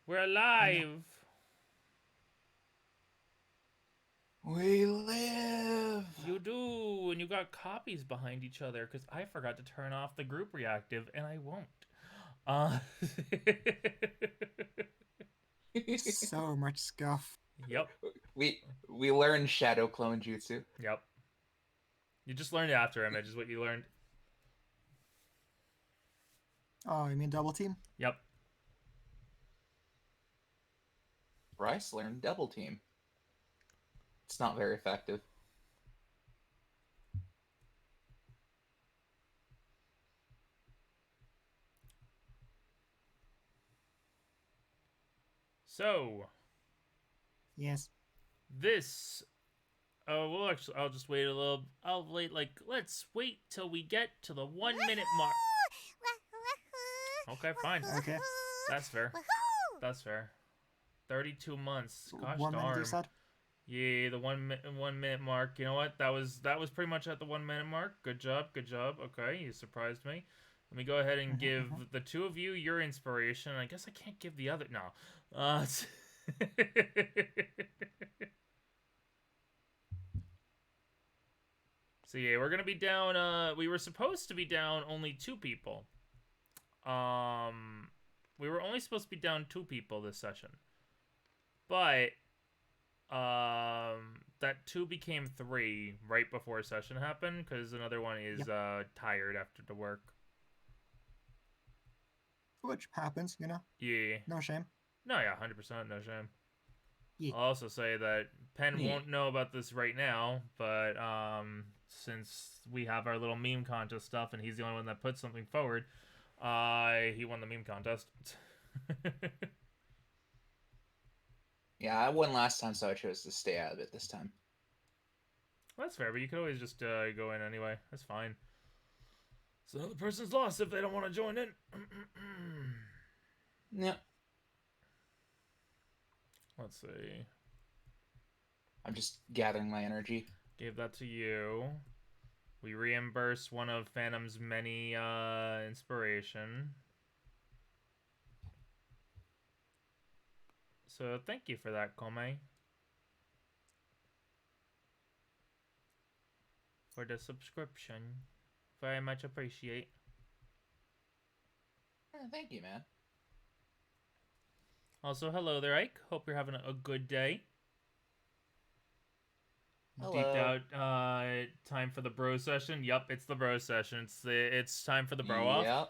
We're alive. We live. You do, and you got copies behind each other because I forgot to turn off the group reactive, and I won't. Uh, So much scuff. yep, we learned shadow clone jutsu. yep. You just learned after image is what you learned. Oh, you mean double team? Yep. Bryce learned double team. It's not very effective. So Yes. this. Oh, well, actually, I'll just wait a little. I'll wait. Let's wait till we get to the 1 minute mark. Okay, fine. Okay. That's fair. That's fair. 32 months. Gosh 1 minute, you darn. said? Yeah, the 1 minute mark. You know what? That was pretty much at the 1 minute mark. Good job. Good job. Okay, you surprised me. Let me go ahead and give the two of you your inspiration. I guess I can't give the other. No. So yeah, we're gonna be down. We were supposed to be down only 2 people. We were only supposed to be down 2 people this session, but that 2 became 3 right before session happened because another one is tired after the work. Which happens, you know? Yeah. No shame. No, yeah, 100%, no shame. Yeah. I'll also say that Penn won't know about this right now, but since we have our little meme contest stuff and he's the only one that put something forward, he won the meme contest. Yeah, I won last time, so I chose to stay out of it this time. Well, that's fair, but you could always just go in anyway. That's fine. So the person's lost if they don't want to join in. Yeah. Let's see. I'm just gathering my energy. Gave that to you. We reimburse one of Phantom's many inspiration. So thank you for that, Kome. For the subscription. Very much appreciate. Yeah, thank you, man. Also, hello there, Ike. Hope you're having a good day. Hello. Deeped out, time for the bro session. Yup, it's the bro session. It's time for the bro off. Yep.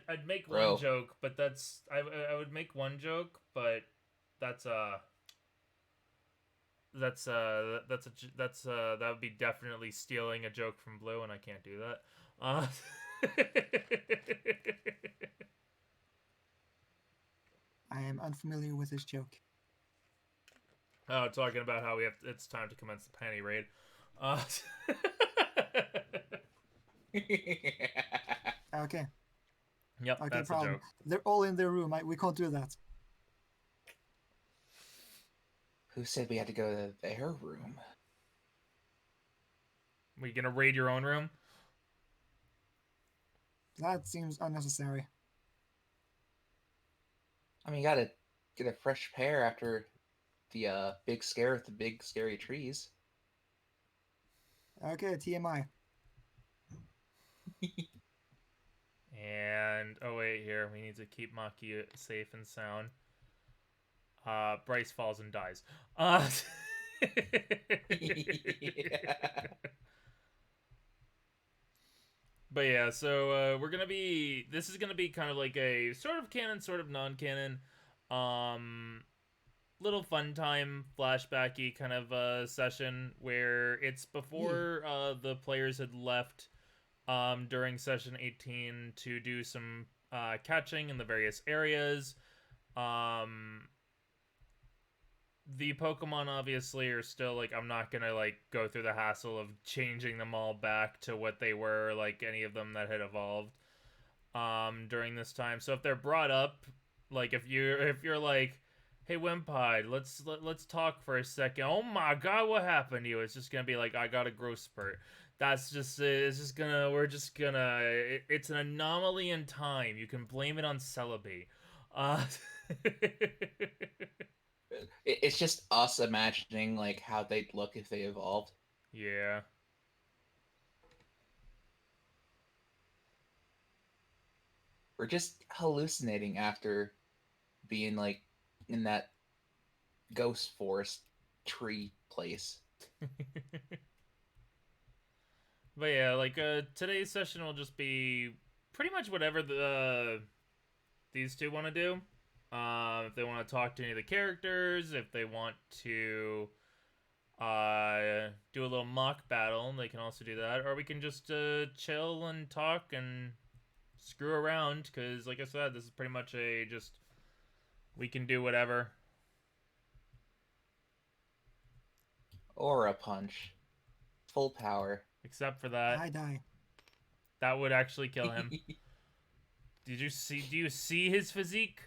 I'd make Bro. one joke, but that's I would make one joke, but that would be definitely stealing a joke from Blue, and I can't do that. I am unfamiliar with this joke. Oh, talking about how it's time to commence the panty raid. Okay. Yep, Okay, that's problem. a joke. They're all in their room. We can't do that. Who said we had to go to their room? Were you gonna raid your own room? That seems unnecessary. I mean, you gotta get a fresh pair after the big scare with the big scary trees. Okay, TMI. And oh wait, here we need to keep Maki safe and sound. Bryce falls and dies. Yeah. But yeah, so we're gonna be. This is gonna be kind of like a sort of canon, sort of non-canon, little fun time flashbacky kind of session where it's before the players had left during session 18 to do some catching in the various areas. The Pokemon obviously are still like, I'm not gonna like go through the hassle of changing them all back to what they were, like any of them that had evolved during this time. So if they're brought up, like if you're like, hey Wimpod, let's talk for a second. Oh my god, what happened to you? It's just gonna be like, I got a growth spurt. That's just it's just gonna we're just gonna it's an anomaly in time. You can blame it on Celebi. Uh, It's just us imagining like how they'd look if they evolved. yeah. We're just hallucinating after being like in that ghost forest tree place. But yeah, like today's session will just be pretty much whatever these two want to do. If they want to talk to any of the characters, if they want to do a little mock battle, they can also do that. Or we can just chill and talk and screw around, because like I said, this is pretty much a just we can do whatever. Aura punch. Full power. Except for that. I die. That would actually kill him. Do you see his physique?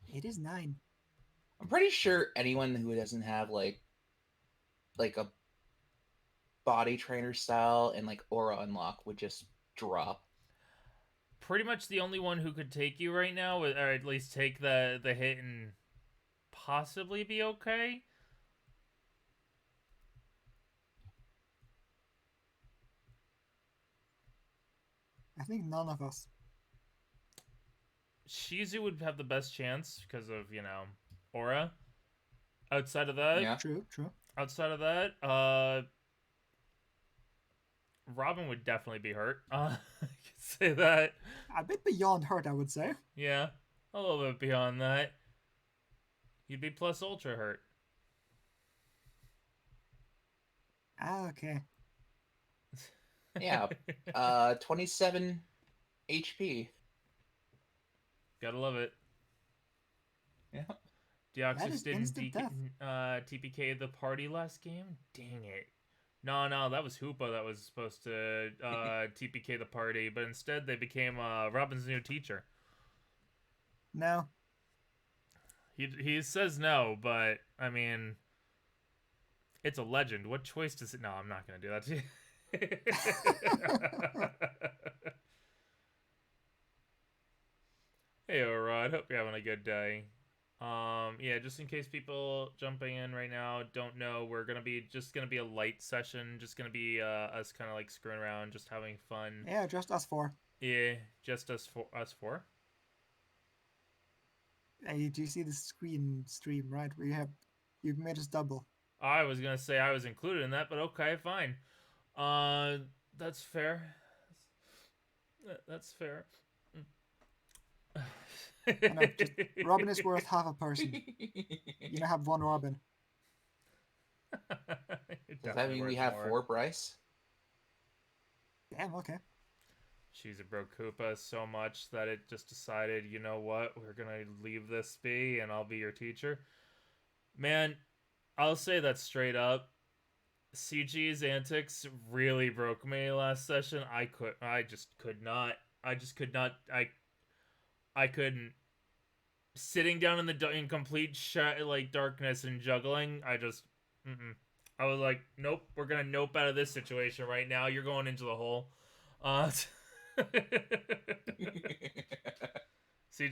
It is 9. I'm pretty sure anyone who doesn't have like a body trainer style and like aura unlock would just drop. Pretty much the only one who could take you right now, or at least take the hit and possibly be okay. I think none of us. Shizu would have the best chance because of, aura. Outside of that, Yeah. True. outside of that, Robin would definitely be hurt. I can say that. A bit beyond hurt, I would say. Yeah, a little bit beyond that. You'd be plus ultra hurt. Ah, okay. Yeah. 27 HP. Gotta love it. Yeah. That Deoxys is didn't instant death. TPK the party last game? Dang it. No, that was Hoopa that was supposed to TPK the party, but instead they became Robin's new teacher. No. He says no, but I mean, it's a legend. What choice does it? No, I'm not gonna do that to you. Hey, Rod. Hope you're having a good day. Yeah, just in case people jumping in right now don't know, we're gonna be a light session. Just gonna be us kind of like screwing around, just having fun. Yeah, just us 4. Yeah, just us four. Hey, do you see the stream, right? Where you've made us double. I was gonna say I was included in that, but okay, fine. That's fair. That's fair. No, Robin is worth half a person. You now have 1 Robin. Does that mean we have 4 Bryce? Damn, okay. Shizu broke Koopa so much that it just decided, you know what, we're gonna leave this be and I'll be your teacher. Man, I'll say that straight up. CG's antics really broke me last session. I couldn't. Sitting down in complete darkness and juggling, I was like, nope, we're gonna nope out of this situation right now. You're going into the hole. CG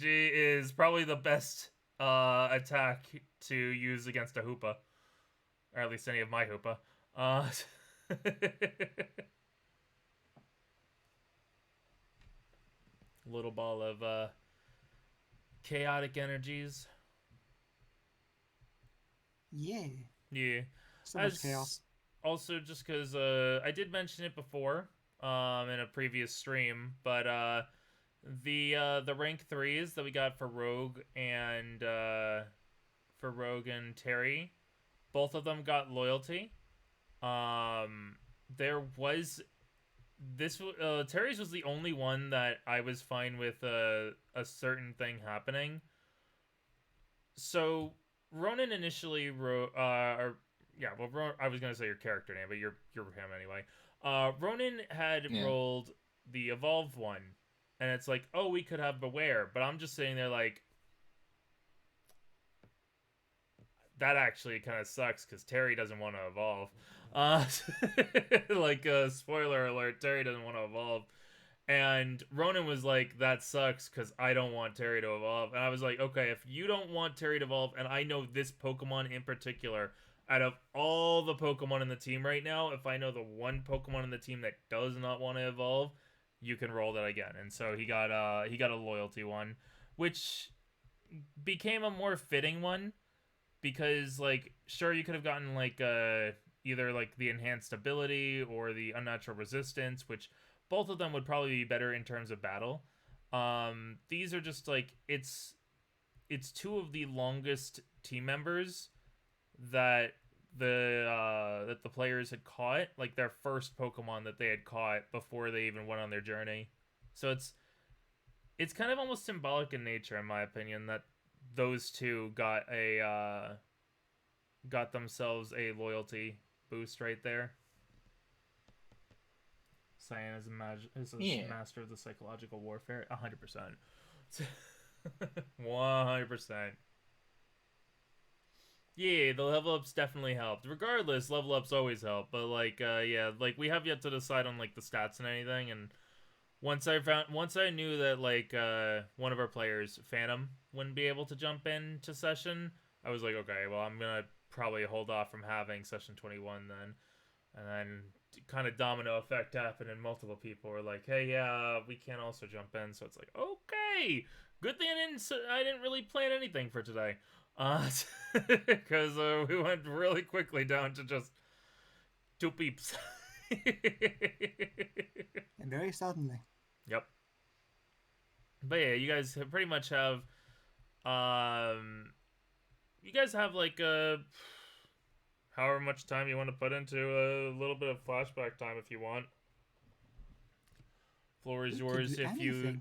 is probably the best attack to use against a Hoopa. Or at least any of my Hoopa. Little ball of chaotic energies. Yeah. Yeah. So much chaos. Also, just because I did mention it before in a previous stream, but the rank 3s that we got for Rogue and Terry, both of them got loyalty. There was Terry's was the only one that I was fine with a certain thing happening. So Ronan initially wrote, I was gonna say your character name, but you're him anyway. Ronan had rolled the evolved one, and it's like, oh, we could have Beware, but I'm just sitting there like, that actually kind of sucks because Terry doesn't want to evolve. Like, spoiler alert, Terry doesn't want to evolve. And Ronan was like, that sucks because I don't want Terry to evolve. And I was like, okay, if you don't want Terry to evolve, and I know this Pokemon in particular, out of all the Pokemon in the team right now, if I know the one Pokemon in the team that does not want to evolve, you can roll that again. And so he got a loyalty one, which became a more fitting one because, like, sure, you could have gotten like either like the enhanced ability or the unnatural resistance, which both of them would probably be better in terms of battle. These are just like it's two of the longest team members that the players had caught, like their first Pokemon that they had caught before they even went on their journey. So it's kind of almost symbolic in nature, in my opinion, that those two got themselves a loyalty boost right there. Cyan is a master of the psychological warfare. 100%. 100%. Yeah, the level ups definitely helped. Regardless, level ups always help. But like, yeah, like we have yet to decide on like the stats and anything. And once I knew that like one of our players, Phantom, wouldn't be able to jump into session, I was like, okay, well, I'm gonna probably hold off from having session 21 then. And then kind of domino effect happened, and multiple people were like, hey, yeah, we can't also jump in. So it's like, okay, good thing I didn't really plan anything for today. Because we went really quickly down to just 2 peeps. And very suddenly. Yep. But yeah, you guys pretty much have, you guys have like however much time you want to put into a little bit of flashback time if you want. Floor is yours if anything.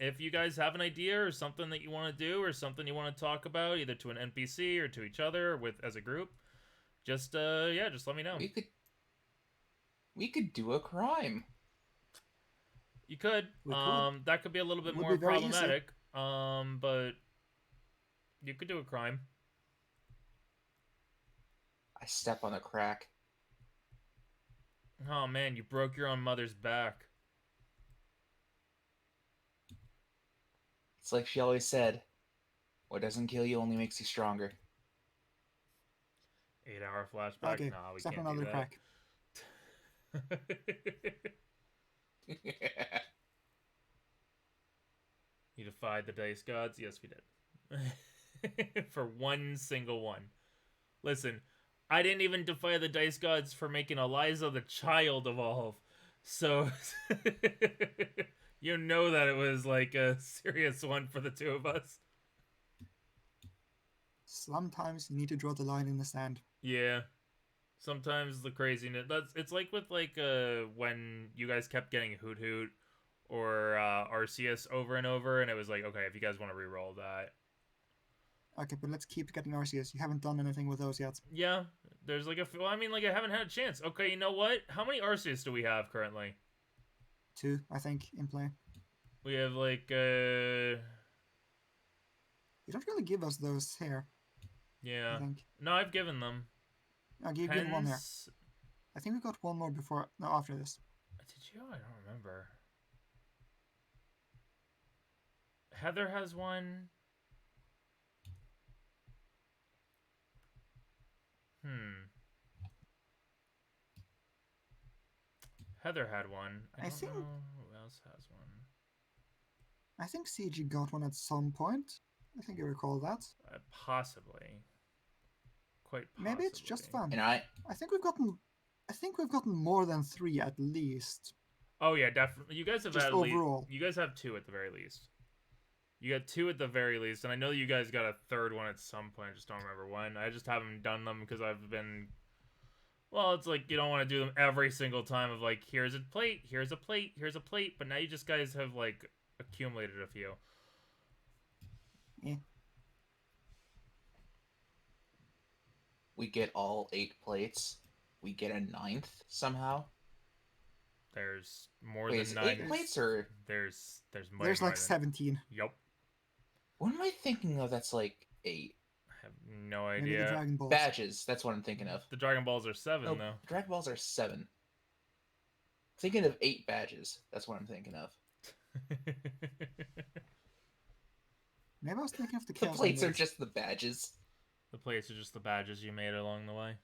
if you guys have an idea or something that you want to do or something you want to talk about, either to an NPC or to each other or with as a group, just just let me know. We could do a crime. You could. That could be a little bit more problematic. But you could do a crime. I step on a crack. Oh man, you broke your own mother's back. It's like she always said, what doesn't kill you only makes you stronger. 8-hour flashback? Okay, no, we step can't on do another that. crack. You defied the dice gods? Yes, we did. For one single one. Listen, I didn't even defy the dice gods for making Eliza the child evolve. So, you know that it was like a serious one for the two of us. Sometimes you need to draw the line in the sand. Yeah. Sometimes the craziness. It's like with like when you guys kept getting Hoot Hoot or Arceus over and over, and it was like, okay, if you guys want to re-roll that. Okay, but let's keep getting Arceus. You haven't done anything with those yet. Yeah, there's like I mean, like I haven't had a chance. Okay, you know what? How many Arceus do we have currently? 2, I think, in play. We have like You don't really give us those here. Yeah. I think. No, I've given them. I'll give you one there. I think we got one more before. No, after this. Did you? I don't remember. Heather has one. Heather had one. I think. Know who else has one? I think CG got one at some point. I think I recall that. Possibly. Quite possibly. Maybe it's just fun. And I think we've gotten more than 3 at least. Oh yeah, definitely. You guys have just at overall. You guys have 2 at the very least. You got 2 at the very least, and I know you guys got a third one at some point. I just don't remember when. I just haven't done them because I've been. Well, it's like you don't want to do them every single time. Of like, here's a plate, here's a plate, here's a plate. But now you just guys have like accumulated a few. Yeah. We get all 8 plates. We get a 9th somehow. There's more Wait, than 9. 8 plates or there's like 17. Yep. What am I thinking of? That's like 8. have no Maybe the idea. Dragon Balls. Badges. That's what I'm thinking of. The Dragon Balls are 7, No, though. Dragon Balls are 7. Thinking of 8 badges. That's what I'm thinking of. Maybe I was thinking of the The Chaos plates are Emeralds. just the badges. The plates are just the badges you made along the way.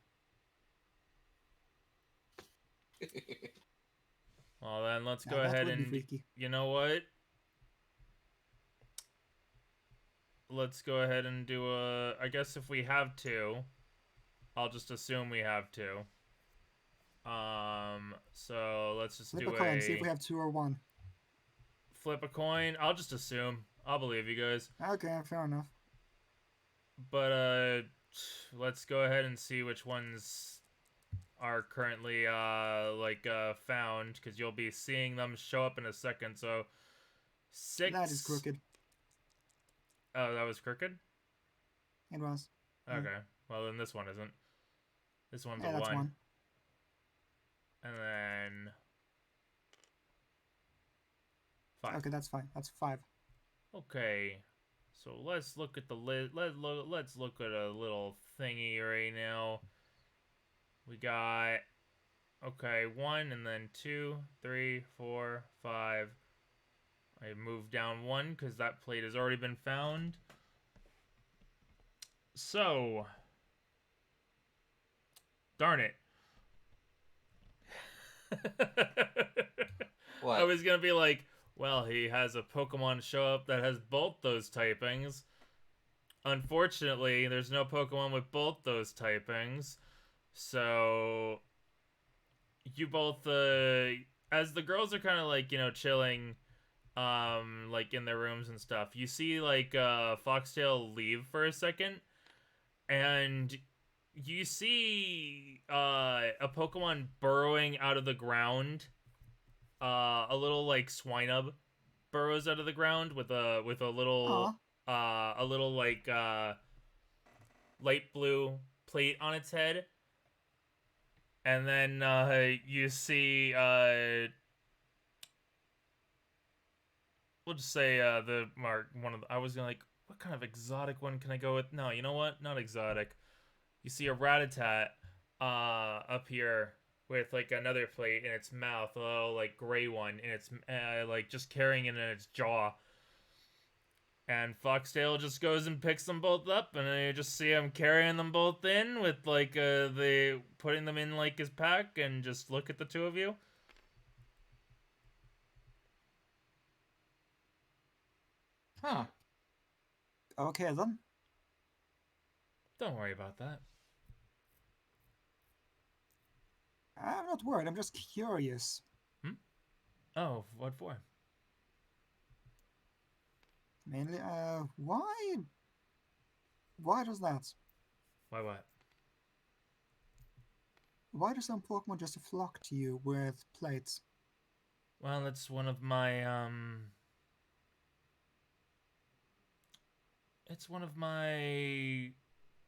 Well, then let's go Now, that ahead would be and... freaky. You know what? Let's go ahead and do a... I guess if we have to, I'll just assume we have to. So let's just Flip do a coin, see if we have 2 or 1. Flip a coin. I'll just assume. I'll believe you guys. Okay, fair enough. But, let's go ahead and see which ones are currently, found, because you'll be seeing them show up in a second, so... 6... That is crooked. Oh, that was crooked? It was. Okay. Well, then this one isn't. This one's Yeah, a that's 1. 1. And then... 5. Okay, that's fine. That's 5. Okay. So let's look at the let's look at a little thingy right now. We got... Okay, 1, and then 2, 3, 4, 5. I moved down 1 because that plate has already been found. So... Darn it. What? I was gonna be like, well, he has a Pokemon show up that has both those typings. Unfortunately, there's no Pokemon with both those typings. So... You both, as the girls are kind of like, you know, chilling, like in their rooms and stuff, you see like, Foxtail leave for a second, and you see, a Pokemon burrowing out of the ground, a little like Swinub burrows out of the ground with a little, like, light blue plate on its head. And then, you see, we'll just say, I was gonna like, what kind of exotic one can I go with? No, you know what? Not exotic. You see a Rattata, up here with, like, another plate in its mouth, a little, like, gray one, and it's, like, just carrying it in its jaw. And Foxtail just goes and picks them both up, and you just see him carrying them both in with, like, putting them in, like, his pack, and just look at the two of you. Huh. Okay, then. Don't worry about that. I'm not worried. I'm just curious. Oh, what for? Mainly, why? Why does that? Why what? Why do some Pokemon just flock to you with plates? Well, it's one of my, It's one of my,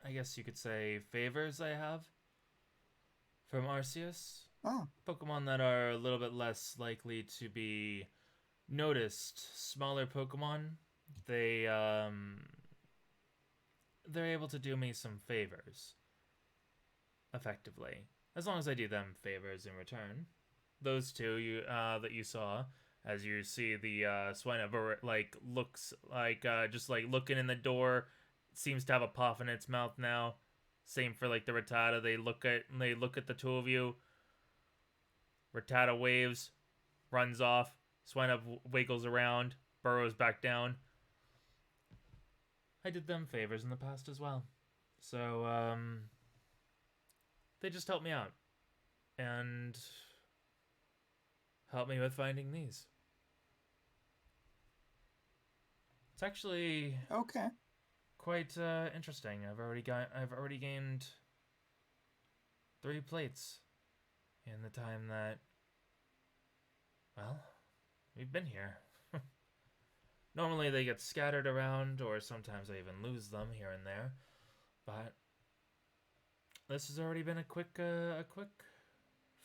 I guess you could say, favors I have from Arceus. Oh, Pokemon that are a little bit less likely to be noticed. Smaller Pokemon, they're able to do me some favors. Effectively. As long as I do them favors in return. Those two that you saw, as you see the Swinub, like, looks like, just, like, looking in the door, seems to have a puff in its mouth now. Same for, like, the Rattata. They look at the two of you. Rattata waves, runs off. Swinub wiggles around, burrows back down. I did them favors in the past as well. So, they just helped me out. And helped me with finding these. It's actually okay. quite interesting. I've already gained 3 plates in the time that, well, we've been here. Normally they get scattered around, or sometimes I even lose them here and there. But this has already been a quick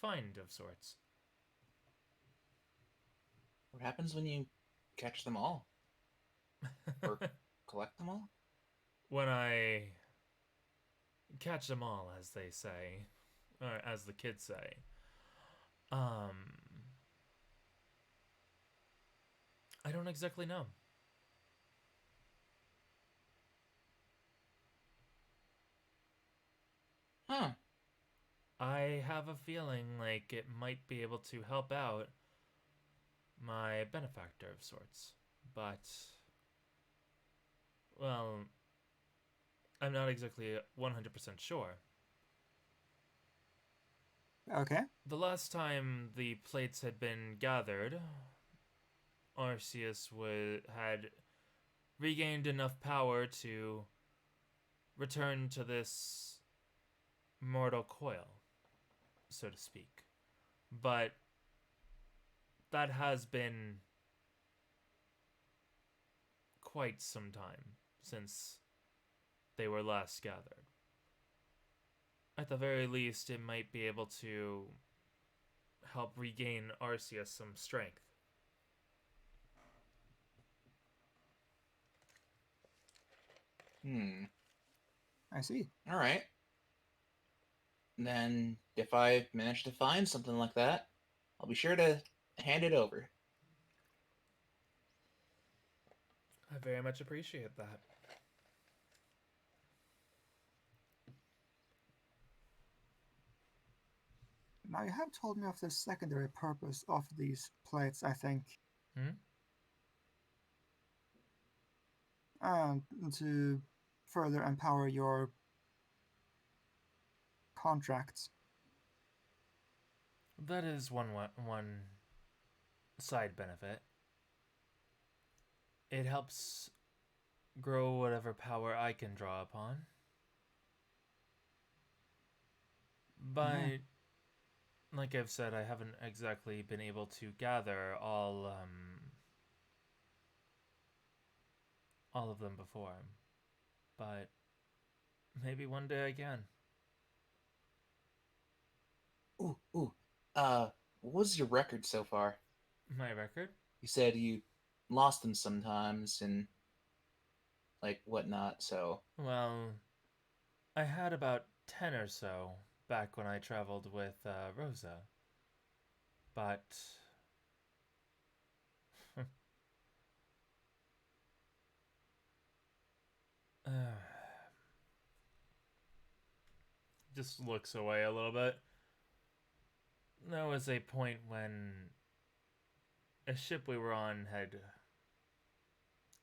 find of sorts. What happens when you catch them all? Or collect them all? When I catch them all, as they say, or as the kids say. Um, I don't exactly know. Huh. I have a feeling like it might be able to help out my benefactor of sorts, but well, I'm not exactly 100% sure. Okay. The last time the plates had been gathered, Arceus had regained enough power to return to this mortal coil, so to speak. But that has been quite some time since they were last gathered. At the very least, it might be able to help regain Arceus some strength. I see. All right. Then, if I manage to find something like that, I'll be sure to hand it over. I very much appreciate that. Now, you have told me of the secondary purpose of these plates, I think. And to further empower your contracts. That is one side benefit. It helps grow whatever power I can draw upon. But like I've said, I haven't exactly been able to gather all of them before. But maybe one day I can. Ooh. What was your record so far? My record? You said you lost them sometimes and like whatnot, so. Well, I had about 10 or so back when I traveled with Rosa. But just looks away a little bit. There was a point when a ship we were on had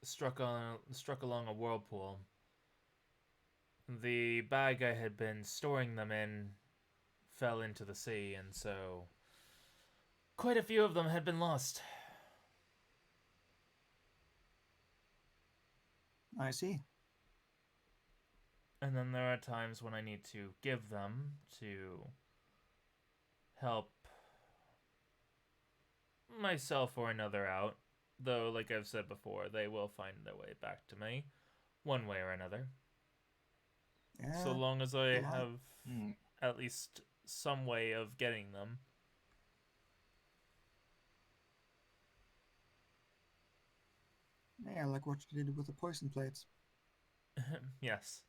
struck along a whirlpool. The bag I had been storing them in fell into the sea, and so quite a few of them had been lost. I see. And then there are times when I need to give them to help myself or another out. Though, like I've said before, they will find their way back to me, one way or another. Yeah, So long as I well, have at least some way of getting them. yeah, like what you did with the poison plates. Yes.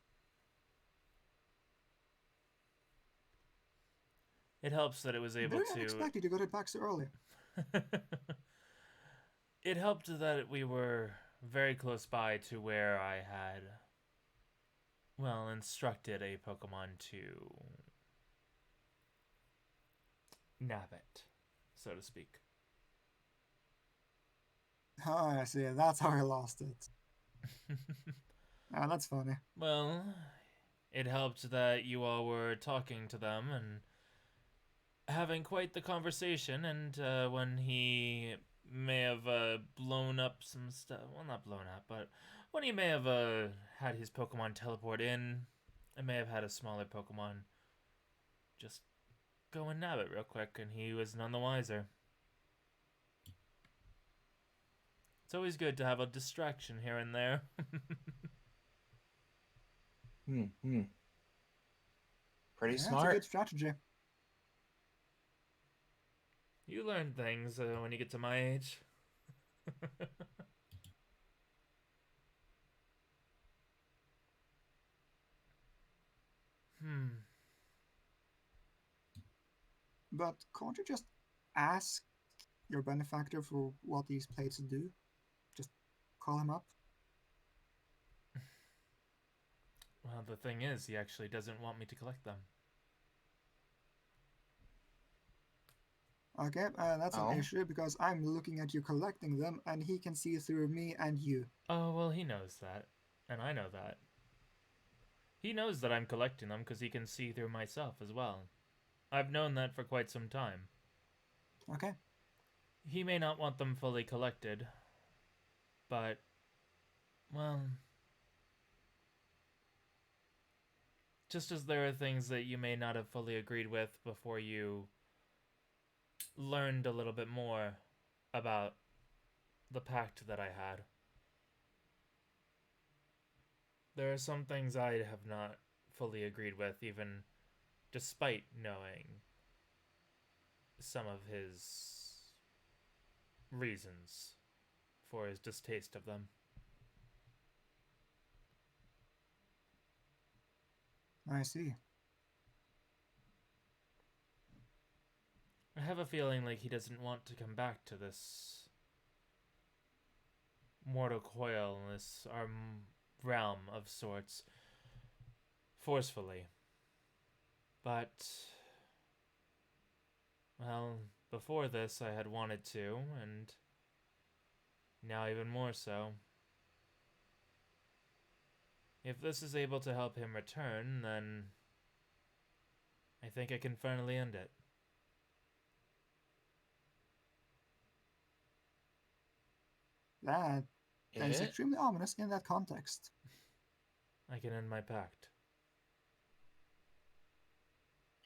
It helps that it was able Very to... unexpected you got it back so early. It helped that we were very close by to where I had, well, instructed a Pokemon to nab it, so to speak. Oh, I see. That's how I lost it. Ah, that's funny. Well, it helped that you all were talking to them and having quite the conversation, and when he may have blown up some stuff, well, not blown up, but when he may have had his Pokemon teleport in, I may have had a smaller Pokemon just go and nab it real quick, and he was none the wiser. It's always good to have a distraction here and there. Pretty Yeah, smart. it's a good strategy. You learn things when you get to my age. But can't you just ask your benefactor for what these plates do? Just call him up. Well, the thing is, he actually doesn't want me to collect them. Okay, that's an Oh. issue because I'm looking at you collecting them and he can see through me and you. Oh, well, he knows that. And I know that. He knows that I'm collecting them because he can see through myself as well. I've known that for quite some time. Okay. He may not want them fully collected, but, well, just as there are things that you may not have fully agreed with before you learned a little bit more about the pact that I had. There are some things I have not fully agreed with, even despite knowing some of his reasons for his distaste of them. I see. I have a feeling like he doesn't want to come back to this mortal coil, this realm of sorts, forcefully. But, well, before this I had wanted to, and now even more so. If this is able to help him return, then I think I can finally end it. That is It? extremely ominous in that context. I can end my pact.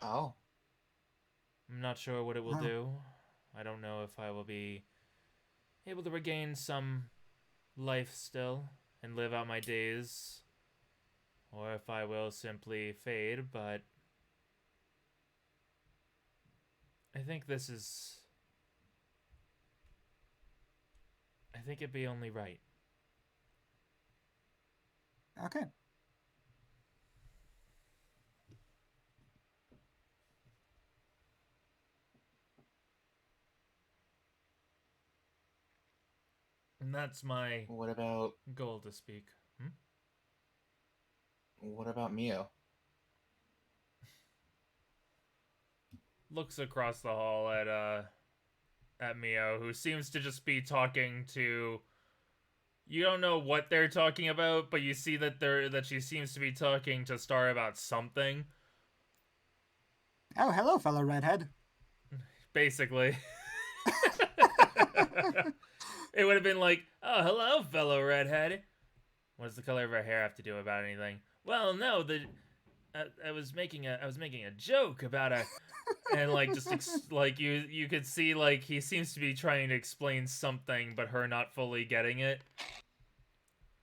Oh. I'm not sure what it will Wow. do. I don't know if I will be able to regain some life still and live out my days, or if I will simply fade, but I think this is. I think it'd be only right. Okay. And that's my What about goal to speak. Mio? Looks across the hall at Mio, who seems to just be talking to. You don't know what they're talking about, but you see that she seems to be talking to Star about something. Oh, hello, fellow redhead. Basically. It would have been like, "Oh, hello, fellow redhead. What does the color of her hair have to do about anything?" Well, no, I was making a joke about a, and like just like you could see like he seems to be trying to explain something, but her not fully getting it.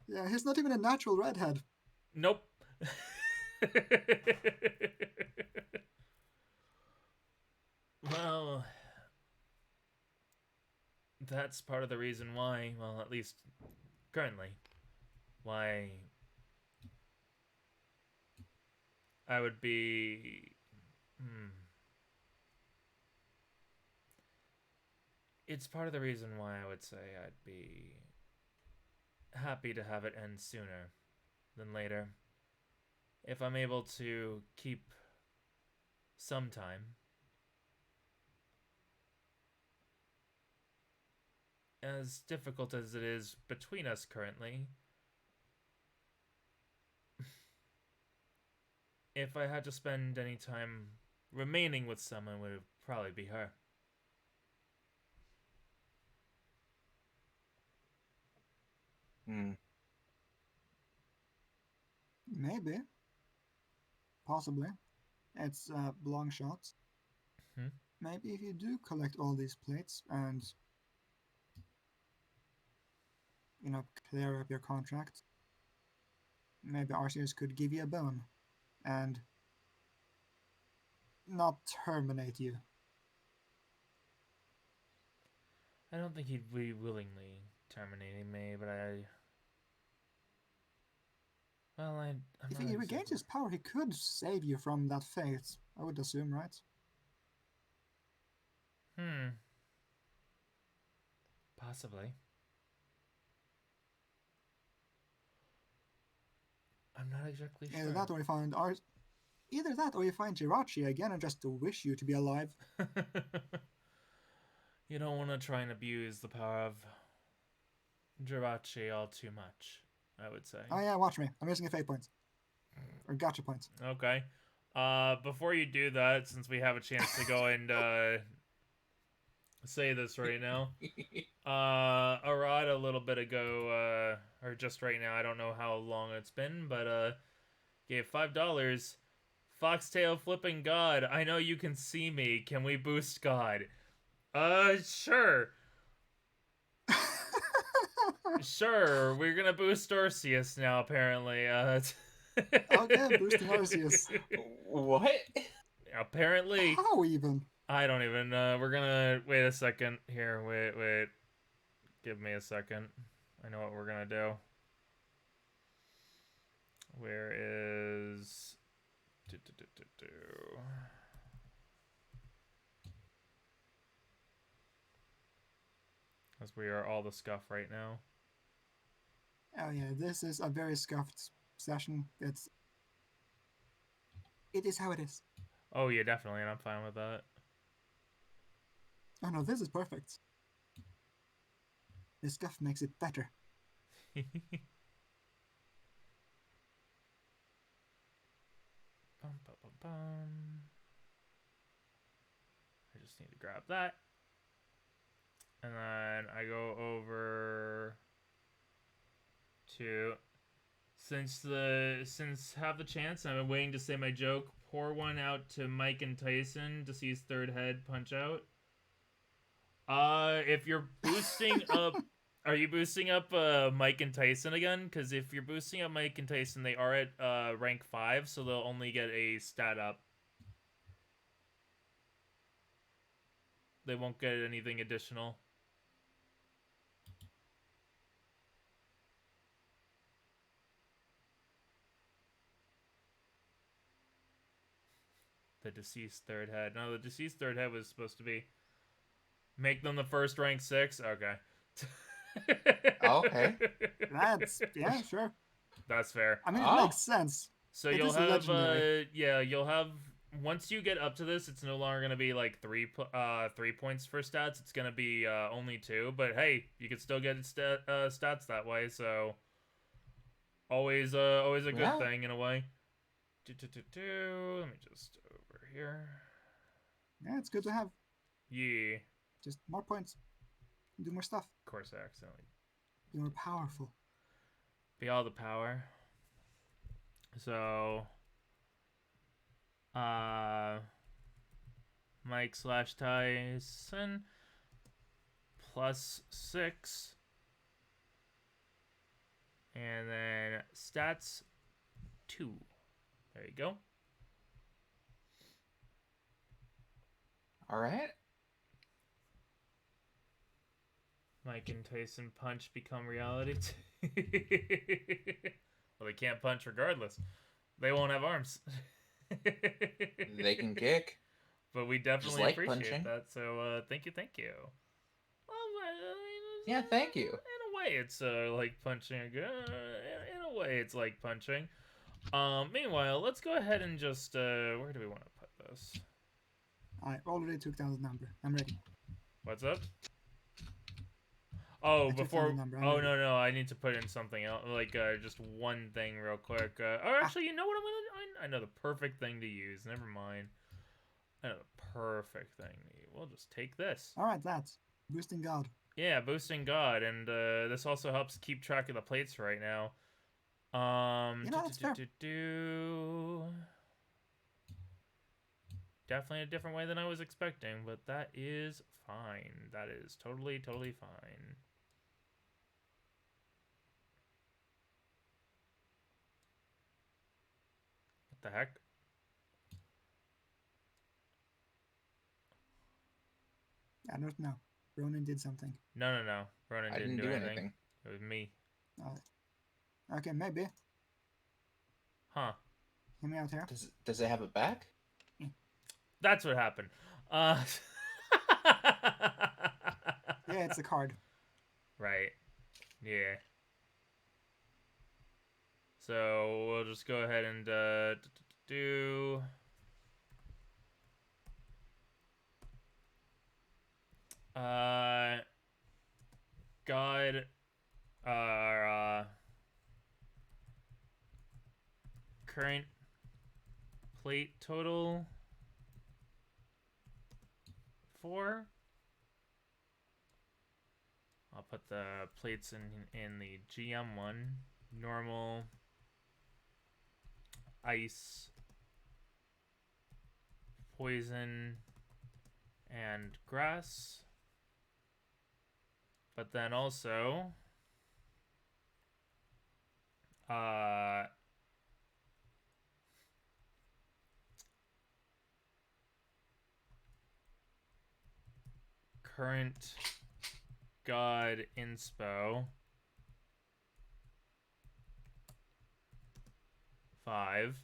Yeah, he's not even a natural redhead. Nope. Well, that's part of the reason why, well, at least currently, why I would be. It's part of the reason why I would say I'd be happy to have it end sooner than later. If I'm able to keep some time. As difficult as it is between us currently, if I had to spend any time remaining with someone, it would probably be her. Maybe. Possibly. It's a long shot. Maybe if you do collect all these plates and, clear up your contract, maybe Arceus could give you a bone and not terminate you. I don't think he'd be willingly terminating me, but Well, I'm if not he regains his power, he could save you from that fate. I would assume, right? Possibly. I'm not exactly sure. Either that, or you find Jirachi again and just wish you to be alive. You don't want to try and abuse the power of Jirachi all too much, I would say. Oh yeah, watch me. I'm using a fate point. Or gotcha points. Okay. Before you do that, since we have a chance to go and say this right now, Arad a little bit ago, or just right now, I don't know how long it's been, but gave $5. Foxtail flipping God, I know you can see me. Can we boost God? Sure. Sure, we're gonna boost Orseus now, apparently. Okay, boosting Arceus. What? Apparently. How even? I don't even, we're gonna, wait a second. Here, wait. Give me a second. I know what we're gonna do. Where is... As we are all the scuff right now. Oh yeah, this is a very scuffed session. It is how it is. Oh yeah, definitely, and I'm fine with that. Oh no, this is perfect. The scuff makes it better. Bum, bum, bum, bum. I just need to grab that. And then I go over to since have the chance, I've been waiting to say my joke, pour one out to Mike and Tyson to see his third head punch out. If you're boosting up, are you boosting up Mike and Tyson again? Because if you're boosting up Mike and Tyson, they are at rank 5, so they'll only get a stat up. They won't get anything additional. The deceased third head. No, the deceased third head was supposed to be make them the first rank 6. Okay. Okay. Yeah, sure. That's fair. I mean, it makes sense. So it you'll have legendary. you'll have once you get up to this, it's no longer gonna be like 3 points for stats. It's gonna be only 2. But hey, you can still get stats that way. So always a good thing in a way. Let me just over here. Yeah, it's good to have. Yeah. Just more points. Do more stuff. Of course, I accidentally. Be more powerful. Be all the power. So, Mike / Tyson +6, and then stats 2. There you go. All right. Mike and Tyson punch become reality. Well, they can't punch regardless. They won't have arms. They can kick. But we definitely like appreciate punching. that. So thank you. Well, Yeah, thank you. In a way, it's like punching. In a way, it's like punching. Meanwhile, let's go ahead and just where do we want to put this? I already took down the number. I'm ready. What's up? Oh, before. Oh no, I need to put in something else, like just one thing real quick. Actually, you know what I know the perfect thing to use. Never mind. I know the perfect thing. We'll just take this. All right, that's boosting God. Yeah, boosting God, and this also helps keep track of the plates right now. That's fair. Definitely a different way than I was expecting, but that is fine. That is totally fine. What the heck? I don't know. Ronan did something. No. Ronan didn't do anything. It was me. Okay, maybe. Huh. Hear me out here. Does it have a back? That's what happened. Yeah, it's a card. Right. Yeah. So we'll just go ahead and do. God. Current plate total 4. I'll put the plates in the GM one. Normal, ice, poison, and grass. But then also current god inspo 5.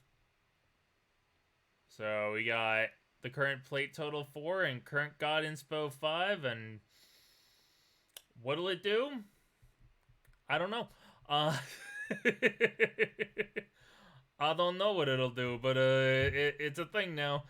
So we got the current plate total 4 and current god inspo 5, and what'll it do? I don't know. I don't know what it'll do, but it's a thing now.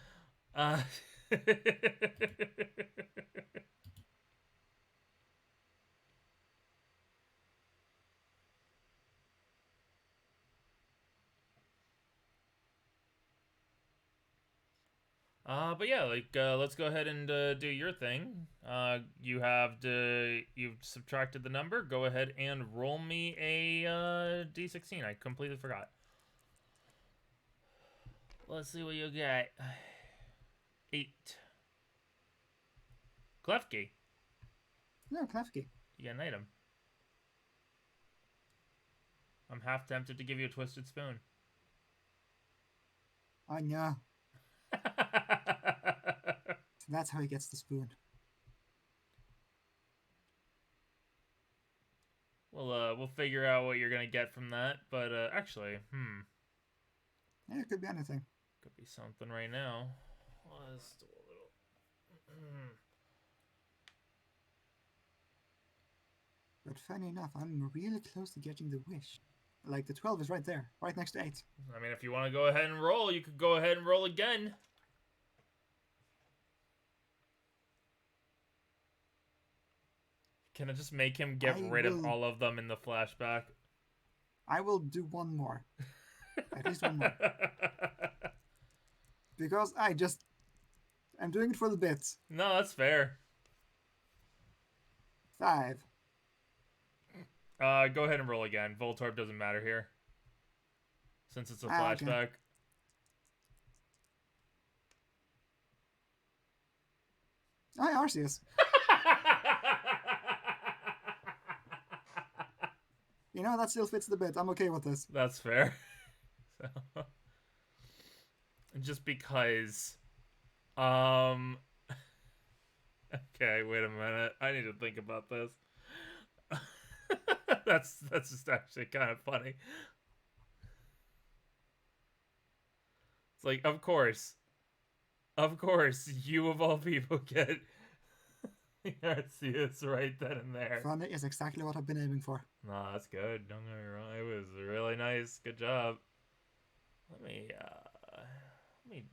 But yeah, like let's go ahead and do your thing. You've subtracted the number. Go ahead and roll me a d16. I completely forgot. Let's see what you get. 8. Klefki. No, Klefki. You get an item. I'm half tempted to give you a twisted spoon. I know. So that's how he gets the spoon. We'll figure out what you're gonna get from that. But actually, Yeah, it could be anything. could be something right now. Let's do a little. But funny enough, I'm really close to getting the wish. Like, the 12 is right there, right next to 8. I mean, if you want to go ahead and roll, you could go ahead and roll again. Can I just make him get rid of all of them in the flashback? I will do one more. At least one more. Because I'm doing it for the bits. No, that's fair. 5. Go ahead and roll again. Voltorb doesn't matter here. Since it's a flashback. Okay. Oh, yeah, Arceus. You know, that still fits the bit. I'm okay with this. That's fair. So, just because. Okay, wait a minute. I need to think about this. That's just actually kind of funny. It's like, of course, you of all people get Arceus right then and there. Funny is exactly what I've been aiming for. No, that's good. Don't get me wrong. It was really nice. Good job. Let me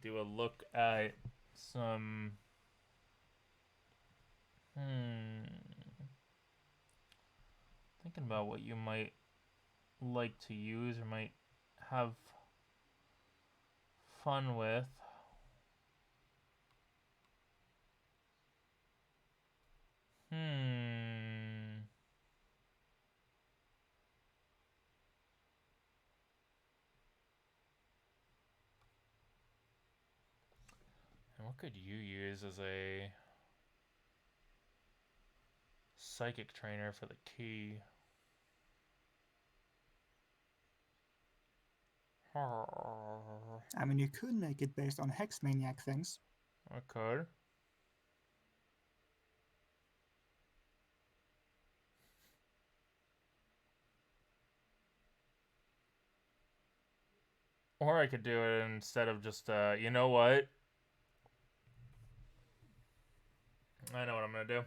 do a look at some. Thinking about what you might like to use or might have fun with. And what could you use as a psychic trainer for the key? I mean, you could make it based on Hex Maniac things. I could. Or I could do it instead of just, you know what? I know what I'm gonna do.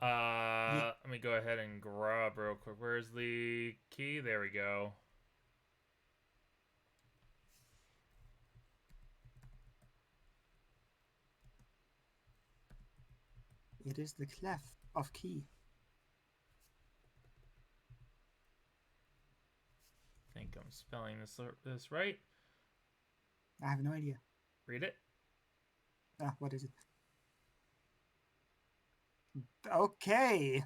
Let me go ahead and grab real quick. Where's the key? There we go. It is the clef of key. I think I'm spelling this right. I have no idea. Read it. What is it? Okay.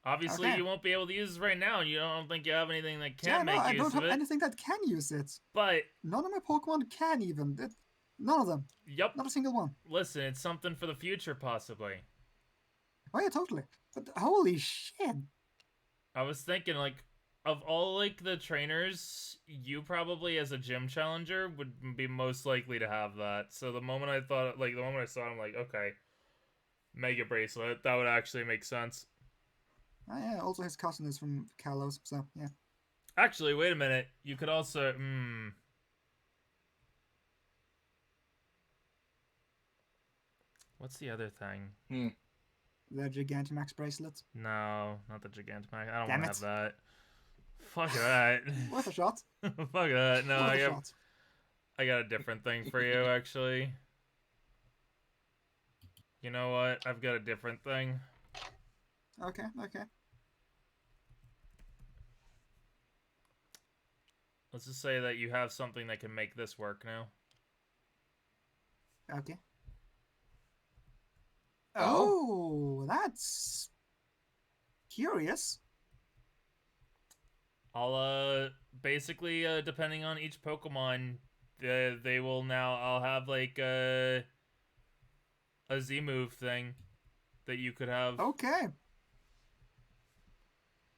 Obviously, Okay. you won't be able to use this right now. You don't think you have anything that can Yeah, no, make I use don't of have it. anything that can use it. But None of my Pokemon can even. None of them. yep. Not a single one. Listen, it's something for the future, possibly. Oh yeah, totally. But holy shit. I was thinking, like, of all, like, the trainers, you probably, as a gym challenger, would be most likely to have that. So the moment I thought, like, the moment I saw it, I'm like, okay, Mega Bracelet, that would actually make sense. Oh yeah, also his cousin is from Kalos, so yeah. Actually, wait a minute. You could also, what's the other thing? The Gigantamax bracelet. No, not the Gigantamax. I don't Damn want to it. have that. Fuck that. Worth a shot. Fuck that. No, Worth a shot. I got a different thing for you, actually. You know what? I've got a different thing. Okay. Let's just say that you have something that can make this work now. Okay. Oh, that's curious. I'll basically depending on each Pokemon, they will now. I'll have like a Z move thing that you could have. Okay.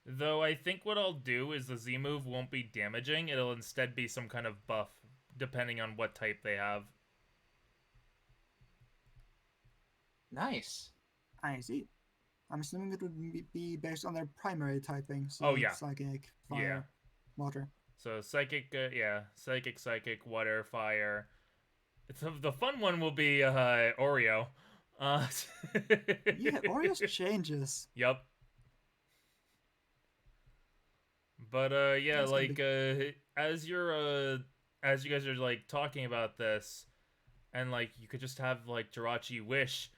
Though I think what I'll do is the Z move won't be damaging. It'll instead be some kind of buff, depending on what type they have. Nice. I see. I'm assuming it would be based on their primary typing. So Oh, yeah. Psychic, fire, water. So psychic, psychic, water, fire. The fun one will be Oreo. Yeah, Oreo's changes. Yep. But yeah, That's like as you guys are like talking about this, and like you could just have like Jirachi wish,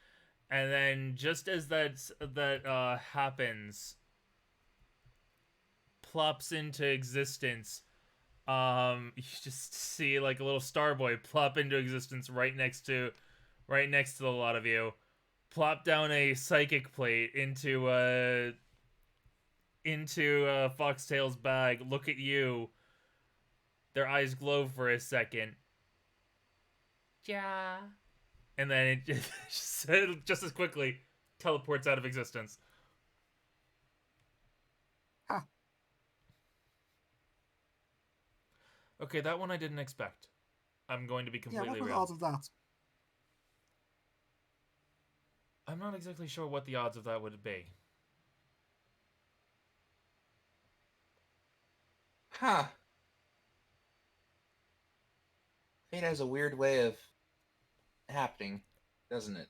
and then just as that happens, plops into existence. You just see like a little Starboy plop into existence right next to the lot of you, plop down a psychic plate into Foxtail's bag, look at you. Their eyes glow for a second. Yeah. And then it just as quickly teleports out of existence. Huh. Okay, that one I didn't expect. I'm going to be completely what were the real. odds of that? I'm not exactly sure what the odds of that would be. Huh. Fate has a weird way of happening, doesn't it?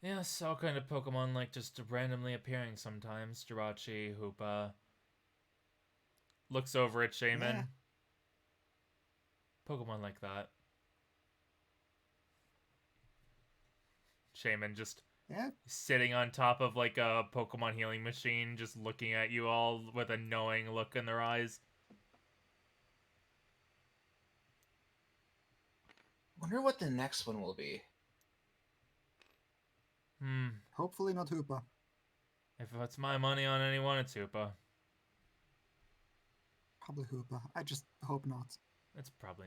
Yes, all kind of Pokemon like just randomly appearing sometimes. Jirachi, Hoopa. Looks over at Shaman. Yeah. Pokemon like that. Shaman just sitting on top of like a Pokemon healing machine, just looking at you all with a knowing look in their eyes. Wonder what the next one will be. Hopefully not Hoopa. If it's my money on anyone, it's Hoopa. Probably Hoopa. I just hope not. It's probably...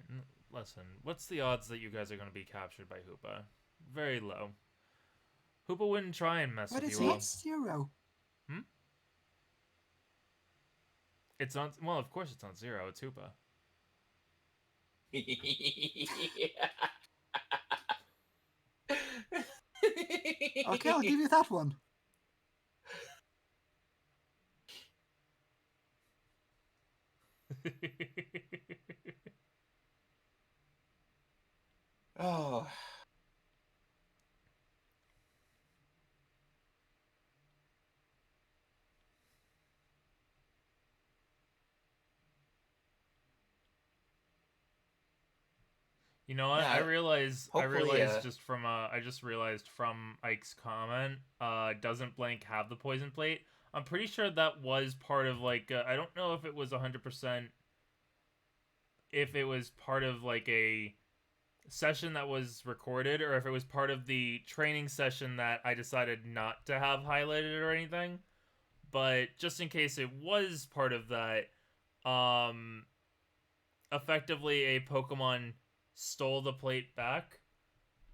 Listen, what's the odds that you guys are going to be captured by Hoopa? Very low. Hoopa wouldn't try and mess with you all. But it's 0. It's on... Well, of course it's on 0. It's Hoopa. Okay, I'll give you that one. Oh. You know what? Yeah, I hopefully, realized just from I just realized from Ike's comment, doesn't blank have the poison plate? I'm pretty sure that was part of like I don't know if it was 100% if it was part of like a session that was recorded or if it was part of the training session that I decided not to have highlighted or anything. But just in case it was part of that, um effectively a Pokemon stole the plate back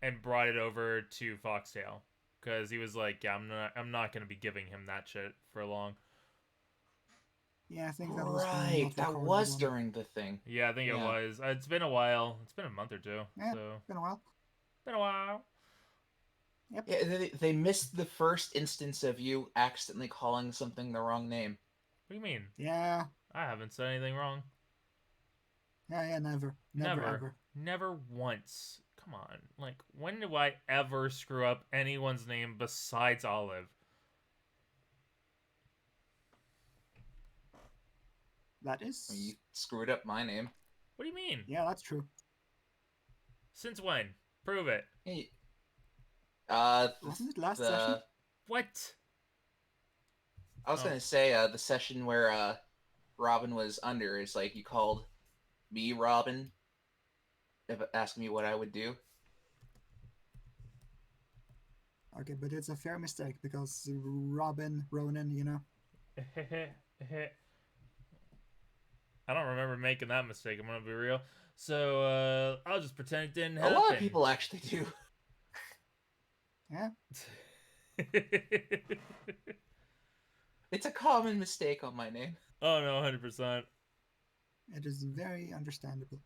and brought it over to Foxtail because he was like, "Yeah, I'm not gonna be giving him that shit for long." Yeah, I think that was the right. not That recorded was one. during the thing. Yeah, I think it Yeah. was. It's been a while. It's been a month or two. Yeah, So been a while. been a while. Yep. Yeah, they missed the first instance of you accidentally calling something the wrong name. What do you mean? Yeah. I haven't said anything wrong. Yeah, never. Never, ever. Never once. Come on. Like, when do I ever screw up anyone's name besides Olive? That is... You screwed up my name. What do you mean? Yeah, that's true. Since when? Prove it. Hey, Wasn't it last session? What? I was gonna say the session where Robin was under is like you called me Robin, asking me what I would do. Okay, but it's a fair mistake because Robin, Ronan, you know. I don't remember making that mistake, I'm gonna be real. So, I'll just pretend it didn't happen. A lot of people actually do. Yeah. It's a common mistake on my name. Oh no, 100%. It is very understandable.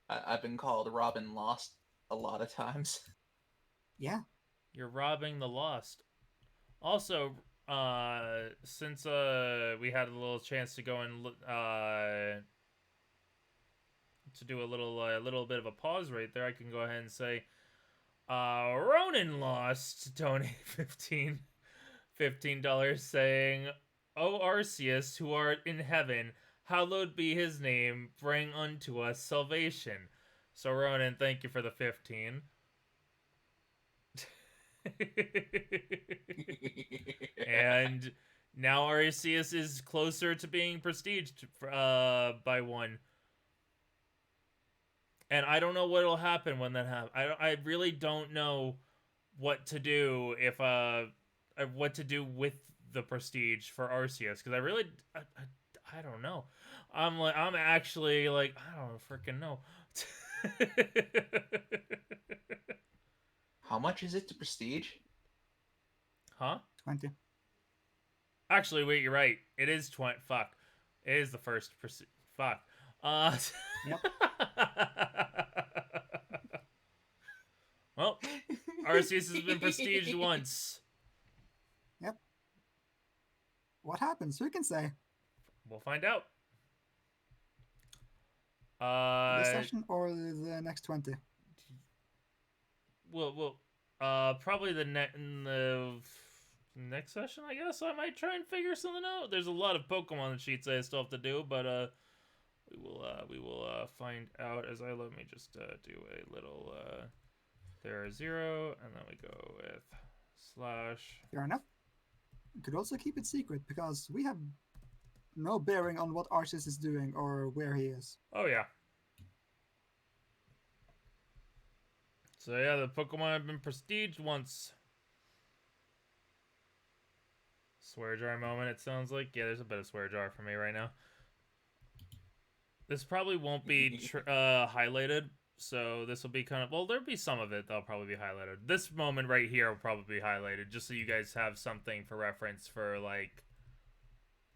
I've been called Robin Lost a lot of times. Yeah. You're robbing the lost. Also, since we had a little chance to go and to do a little bit of a pause right there, I can go ahead and say, Ronan lost donate $15 saying, "O Arceus, who art in heaven, hallowed be his name, bring unto us salvation." So Ronan, thank you for the 15. And now Arceus is closer to being prestiged by one. And I don't know what'll happen when that happens. I really don't know what to do if what to do with the prestige for Arceus because I don't know. I'm actually like I don't freaking know. How much is it to prestige? Huh? 20. Actually, wait, you're right. It is 20. Fuck. It is the first fuck. Yep. Well, Arceus has been prestiged once. Yep. What happens? Who can say? We'll find out. This session or the next 20? We'll probably the next session, I guess. I might try and figure something out. There's a lot of Pokemon sheets I still have to do, but we will find out as let me just do a little there 0 and then we go with slash. Fair enough. You could also keep it secret because we have no bearing on what Arceus is doing or where he is. Oh yeah. So yeah, the Pokemon have been prestiged once. Swear jar moment, it sounds like. Yeah, there's a bit of swear jar for me right now. This probably won't be highlighted, so this will be kind of... Well, there'll be some of it that'll probably be highlighted. This moment right here will probably be highlighted, just so you guys have something for reference for, like,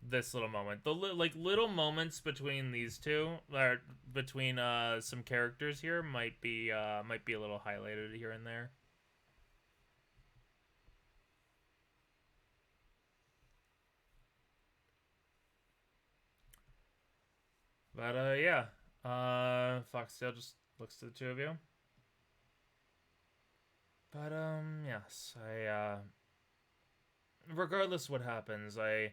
this little moment. The little moments between these two, or between some characters here, might be a little highlighted here and there. But yeah. Foxtail just looks to the two of you. But yes, I regardless what happens, I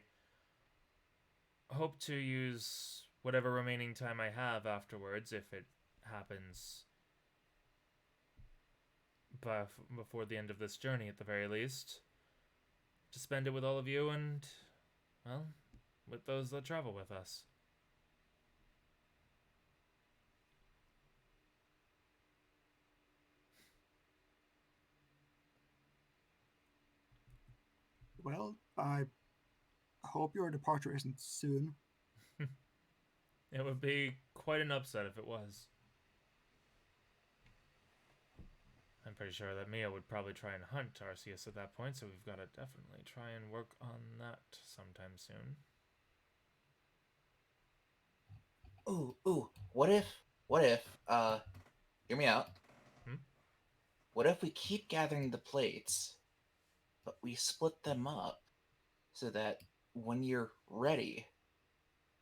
hope to use whatever remaining time I have afterwards, if it happens before the end of this journey at the very least, to spend it with all of you and, well, with those that travel with us. Well, I hope your departure isn't soon. It would be quite an upset if it was. I'm pretty sure that Mia would probably try and hunt Arceus at that point, so we've got to definitely try and work on that sometime soon. Ooh. What if, hear me out. Hmm? What if we keep gathering the plates, but we split them up so that when you're ready,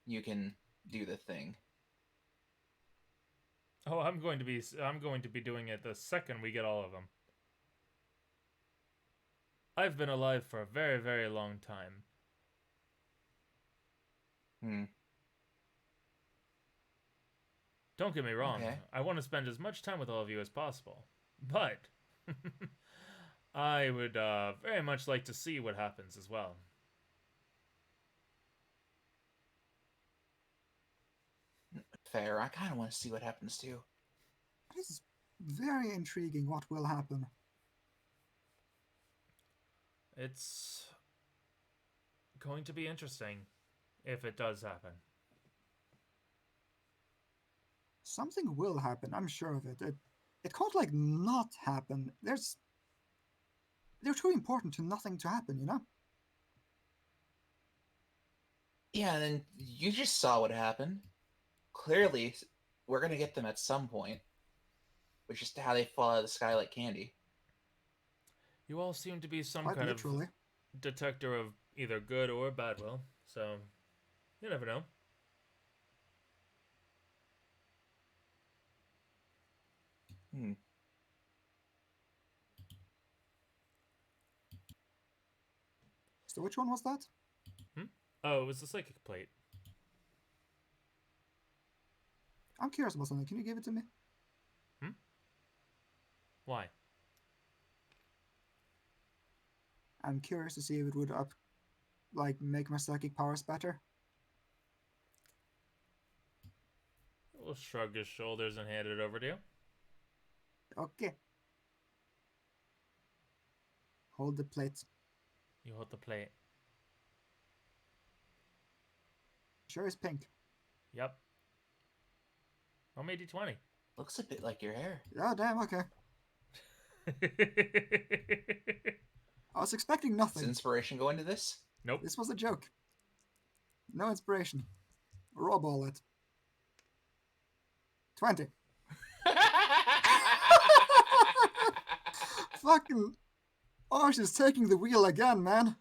you can do the thing? Oh, I'm going to be doing it the second we get all of them. I've been alive for a very, very long time. Don't get me wrong. Okay. I want to spend as much time with all of you as possible. But I would very much like to see what happens as well. Fair. I kind of want to see what happens too. It is very intriguing what will happen. It's going to be interesting if it does happen. Something will happen, I'm sure of it. It can't, like, not happen. They're too important to nothing to happen, you know? Yeah, and then you just saw what happened. Clearly, we're going to get them at some point. Which is how they fall out of the sky like candy. You all seem to be some Quite kind literally. of detector of either good or bad will, so you never know. So which one was that? Oh, it was the psychic plate. I'm curious about something. Can you give it to me? Why? I'm curious to see if it would make my psychic powers better. We'll shrug his shoulders and hand it over to you. Okay. Hold the plate. You hold the plate. Sure is pink. Yep. Roll me a d20. Looks a bit like your hair. Yeah, damn, okay. I was expecting nothing. Does inspiration go into this? Nope. This was a joke. No inspiration. Raw ball it. 20. Fucking Arch is taking the wheel again, man.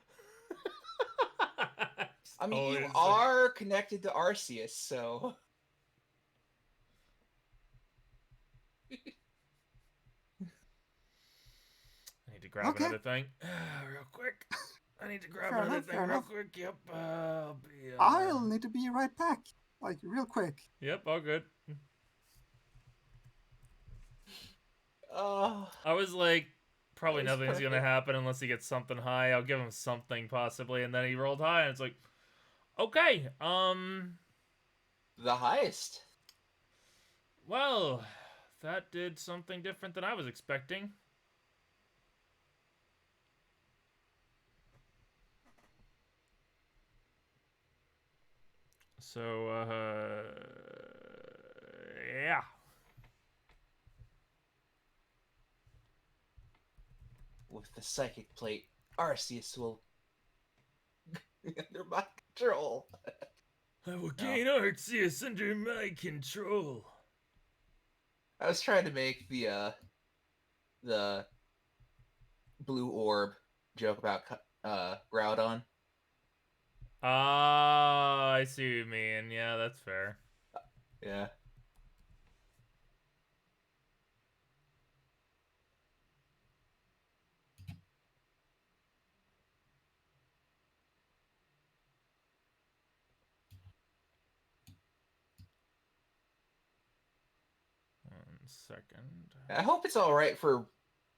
I mean, you are connected to Arceus, so... I need to grab another thing. Real quick. I need to grab another thing real quick. Yep. I'll need to be right back. Like, real quick. Yep, all good. I was like, probably nothing's gonna happen unless he gets something high. I'll give him something possibly, and then he rolled high, and it's like, okay, the highest. Well, that did something different than I was expecting. So, yeah. With the psychic plate, Arceus will be under my control. I will gain Arceus under my control. I was trying to make the blue orb joke about Groudon. Ah, I see what you mean. Yeah, that's fair. Yeah. One second. I hope it's all right for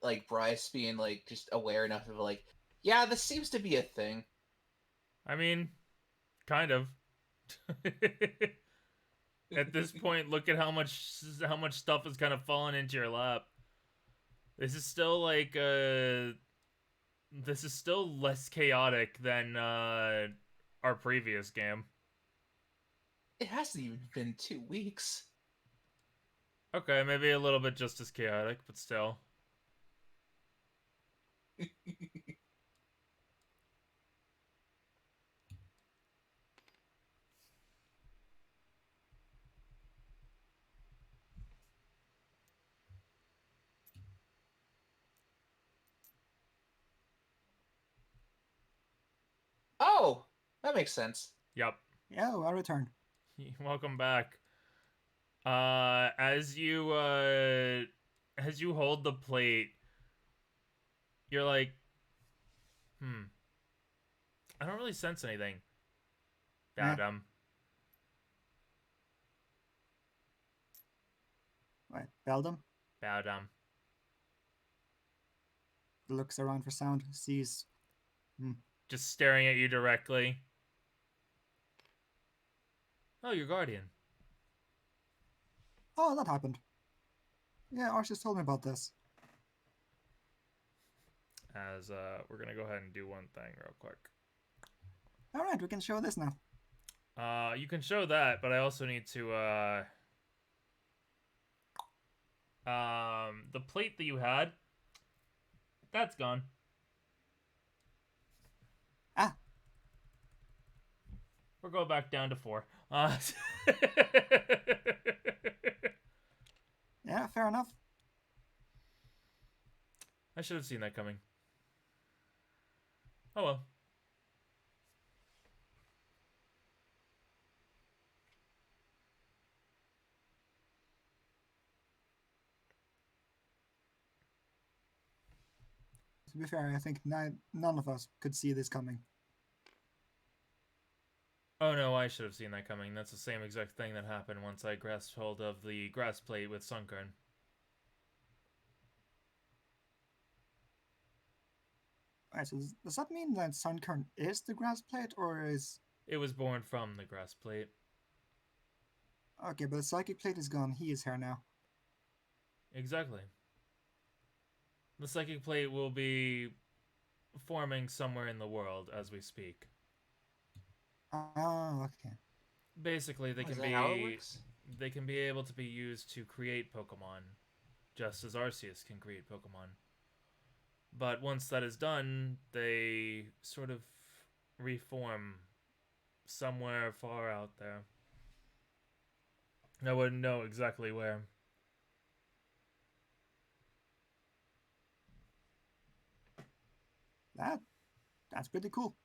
like Bryce being like just aware enough of like, yeah, this seems to be a thing. I mean, kind of. At this point, look at how much stuff has kind of fallen into your lap. This is still like this is still less chaotic than our previous game. It hasn't even been 2 weeks. Okay, maybe a little bit just as chaotic, but still. Oh, that makes sense. Yep. Yeah, I returned. Welcome back. As you hold the plate, you're like, I don't really sense anything. Yeah. Badum. Right, Beldam Badum. looks around for sound, sees. Just staring at you directly. Oh, your guardian. Oh, that happened. Yeah, Arceus told me about this. As we're gonna go ahead and do one thing real quick. All right, we can show this now. You can show that, but I also need to the plate that you had, that's gone. Ah. We're going back down to 4. Yeah, fair enough. I should have seen that coming. Oh well. To be fair, I think none of us could see this coming. Oh no, I should have seen that coming. That's the same exact thing that happened once I grasped hold of the grass plate with Sunkern. Alright, so does that mean that Sunkern is the grass plate, or is... It was born from the grass plate. Okay, but the psychic plate is gone. He is here now. Exactly. The psychic plate will be forming somewhere in the world as we speak. Oh, okay. Basically, they can be able to be used to create Pokemon, just as Arceus can create Pokemon. But once that is done, they sort of reform somewhere far out there. I wouldn't know exactly where. That's pretty cool.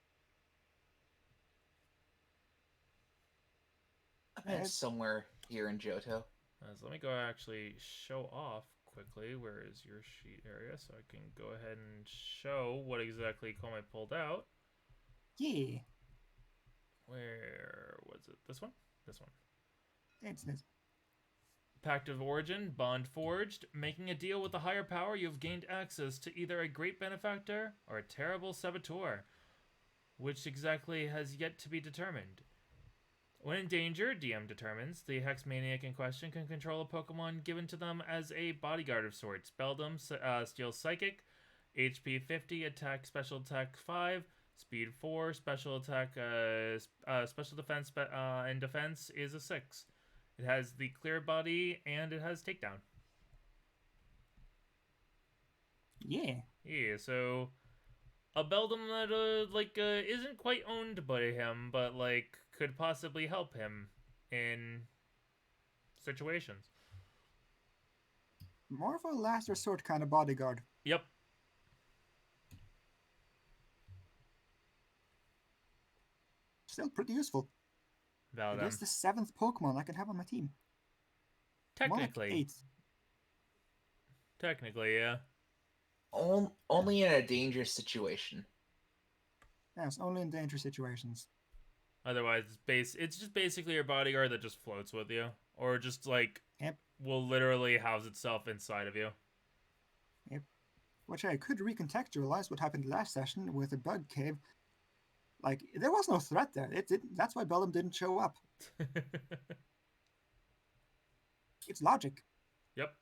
It's somewhere here in Johto. So let me go actually show off quickly. Where is your sheet area? So I can go ahead and show what exactly Kome pulled out. Yeah. Where was it? This one? This one. It's this. Pact of Origin, Bond Forged. Making a deal with a higher power, you have gained access to either a great benefactor or a terrible saboteur. Which exactly has yet to be determined. When in danger, DM determines, the Hex Maniac in question can control a Pokemon given to them as a bodyguard of sorts. Beldam, Steel Psychic, HP 50, Attack, Special Attack 5, Speed 4, Special Attack, Special Defense, and Defense is a 6. It has the Clear Body, and it has Takedown. Yeah. Yeah, so... a Beldam that, isn't quite owned by him, but, could possibly help him in situations. More of a last resort kind of bodyguard. Yep. Still pretty useful. Beldam. It is the 7th Pokemon I can have on my team. Technically. Technically, yeah. Only in a dangerous situation. Yes, only in dangerous situations. Otherwise, it's just basically your bodyguard that just floats with you. Or just, like, Yep. will literally house itself inside of you. Yep. Which I could recontextualize what happened last session with the bug cave. Like, there was no threat there. That's why Bellum didn't show up. It's logic. Yep.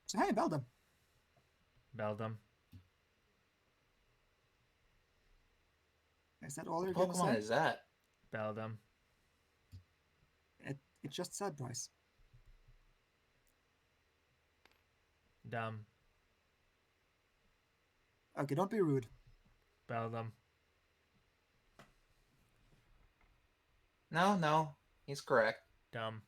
So hey, Beldum. Beldum. Is that all What you're gonna Pokemon say? is that? Beldum. It just said, Bryce. Dumb. Okay, don't be rude. Beldum. No, he's correct. Dumb.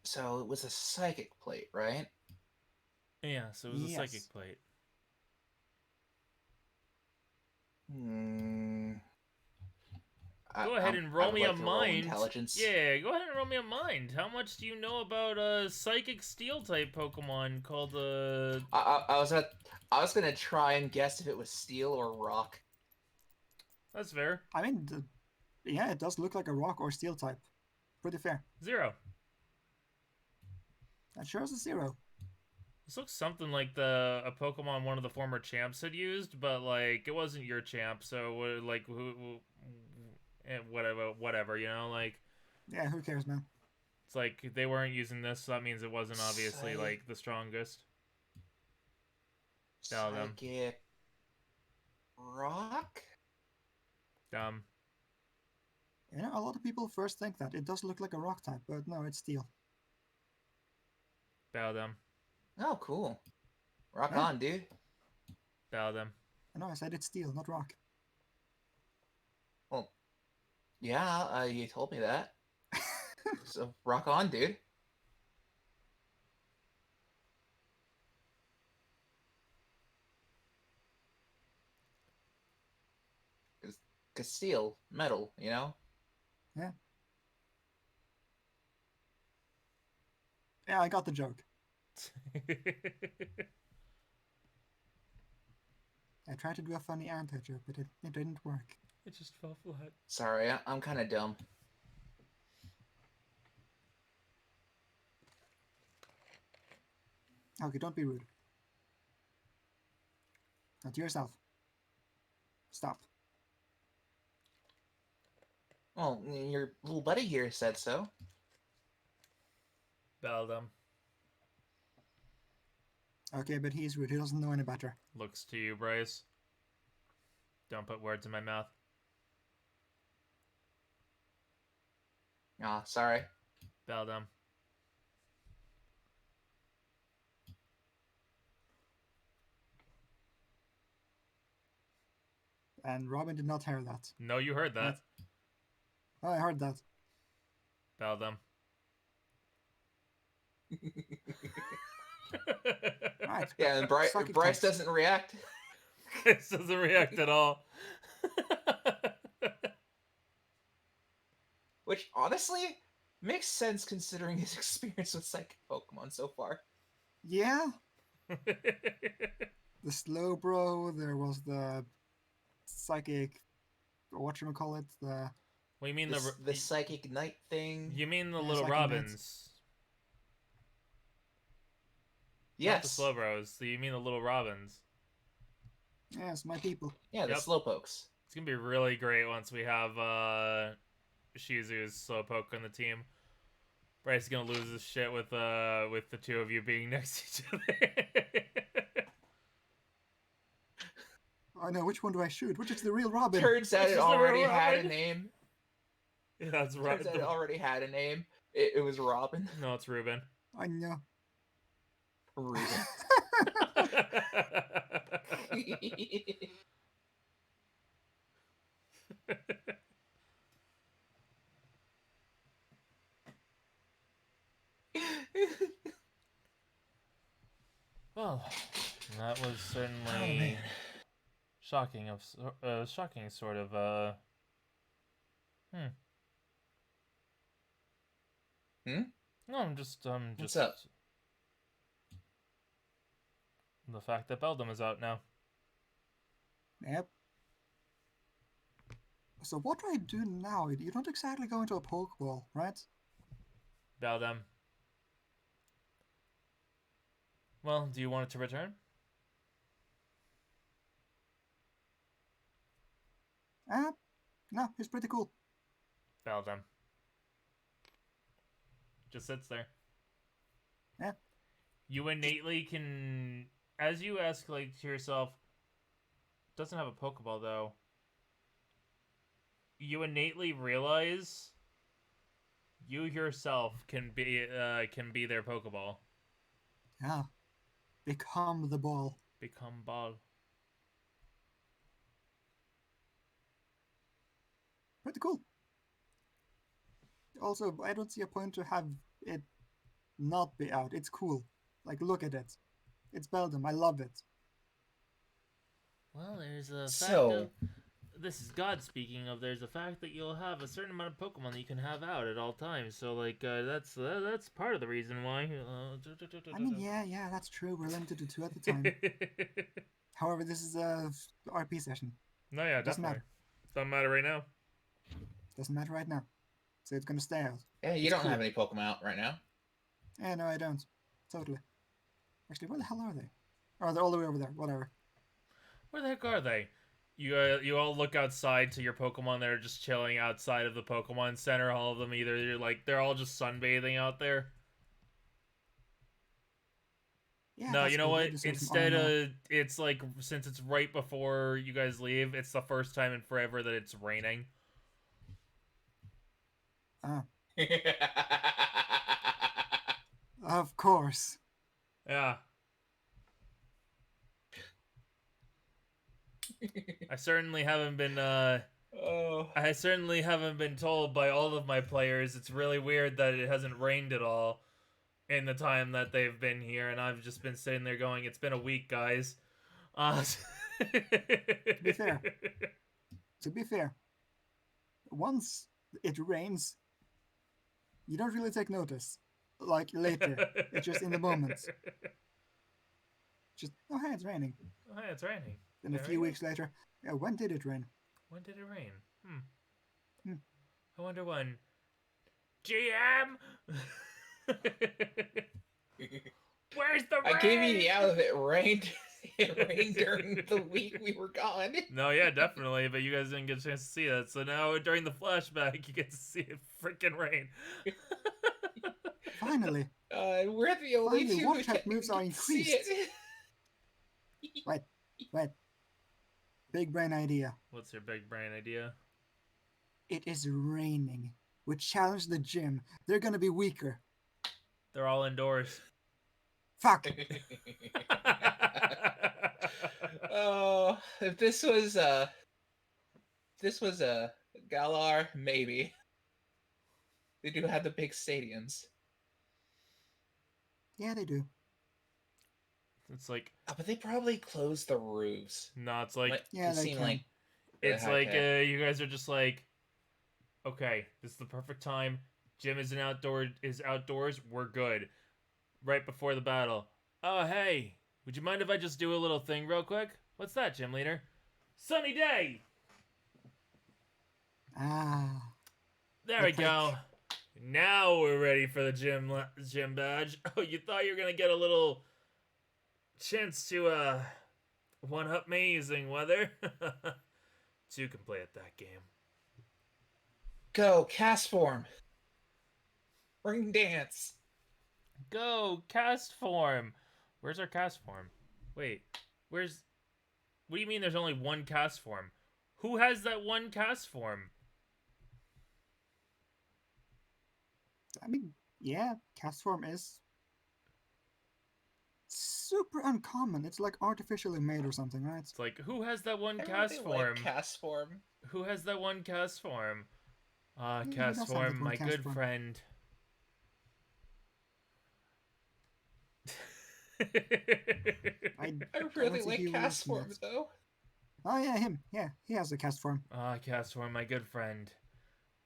So it was a psychic plate, right? Yeah, so it was a psychic plate. Go ahead and roll me a mind. Intelligence. Yeah, go ahead and roll me a mind. How much do you know about a psychic steel type Pokemon called I was gonna try and guess if it was steel or rock. That's fair. I mean, yeah, it does look like a rock or steel type. Pretty fair. 0. That sure is a 0. This looks something like a Pokemon one of the former champs had used, but like it wasn't your champ, so like whatever, you know, like. Yeah, who cares, man? It's like they weren't using this, so that means it wasn't obviously like the strongest. Psychic rock? Dumb. You know, a lot of people first think that. It does look like a rock type, but no, it's steel. Beldum. Oh, cool. Rock on, dude. Beldum. I know, I said it's steel, not rock. Well, yeah, you told me that. So, rock on, dude. Cause steel, metal, you know? Yeah. Yeah, I got the joke. I tried to do a funny anti-joke, but it didn't work. It just fell flat. Sorry, I'm kind of dumb. Okay, don't be rude. Now to yourself. Stop. Well, your little buddy here said so. Beldum. Okay, but he's rude. He doesn't know any better. Looks to you, Bryce. Don't put words in my mouth. Aw, sorry. Beldum. And Robin did not hear that. No, you heard that. Oh, I heard that. Beldum. Right. Yeah, and Bryce doesn't react. Bryce doesn't react at all. Which, honestly, makes sense considering his experience with psychic Pokemon so far. Yeah. The Slowbro, there was the psychic, whatchamacallit, the... Well, you mean the psychic night thing? You mean the little Robins? Yes. Not the Slowbros. So you mean the little Robins? Yes, my people. Yeah, the Slowpokes. It's gonna be really great once we have Shizu's Slowpoke on the team. Bryce is gonna lose his shit with the two of you being next to each other. I know, which one do I shoot? Which is the real Robin? Turns out it already had a name. Yeah, that's right. Turns out it already had a name. It was Robin. No, it's Ruben. I know. Ruben. man. Shocking shocking sort of, Hmm? No, I'm just, What's up? The fact that Beldam is out now. Yep. So what do I do now? You don't exactly go into a Pokeball, right? Beldam. Well, do you want it to return? No, he's pretty cool. Beldam. Just sits there. Yeah. You innately can, as you ask, like, to yourself, doesn't have a Pokeball, though. You innately realize you yourself can be their Pokeball. Yeah. Become the ball. Become ball. Pretty cool. Also, I don't see a point to have it not be out. It's cool. Like, look at it. It's Beldam. I love it. Well, there's a fact So, of... This is God speaking of. There's a fact that you'll have a certain amount of Pokemon that you can have out at all times. So, like, that's part of the reason why. I mean, yeah, that's true. We're limited to 2 at the time. However, this is a RP session. No, yeah, Doesn't definitely. matter. Doesn't matter right now. Doesn't matter right now. So it's gonna stay out. yeah, you It's don't cool. have any Pokemon out right now. Yeah, no, I don't. Totally. Actually, where the hell are they? Oh, they're all the way over there. Whatever. Where the heck are they? You all look outside to your Pokemon that are just chilling outside of the Pokemon Center. All of them they're all just sunbathing out there. Yeah, No, that's you know cool. They what? deserve some Instead, honor. it's like since it's right before you guys leave, it's the first time in forever that it's raining. Of course. Yeah. I certainly haven't been I certainly haven't been told by all of my players. It's really weird that it hasn't rained at all in the time that they've been here, and I've just been sitting there going, "It's been a week, guys." To be fair, once it rains, you don't really take notice. Like later, it's just in the moments. Just, oh hey, it's raining. Oh, hey, it's raining. Then a few weeks later, yeah, when did it rain? When did it rain? I wonder when. GM. Where's the rain? I gave you the out of it rained. It rained during the week we were gone. No, yeah, definitely, but you guys didn't get a chance to see that. So now during the flashback, you get to see it freaking rain. Finally. We're the only Finally, two one who type can moves are see increased. it. Wait. Big brain idea. What's your big brain idea? It is raining. We challenge the gym. They're gonna be weaker. They're all indoors. Fuck. Oh, if this was Galar, maybe. They do have the big stadiums. Yeah, they do. It's like, but they probably close the roofs. no, it's like, Yeah, they seem can. like it's high like, tech. you guys are just like, okay, this is the perfect time. Gym is outdoors. We're good. Right before the battle. Oh, hey, would you mind if I just do a little thing real quick? What's that, gym leader? Sunny day. Ah. There we go. Now we're ready for the gym badge. Oh, you thought you were gonna get a little chance to one up me using weather? Two can play at that game. Go cast form. Ring dance. Go cast form. Where's our cast form? Wait, what do you mean there's only one cast form? Who has that one cast form? I mean, yeah, cast form is super uncommon. It's like artificially made or something, right? It's like, who has that one I cast really form? like cast form. Who has that one cast form? Yeah, he Cast does have form, that one my cast good form. friend. I I don't really see like you cast using form that. though. Oh yeah, him. Yeah, he has a cast form. Ah, Castform, my good friend.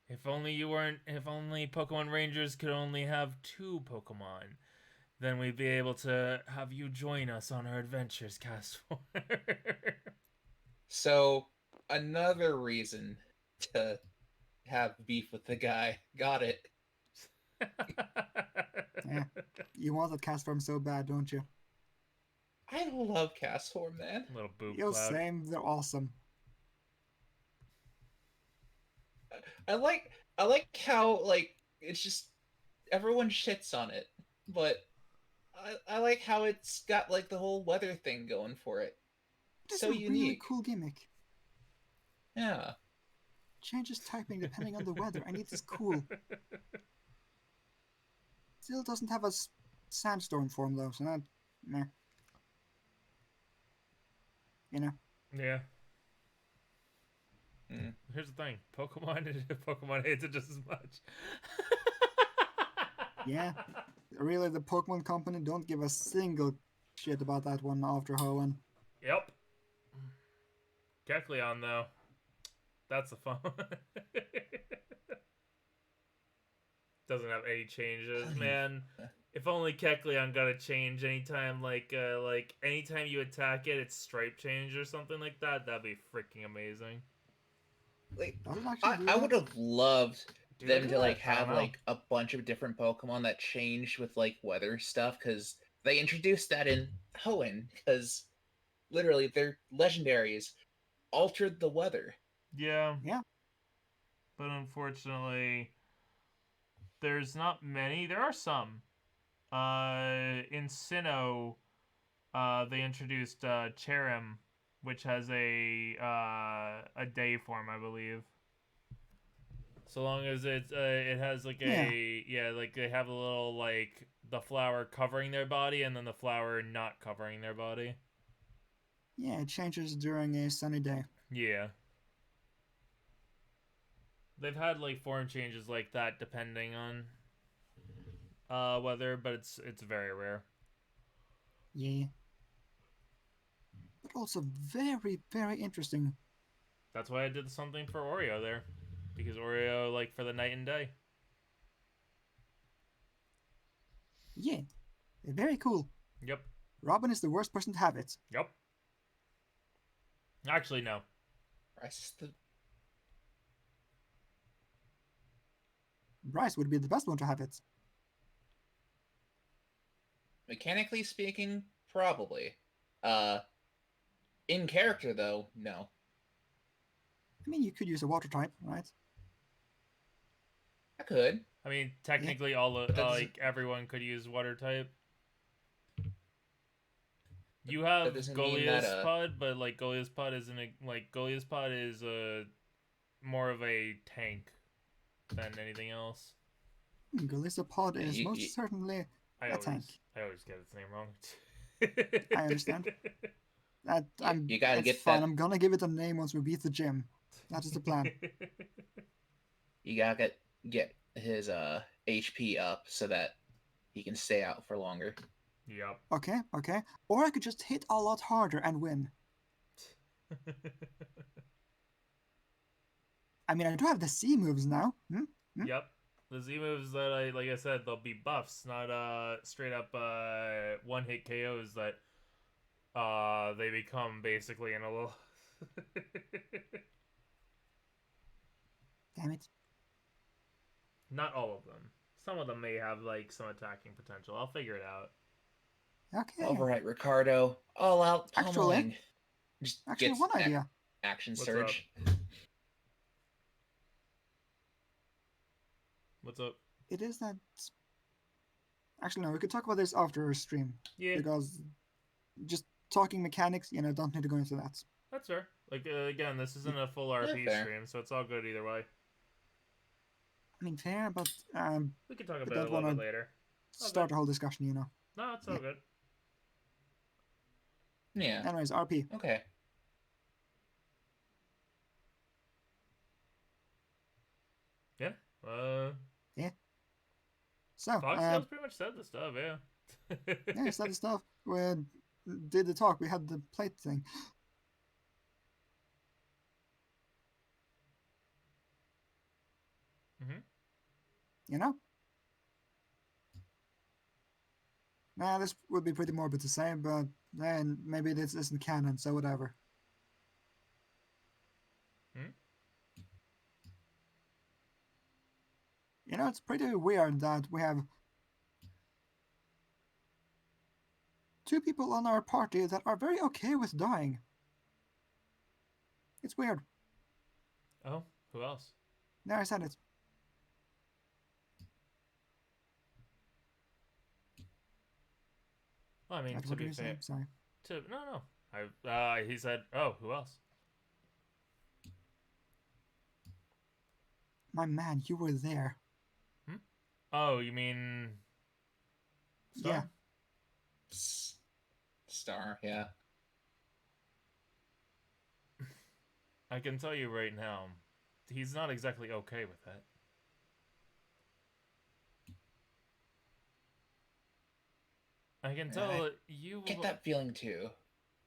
If only you weren't. If only Pokemon Rangers could only have 2 Pokemon, then we'd be able to have you join us on our adventures, Castform. So another reason to have beef with the guy. Got it. Yeah, you want that cast form so bad, don't you? I love cast form, man. Little boob Yo, cloud. same. They're awesome. I like how like it's just everyone shits on it, but I like how it's got like the whole weather thing going for it. It is So a really unique. cool gimmick. Yeah. Changes typing depending on the weather, and it is cool. Still doesn't have a sandstorm form though, so that, meh. You know. Yeah. Mm. Here's the thing: Pokemon hates it just as much. Yeah, really, the Pokemon Company don't give a single shit about that one after Hoenn. Yep. Kecleon though, that's the fun. Doesn't have any changes, man. If only Kecleon got a change anytime, like anytime you attack it, it's stripe change or something like that. That'd be freaking amazing. Like Does it actually do I that? would have loved Do they them do to that? like I don't have know. like a bunch of different Pokemon that changed with like weather stuff because they introduced that in Hoenn because literally their legendaries altered the weather. Yeah, Yeah, but unfortunately, there's not many. There are some. In Sinnoh, they introduced Cherim, which has a day form, I believe. So long as it has like yeah, like they have a little like the flower covering their body and then the flower not covering their body. yeah. It changes during a sunny day. Yeah. They've had like form changes like that depending on weather, but it's very rare. Yeah, but also very, very interesting. That's why I did something for Oreo there. Because Oreo like for the night and day. Yeah, very cool. Yep. Robin is the worst person to have it. Yep. Actually no. Bryce the Bryce would be the best one to have it. mechanically speaking, probably. Uh, in character though, no. I mean, you could use a water type, right? I could. I mean, technically all But that doesn't like everyone could use water type. You have that doesn't mean that Goliaspud, but like Goliaspud isn't Goliaspud is more of a tank than anything else. Golisopod is you most certainly I a always tank. I always get its name wrong. I understand. That you gotta it's get fine. that I'm gonna give it a name once we beat the gym. That is the plan. you gotta get his HP up so that he can stay out for longer. Yep. Okay, okay. Or I could just hit a lot harder and win. I mean, I do have the C moves now. Hmm? Yep. The Z moves that like I said, they'll be buffs, not straight up one hit KOs that they become basically in a little Damn it. Not all of them. Some of them may have like some attacking potential. I'll figure it out. Okay. Override Ricardo, all out pummeling. Just Actually, gets one idea. action What's surge. What's up? It is that. Actually, no. We could talk about this after our stream Yeah, because just talking mechanics, don't need to go into that. that's fair. Like again, this isn't a full RP fair. stream, so it's all good either way. I mean, fair, but We can talk we about it don't a little want bit later. to start a whole discussion, No, it's all good. Yeah. Anyways, RP. Okay. Yeah. So, Foxtail's pretty much said the stuff. Yeah. Yeah, he said the stuff. We did the talk. We had the plate thing. Mm-hmm. You know? Nah, this would be pretty morbid to say, but then maybe this isn't canon, so whatever. Hmm? You know, it's pretty weird that we have two people on our party that are very okay with dying. It's weird. Oh, who else? There, I said it. Well, I mean, to What be did you say? fair, Sorry. no. He said, "Oh, who else?" My man, you were there. Hmm? Oh, you mean Star? Yeah. Star, yeah. I can tell you right now, he's not exactly okay with that. I can tell I that you. get that feeling too.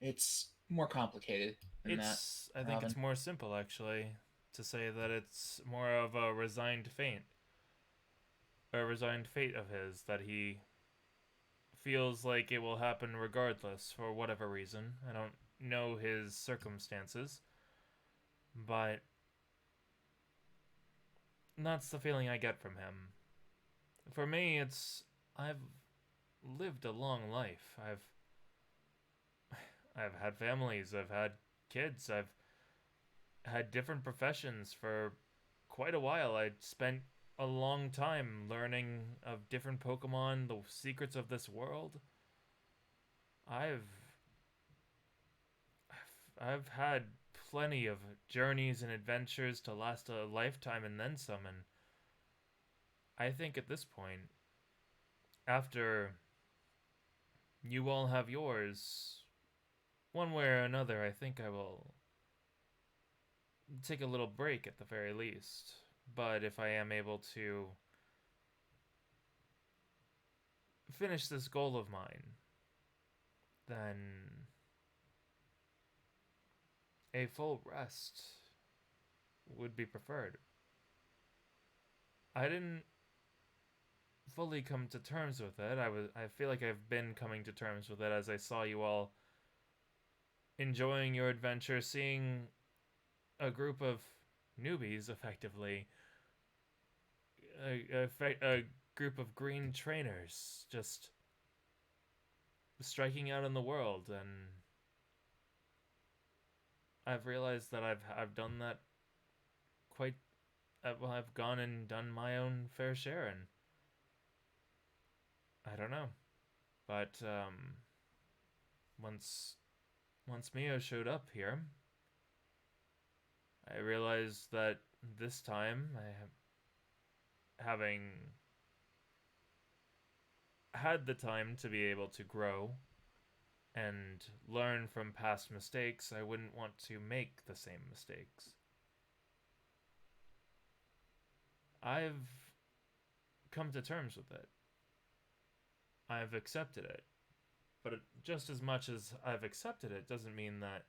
It's more complicated than that, It's. I think it's Robin. more simple actually to say that it's more of a resigned fate of his that he feels like it will happen regardless for whatever reason. I don't know his circumstances, but that's the feeling I get from him. For me, it's I've lived a long life. I've had families, I've had kids, I've had different professions for quite a while. I spent a long time learning of different Pokemon, the secrets of this world. I've I've had plenty of journeys and adventures to last a lifetime and then some, and I think at this point, after you all have yours, one way or another, I think I will take a little break at the very least. But if I am able to finish this goal of mine, then a full rest would be preferred. I didn't fully come to terms with it. I feel like I've been coming to terms with it as I saw you all enjoying your adventure, seeing a group of newbies effectively a group of green trainers just striking out in the world, and I've realized that I've done that quite well. I've gone and done my own fair share, and I don't know, but once Mio showed up here, I realized that this time having had the time to be able to grow and learn from past mistakes, I wouldn't want to make the same mistakes. I've come to terms with it. I've accepted it. But just as much as I've accepted it doesn't mean that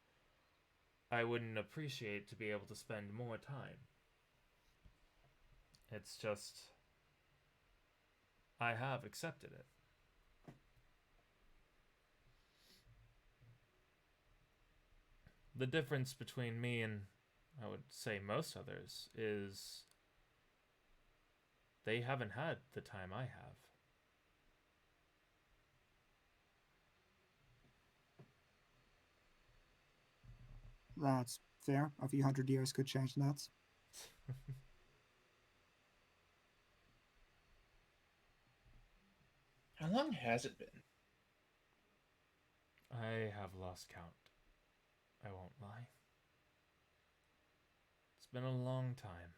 I wouldn't appreciate to be able to spend more time. It's just I have accepted it. The difference between me and I would say most others is they haven't had the time I have. That's fair. A few hundred years could change that. How long has it been? I have lost count. I won't lie. It's been a long time.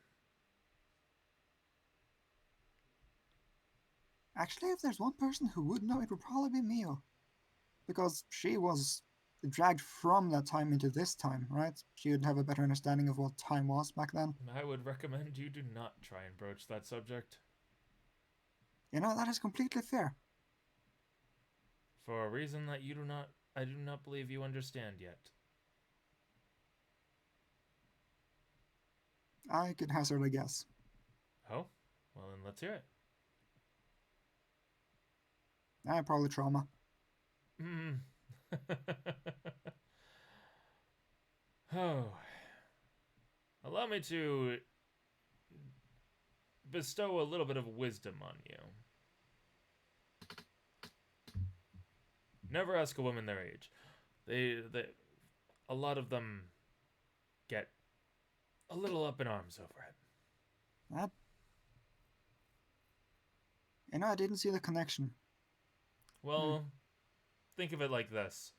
Actually, if there's one person who would know, it would probably be Mio. Because she was dragged from that time into this time, right? She would have a better understanding of what time was back then. I would recommend you do not try and broach that subject. You know, that is completely fair. For a reason that I do not believe you understand yet. I could hazard a guess. Oh? Well, then let's hear it. Probably trauma. Hmm. Oh. Allow me to bestow a little bit of wisdom on you. Never ask a woman their age. A lot of them get a little up in arms over it. That... I didn't see the connection. Well, think of it like this.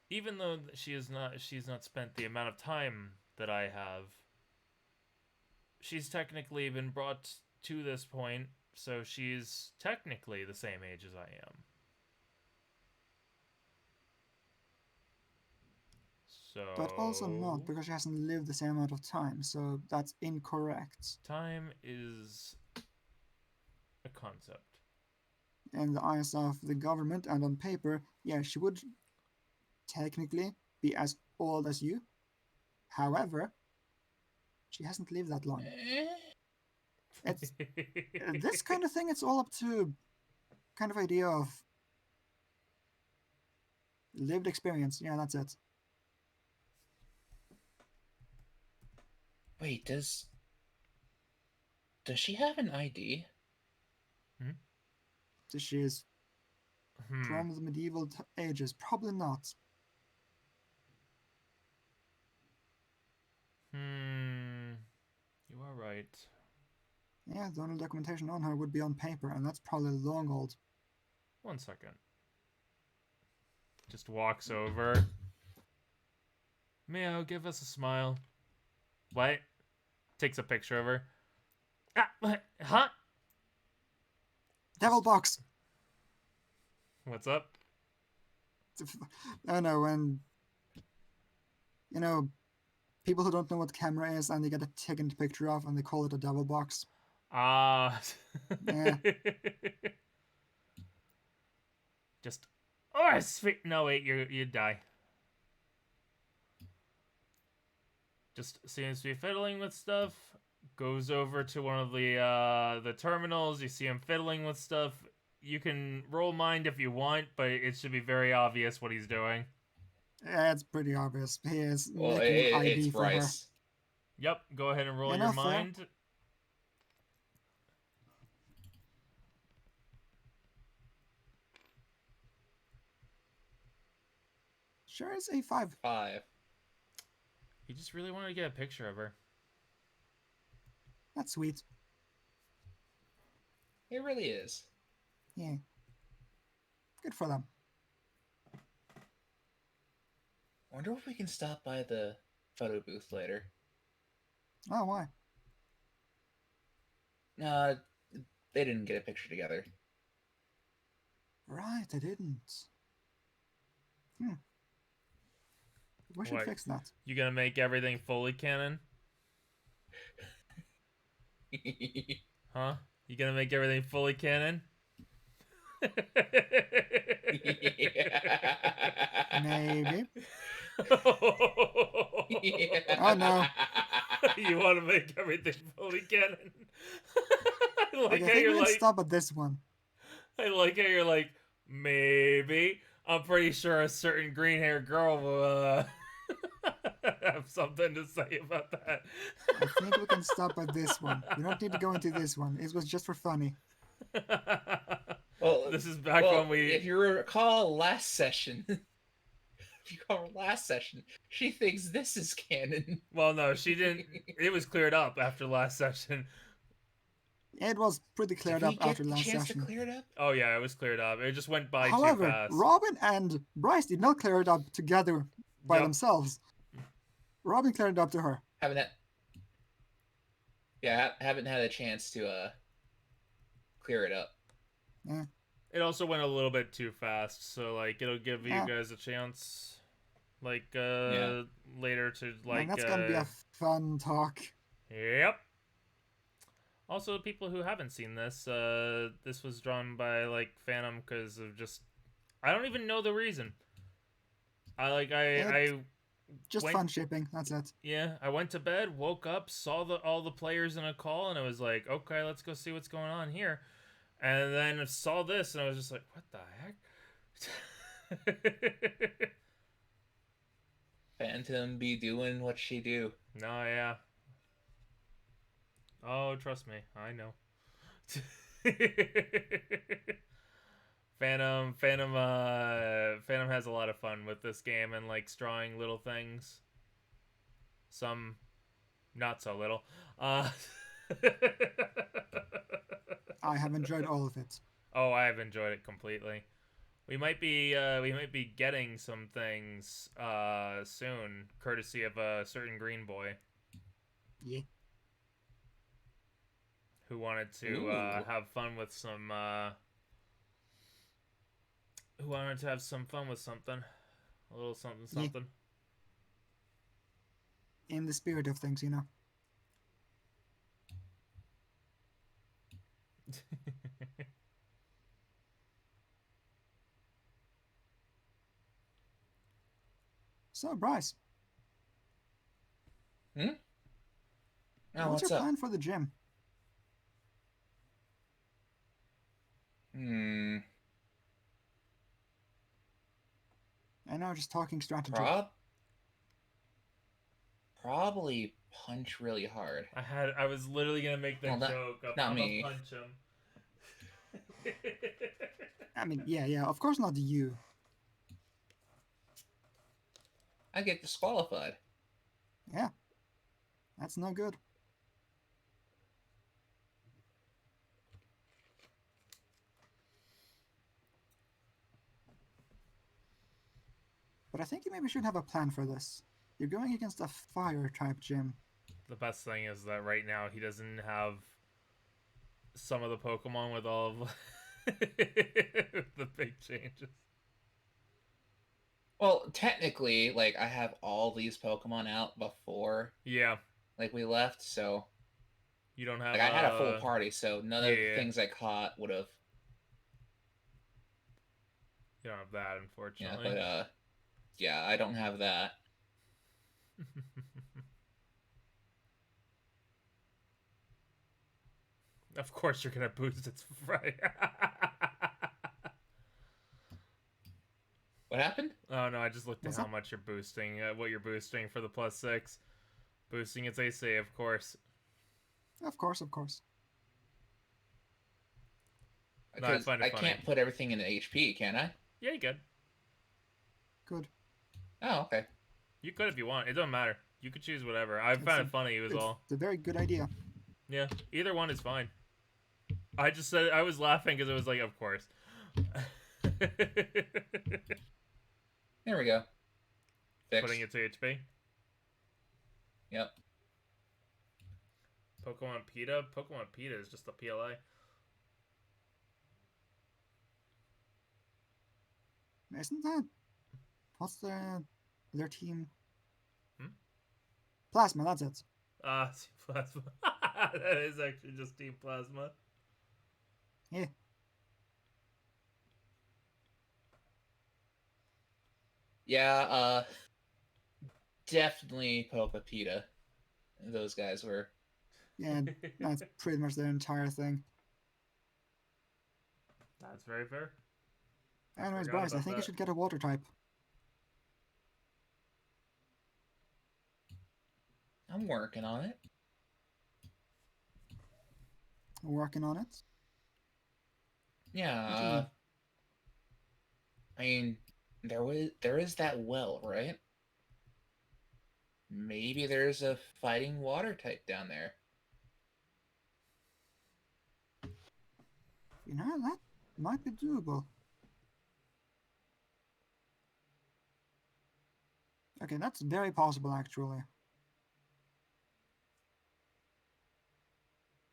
Even though she's not spent the amount of time that I have, she's technically been brought to this point, so she's technically the same age as I am. So, But also not, because she hasn't lived the same amount of time, so that's incorrect. time is a concept. In the eyes of the government and on paper, yeah, she would technically be as old as you. However, she hasn't lived that long. It's this kind of thing, it's all up to kind of idea of lived experience. Yeah, that's it. Wait, does she have an ID? So she is from the medieval ages. Probably not. You are right. Yeah, the only documentation on her would be on paper, and that's probably long old. 1 second. Just walks over. Meow, give us a smile. What? Takes a picture of her. Ah, what? Huh? Devil box! What's up? I know, when... You know, people who don't know what camera is and they get a taken picture of and they call it a devil box. Ah. Yeah. Just... Oh, sweet. No, wait, you die. Just seems to be fiddling with stuff. Goes over to one of the terminals. You see him fiddling with stuff. You can roll mind if you want, but it should be very obvious what he's doing. Yeah, it's pretty obvious. He is Well, making an ID it's for Bryce. Yep, go ahead and roll your mind. Fair. Sure, it's a 5. 5. He just really wanted to get a picture of her. That's sweet. It really is. Yeah. Good for them. Wonder if we can stop by the photo booth later. Oh, why? They didn't get a picture together. Right, I didn't. We should What? fix that. You gonna make everything fully canon? Huh? You gonna make everything fully canon? Maybe. Yeah. Oh, no. You want to make everything fully canon? I like Okay, I how think you're we can like. stop at this one. I like how you're like. Maybe. I'm pretty sure a certain green-haired girl will have something to say about that. I think we can stop at this one. We don't need to go into this one. It was just for funny. Well, this is back when we. If you recall last session, she thinks this is canon. Well, no, she didn't. It was cleared up after last session. It was pretty cleared up after last session. To clear it up? Oh yeah, it was cleared up. It just went by However, too fast. Robin and Bryce did not clear it up together by themselves. Robin cleared it up to her. Haven't had a chance to clear it up. Yeah. It also went a little bit too fast, so like it'll give you guys a chance, like later to like. And that's gonna be a fun talk. Yep. Also, people who haven't seen this, this was drawn by like Phantom because of just I don't even know the reason. I Just went fun shipping. That's it. yeah, I went to bed, woke up, saw all the players in a call, and I was like, okay, let's go see what's going on here. And then I saw this, and I was just like, what the heck? Phantom be doing what she do. No, yeah. Oh, trust me, I know. Phantom has a lot of fun with this game and like drawing little things. Some not so little. I have enjoyed all of it. Oh, I have enjoyed it completely. We might be getting some things soon, courtesy of a certain green boy Yeah. who wanted to have fun with some. Who wanted to have some fun with something, a little something, something. In the spirit of things, you know. So, Bryce. Hmm? Oh, what's what's your up? plan for the gym? I know, just talking strategy. Probably punch really hard. I was literally gonna make that joke. Not I'm me. gonna punch him. I mean, yeah, of course not you. I get disqualified. Yeah. That's no good. But I think you maybe should have a plan for this. You're going against a fire-type gym. The best thing is that right now he doesn't have some of the Pokemon with all of the big changes. Well, technically, like, I have all these Pokemon out before like we left, so you don't have like, I had a full party, so none of the things I caught would have. You don't have that, unfortunately. Yeah, but yeah, I don't have that. Of course you're gonna boost its right. What happened? Oh no, I just looked at how much you're boosting, what you're boosting for the +6. Boosting its AC, of course. Of course. Because I can't put everything into HP, can I? Yeah, you could. Good. Oh, okay. You could if you want. It doesn't matter. You could choose whatever. I found it funny, was all. It's a very good idea. Yeah, either one is fine. I just said I was laughing because it was like, of course. There we go. Fixed. Putting it to HP. Yep. Pokemon PETA is just a PLA. Isn't that... What's their team? Plasma, that's it. Plasma. That is actually just Team Plasma. Yeah. Yeah, definitely PETA. Those guys were. Yeah, that's pretty much their entire thing. That's very fair. Anyways, Bryce, I think you should get a water type. I'm working on it. Working on it? Yeah. I mean, there is that well, right? Maybe there's a fighting water type down there. You know, that might be doable. Okay, that's very possible, actually.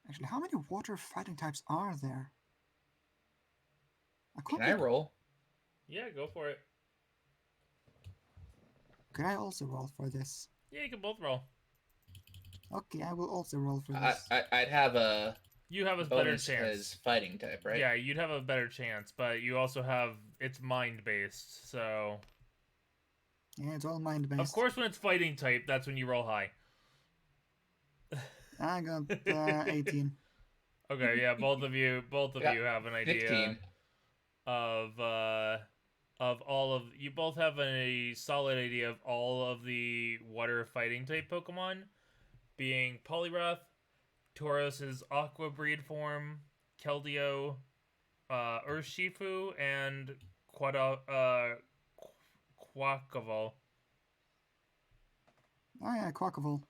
Actually, how many water fighting types are there? Can I roll? Yeah, go for it. Could I also roll for this? Yeah, you can both roll. Okay, I will also roll for this. I'd have a You have a better bonus chance. because fighting type, right? Yeah, you'd have a better chance, but you also have it's mind based, so Yeah, it's all mind based. of course when it's fighting type, that's when you roll high. I got 18. Okay, yeah, both of you have an idea 15. of all of you both have a solid idea of all of the water fighting type Pokemon, being Poliwrath, Tauros' Aqua breed form, Keldeo, Urshifu, and Quackavolt. Oh yeah, Quackavolt.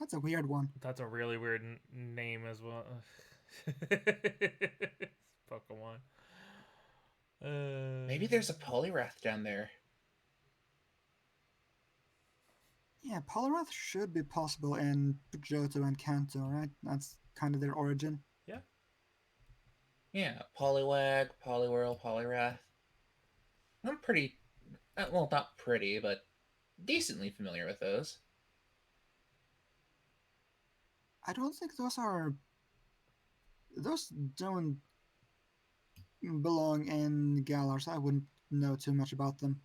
That's a weird one. That's a really weird name as well. Pokemon. Maybe there's a Poliwrath down there. Yeah, Poliwrath should be possible in Johto and Kanto, right? That's kind of their origin. Yeah. Yeah, Poliwag, Poliwhirl, Poliwrath. I'm pretty, well, not pretty, but decently familiar with those. I don't think those don't belong in Galar, so I wouldn't know too much about them.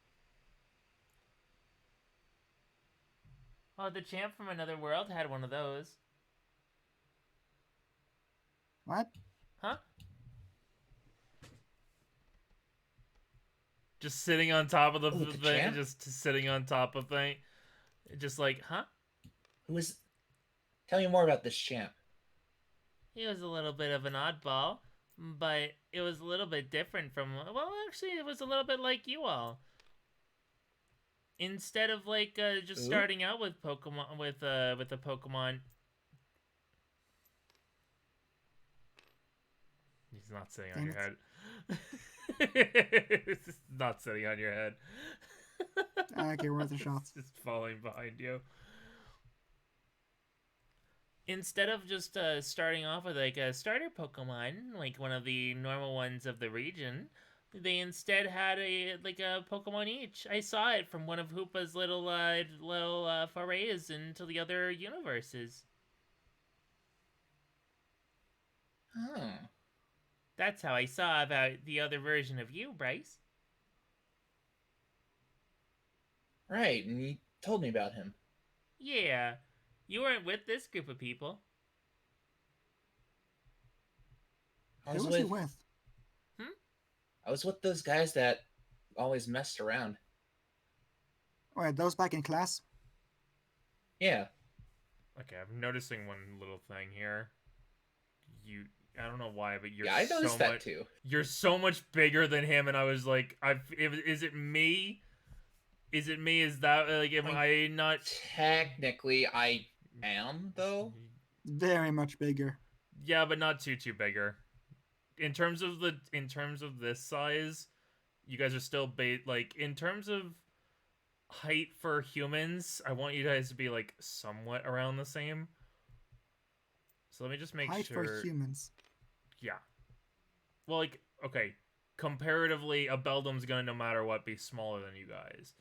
Oh, the champ from another world had one of those. What? Huh? Just sitting on top of the thing, champ? just sitting on top of thing, just like, huh? Tell me more about this champ. He was a little bit of an oddball, but it was a little bit different from. Well, actually, it was a little bit like you all. Instead of like just starting out with Pokemon with the Pokemon. He's not sitting on your head. It's not sitting on your head. Okay, worth a shot. It's just falling behind you. Instead of just starting off with like a starter Pokemon, like one of the normal ones of the region, they instead had a Pokemon each. I saw it from one of Hoopa's little forays into the other universes. Oh. That's how I saw about the other version of you, Bryce. Right, and you told me about him. Yeah. You weren't with this group of people. Who was he with? I was with those guys that always messed around. Wait, those back in class? Yeah. Okay, I'm noticing one little thing here. I don't know why, but you're I noticed that too. You're so much bigger than him, and I was like, is it me? Is it me? Is that like, am I not? Technically, I am though. Very much bigger. Yeah, but not too bigger. In terms of this size, you guys are still like in terms of height for humans, I want you guys to be like somewhat around the same. So let me just make height sure. Height for humans. Yeah. Well, like, okay, comparatively, a Beldum's gonna no matter what be smaller than you guys.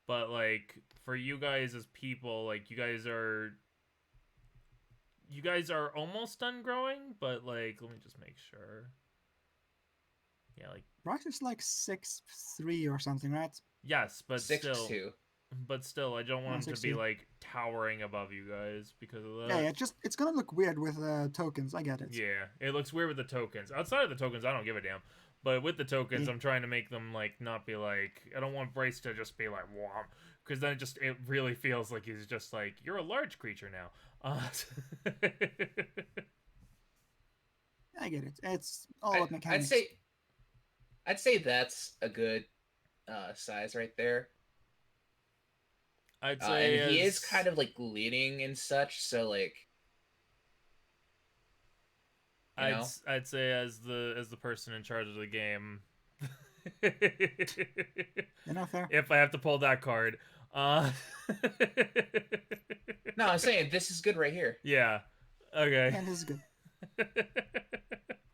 But like for you guys as people, like you guys are almost done growing, but like let me just make sure. Yeah, like Bryce is like 6'3" or something, right? Yes, but 6'2". But still, I don't want him to be like towering above you guys because of that. Yeah, it's gonna look weird with tokens. I get it. Yeah, it looks weird with the tokens. Outside of the tokens, I don't give a damn. But with the tokens, I'm trying to make them like not be like. I don't want Bryce to just be like womp, because then it really feels like he's just like you're a large creature now. I get it. It's all about mechanics. I'd say that's a good size right there. I'd say and he is kind of like leading and such, so like I'd say as the person in charge of the game. You're not fair. If I have to pull that card. No, I'm saying this is good right here. Yeah. Okay. Yeah, this is good.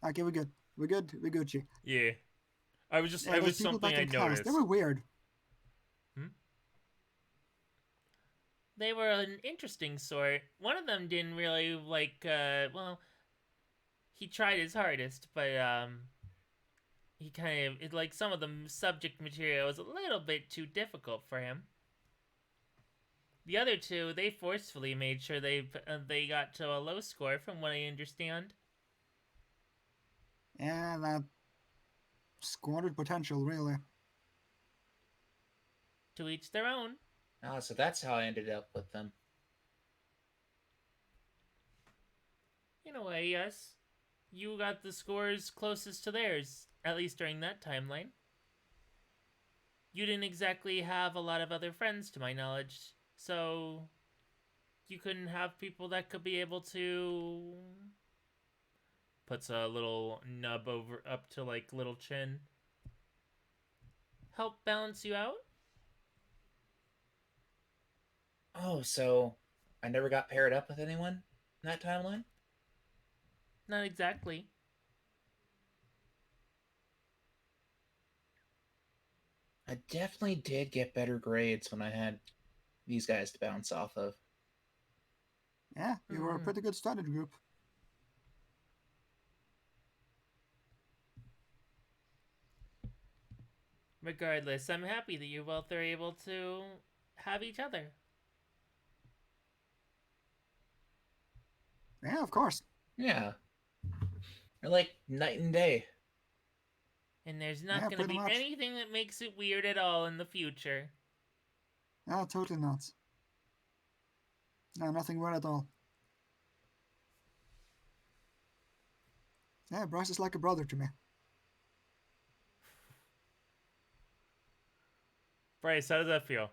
Okay, we're good. We're good. We're Gucci. Yeah. I was just it was something I noticed. They were weird. They were an interesting sort. One of them didn't really like he tried his hardest, but he kind of like some of the subject material was a little bit too difficult for him. The other two, they forcefully made sure they got to a low score, from what I understand. Yeah, that squandered potential, really. To each their own. Oh, so that's how I ended up with them. In a way, yes. You got the scores closest to theirs, at least during that timeline. You didn't exactly have a lot of other friends, to my knowledge, so you couldn't have people that could be able to... Puts a little nub over up to like little chin. Help balance you out? Oh, so I never got paired up with anyone in that timeline? Not exactly. I definitely did get better grades when I had these guys to bounce off of. Yeah, you were a pretty good study group. Regardless, I'm happy that you both are able to have each other. Yeah, of course. Yeah. They're like night and day. And there's not Yeah, going to pretty be much. anything that makes it weird at all in the future. No, totally not. No, nothing weird at all. Yeah, Bryce is like a brother to me. Bryce, how does that feel?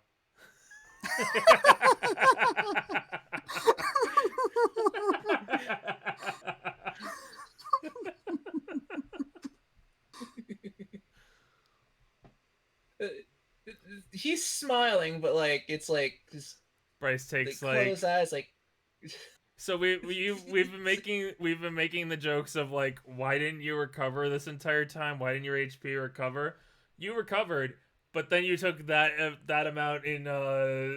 He's smiling, but like it's like just Bryce takes closed eyes, like. So we've been making the jokes of like, why didn't you recover this entire time? Why didn't your HP recover? You recovered, but then you took that amount in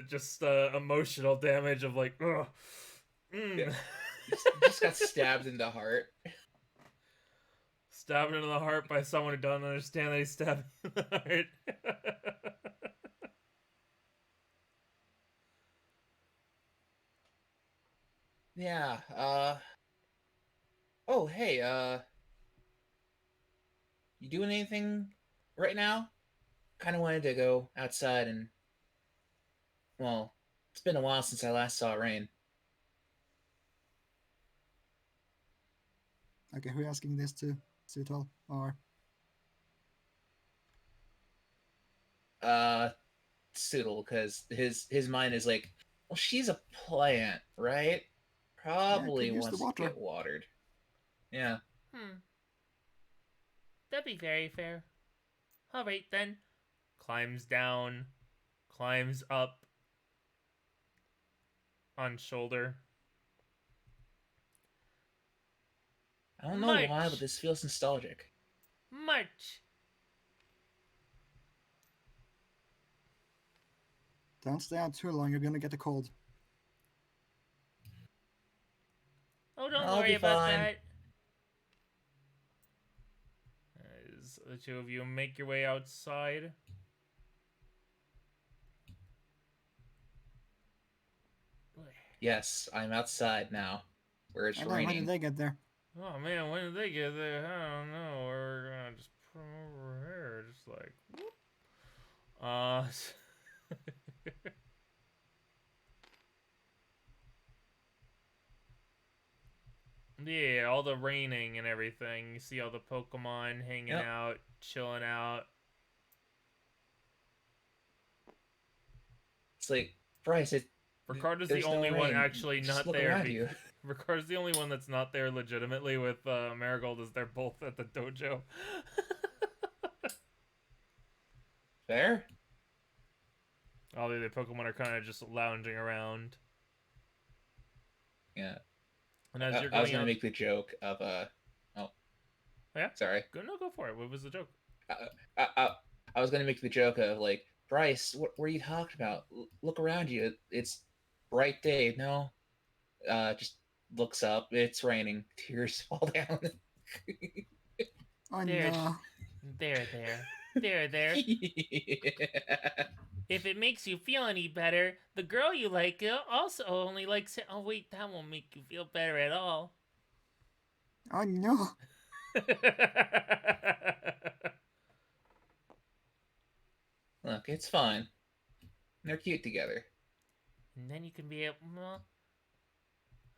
just emotional damage of like, ugh. Yeah. Just got stabbed in the heart. Stabbed into the heart by someone who doesn't understand that he's stabbing in the heart. Yeah, oh, hey, you doing anything right now? Kind of wanted to go outside and, well, it's been a while since I last saw rain. Okay, who are you asking this to? Sutal or... Soodle, because his mind is like, well, she's a plant, right? Probably could use the wants to water. get watered. Yeah. That'd be very fair. Alright then. Climbs down. Climbs up. On shoulder. I don't know March. why, but this feels nostalgic. March. Don't stay out too long, you're gonna get a cold. Oh, don't I'll worry be about fine. that. As the two of you make your way outside. Yes, I'm outside now, where it's And then when raining. did they get there? Oh man, when did they get there? I don't know. We're gonna just put them over here, just like whoop. Yeah, all the raining and everything. You see all the Pokemon hanging out, chilling out. It's like, Bryce, Ricardo's the there's no only one rain. actually Just not look there. around you. Ricardo's the only one that's not there legitimately with Marigold, as they're both at the dojo. Fair? All the other Pokemon are kind of just lounging around. Yeah. And as you're I was going gonna out... make the joke of oh yeah? Sorry. Go for it. What was the joke? I was gonna make the joke of like, Bryce, what are you talking about? Look around you. It's bright day. No, just looks up. It's raining. Tears fall down. Oh There, no. there. If it makes you feel any better, the girl you like also only likes it. Oh wait, that won't make you feel better at all. Oh no. Look, it's fine. They're cute together. And then you can be well,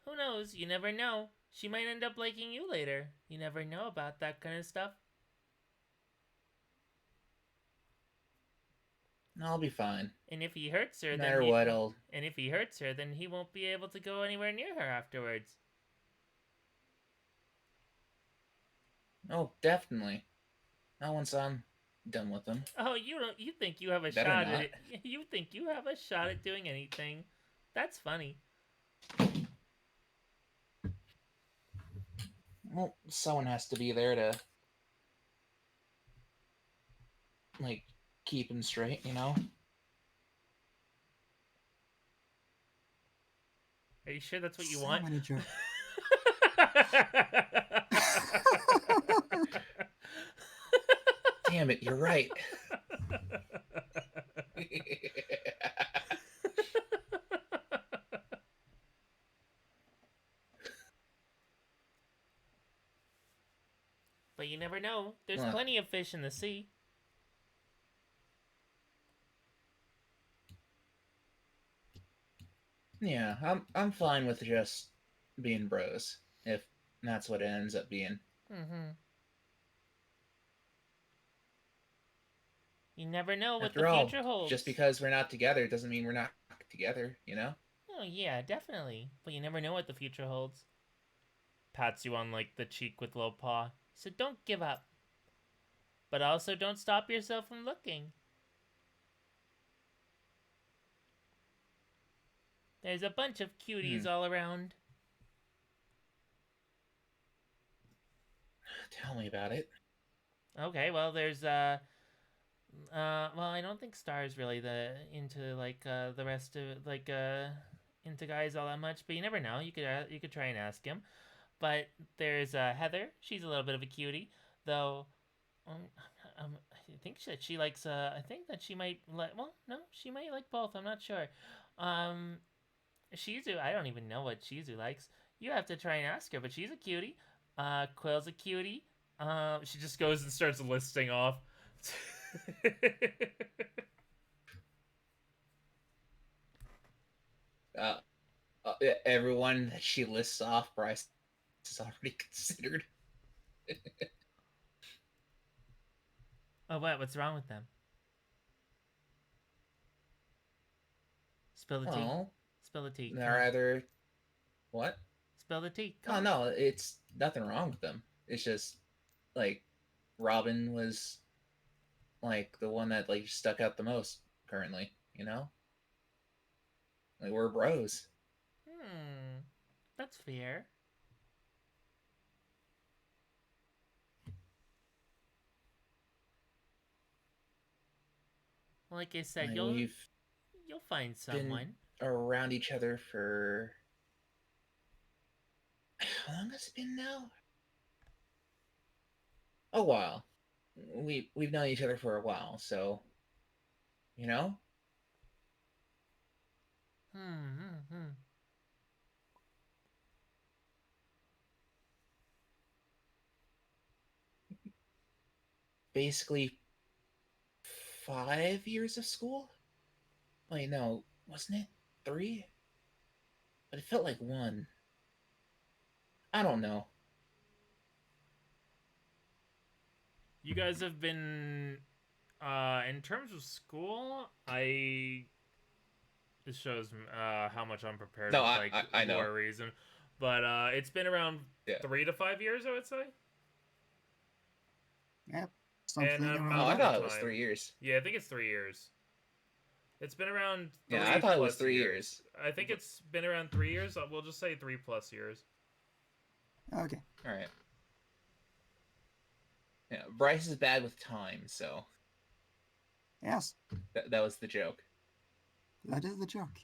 who knows? You never know. She might end up liking you later. You never know about that kind of stuff. I'll be fine. And if he hurts her, No matter what, I'll. and if he hurts her, then he won't be able to go anywhere near her afterwards. Oh, definitely. Not once I'm done with them. Oh, you don't. You think you have a Better shot not. at it? You think you have a shot at doing anything? That's funny. Well, someone has to be there to, like, keep him straight, you know? Are you sure that's what you So want? many jokes. Damn it, you're right. But you never know. There's Look. plenty of fish in the sea. Yeah, I'm fine with just being bros, if that's what it ends up being. Mm-hmm. You never know what After the all, future holds. just because we're not together doesn't mean we're not together, you know? Oh yeah, definitely. But you never know what the future holds. Pats you on like the cheek with low paw. So don't give up. But also don't stop yourself from looking. There's a bunch of cuties all around. Tell me about it. Okay, well there's well I don't think Star's really into like the rest of like into guys all that much, but you never know. You could try and ask him. But there's Heather. She's a little bit of a cutie, though. I think that she likes. I think that she might like. Well, no, she might like both. I'm not sure. Um, Shizu. I don't even know what Shizu likes. You have to try and ask her. But she's a cutie. Quill's a cutie. She just goes and starts listing off. uh, Everyone that she lists off, Bryce has already considered. Oh, what? What's wrong with them? Spill the tea. Well, Spill the tea. they're either what? Spill the tea. Oh no, it's nothing wrong with them. It's just like Robin was like the one that like stuck out the most currently, you know? Like we're bros. That's fair. Like I said, Like, you'll find someone. been around each other for how long has it been now? A while. We've known each other for a while, so you know? Basically 5 years of school? Wait, no, wasn't it 3? But it felt like 1. I don't know. You guys have been in terms of school, this shows how much I'm prepared No, with like I know. more reason. But it's been around 3 to 5 years, I would say. Yep. Something And Oh, I around thought that. it was 3 years. Yeah, I think it's 3 years. It's been around 3 Yeah, I thought it was plus 3 years. I think it's been around 3 years. We'll just say 3+ years. Okay. All right. Yeah, Bryce is bad with time, so Yes, that was the joke. that is the joke.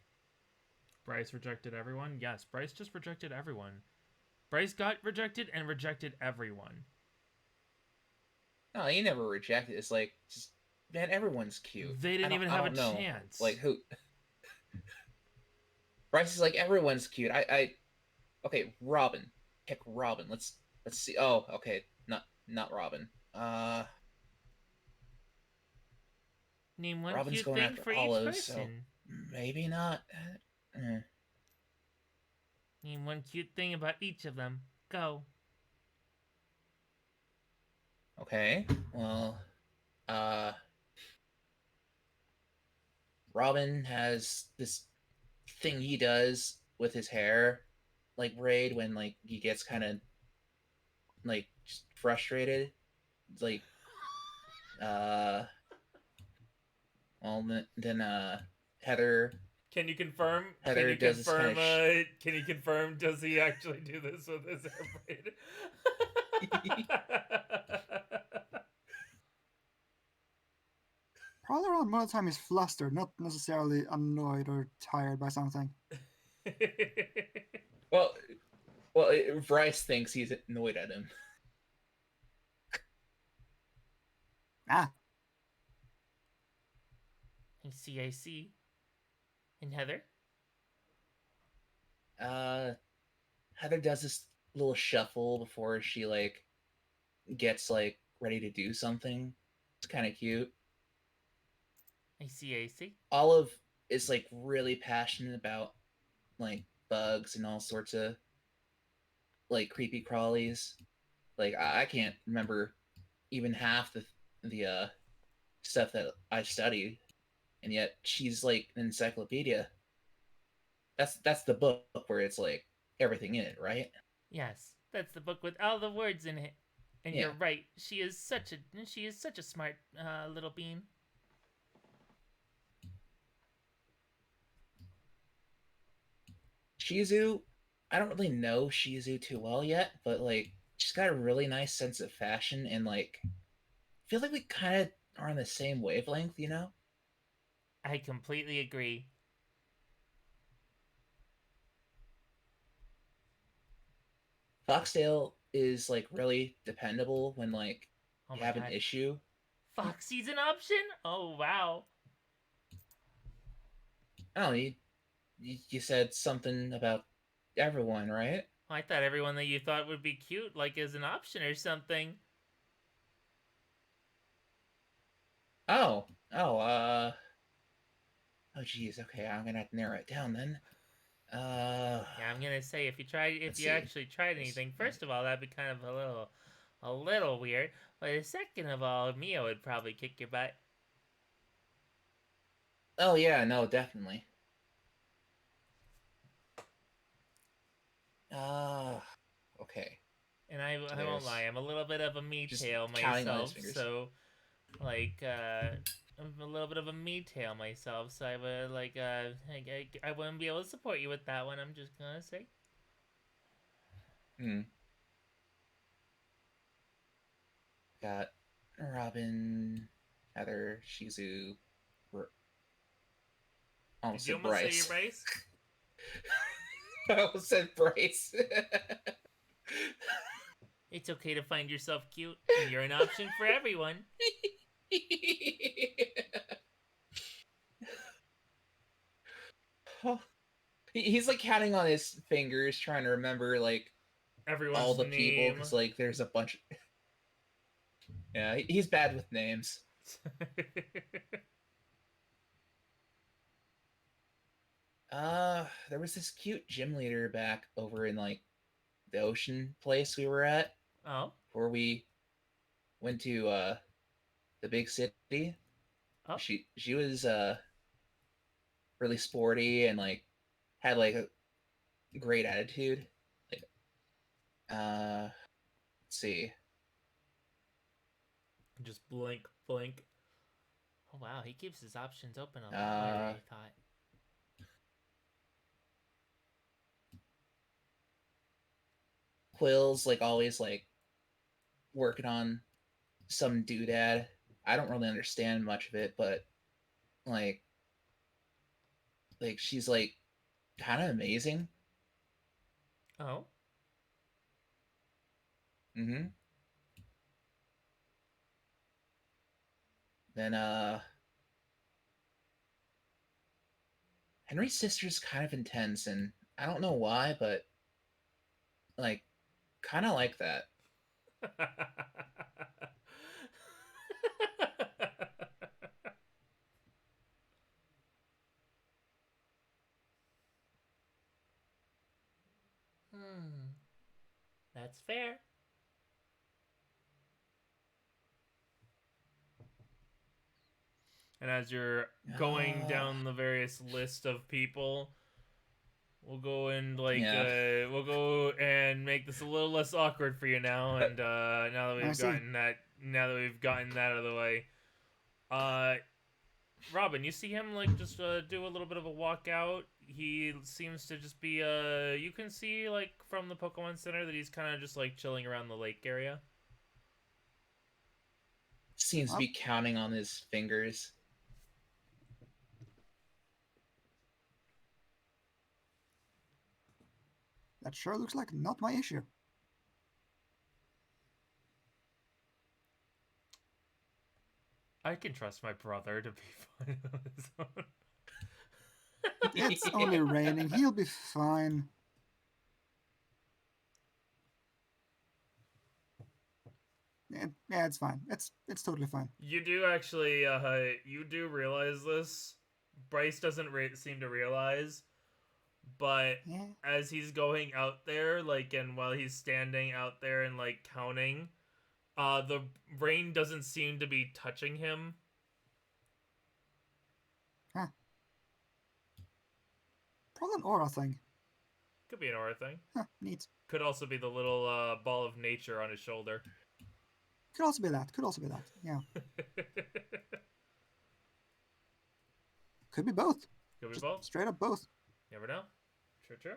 Bryce rejected everyone? Yes, Bryce just rejected everyone. Bryce got rejected and rejected everyone. No, he never rejected. It's like, just, man, everyone's cute. They didn't even I have a don't know. chance. Like, who? Bryce is like, everyone's cute. Okay, Robin. Pick Robin. Let's see. Oh, okay. Not Robin. Name one Robin's cute going thing after for each Olive, so person. maybe not. Name one cute thing about each of them. Go. Okay. Well, Robin has this thing he does with his hair, like braid, when like he gets kind of like just frustrated. Like, well, then Heather Can you confirm? Heather does this kind of. Can you confirm? Does he actually do this with his hair braid? Probably around more of the time he's flustered, not necessarily annoyed or tired by something. well, Bryce thinks he's annoyed at him. Ah, I see, I see. And Heather? Heather does this little shuffle before she like gets like ready to do something. It's kind of cute. I see, I see. Olive is like really passionate about like bugs and all sorts of like creepy crawlies. Like I can't remember even half the stuff that I studied, and yet she's like an encyclopedia. That's the book where it's like everything in it, right? Yes, that's the book with all the words in it. And Yeah. you're right. She is such a smart little bean. Shizu, I don't really know Shizu too well yet, but like she's got a really nice sense of fashion, and like I feel like we kind of are on the same wavelength, you know? I completely agree. Foxdale is like really dependable when like Oh you my have an god. issue. Foxy's an option? Oh wow. Oh, you said something about everyone, right? I thought everyone that you thought would be cute, like, is an option or something. Oh, oh, geez. Okay, I'm gonna have to narrow it down then. Yeah, I'm gonna say if Let's you see. actually tried anything, first of all, that'd be kind of a little weird. But second of all, Mia would probably kick your butt. Oh yeah, no, definitely. Uh, okay. And So I won't lie, there's I'm a little bit of a me just tail counting on his myself, fingers. so like I'm a little bit of a me tail myself, so I would like I wouldn't be able to support you with that one. I'm just gonna say. Got Robin, Heather, Shizu, Did almost you said almost say your Bryce. Bryce? I almost said Bryce. It's okay to find yourself cute, and you're an option for everyone. He's like counting on his fingers, trying to remember like all Everyone's the people, name. because like there's a bunch. Yeah, he's bad with names. There was this cute gym leader back over in like the ocean place we were at, Oh, where we went to the big city. oh, She was really sporty and like had like a great attitude. Like let's see. just blink, blink. Oh wow, he keeps his options open a lot more than Uh I thought. Quill's like always like working on some doodad. I don't really understand much of it, but like she's like kind of amazing. Oh. Mm-hmm. Then Henry's sister's kind of intense, and I don't know why, but like kind of like that. That's fair. And as you're going Uh, down the various list of people, we'll go and yeah. we'll go and make this a little less awkward for you now. And now that I we've see. gotten that out of the way, uh, Robin, you see him like just do a little bit of a walkout. He seems to just be you can see like from the Pokemon Center that he's kind of just like chilling around the lake area. Seems to Well, be counting on his fingers. that sure looks like not my issue. I can trust my brother to be fine on his own. It's only raining. He'll be fine. Yeah, it's fine. It's totally fine. You do actually, you do realize this. Bryce doesn't seem to realize, but Yeah. as he's going out there, like, and while he's standing out there and like counting, the rain doesn't seem to be touching him. Huh. Probably an aura thing. Could be an aura thing. Huh, neat. Could also be the little ball of nature on his shoulder. Could also be that. Could also be that. Yeah. Could be both. Could be Just both. straight up both. Never know. True.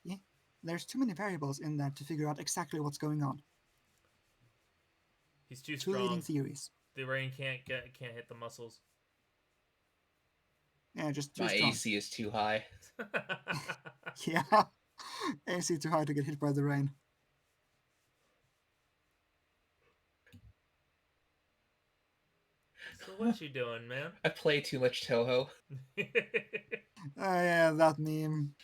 Yeah. There's too many variables in that to figure out exactly what's going on. He's too Two leading strong. theories. The rain can't hit the muscles. Yeah, just too My strong. AC is too high. Yeah. AC too high to get hit by the rain. So what you doing, man? I play too much Toho. Oh yeah, that meme.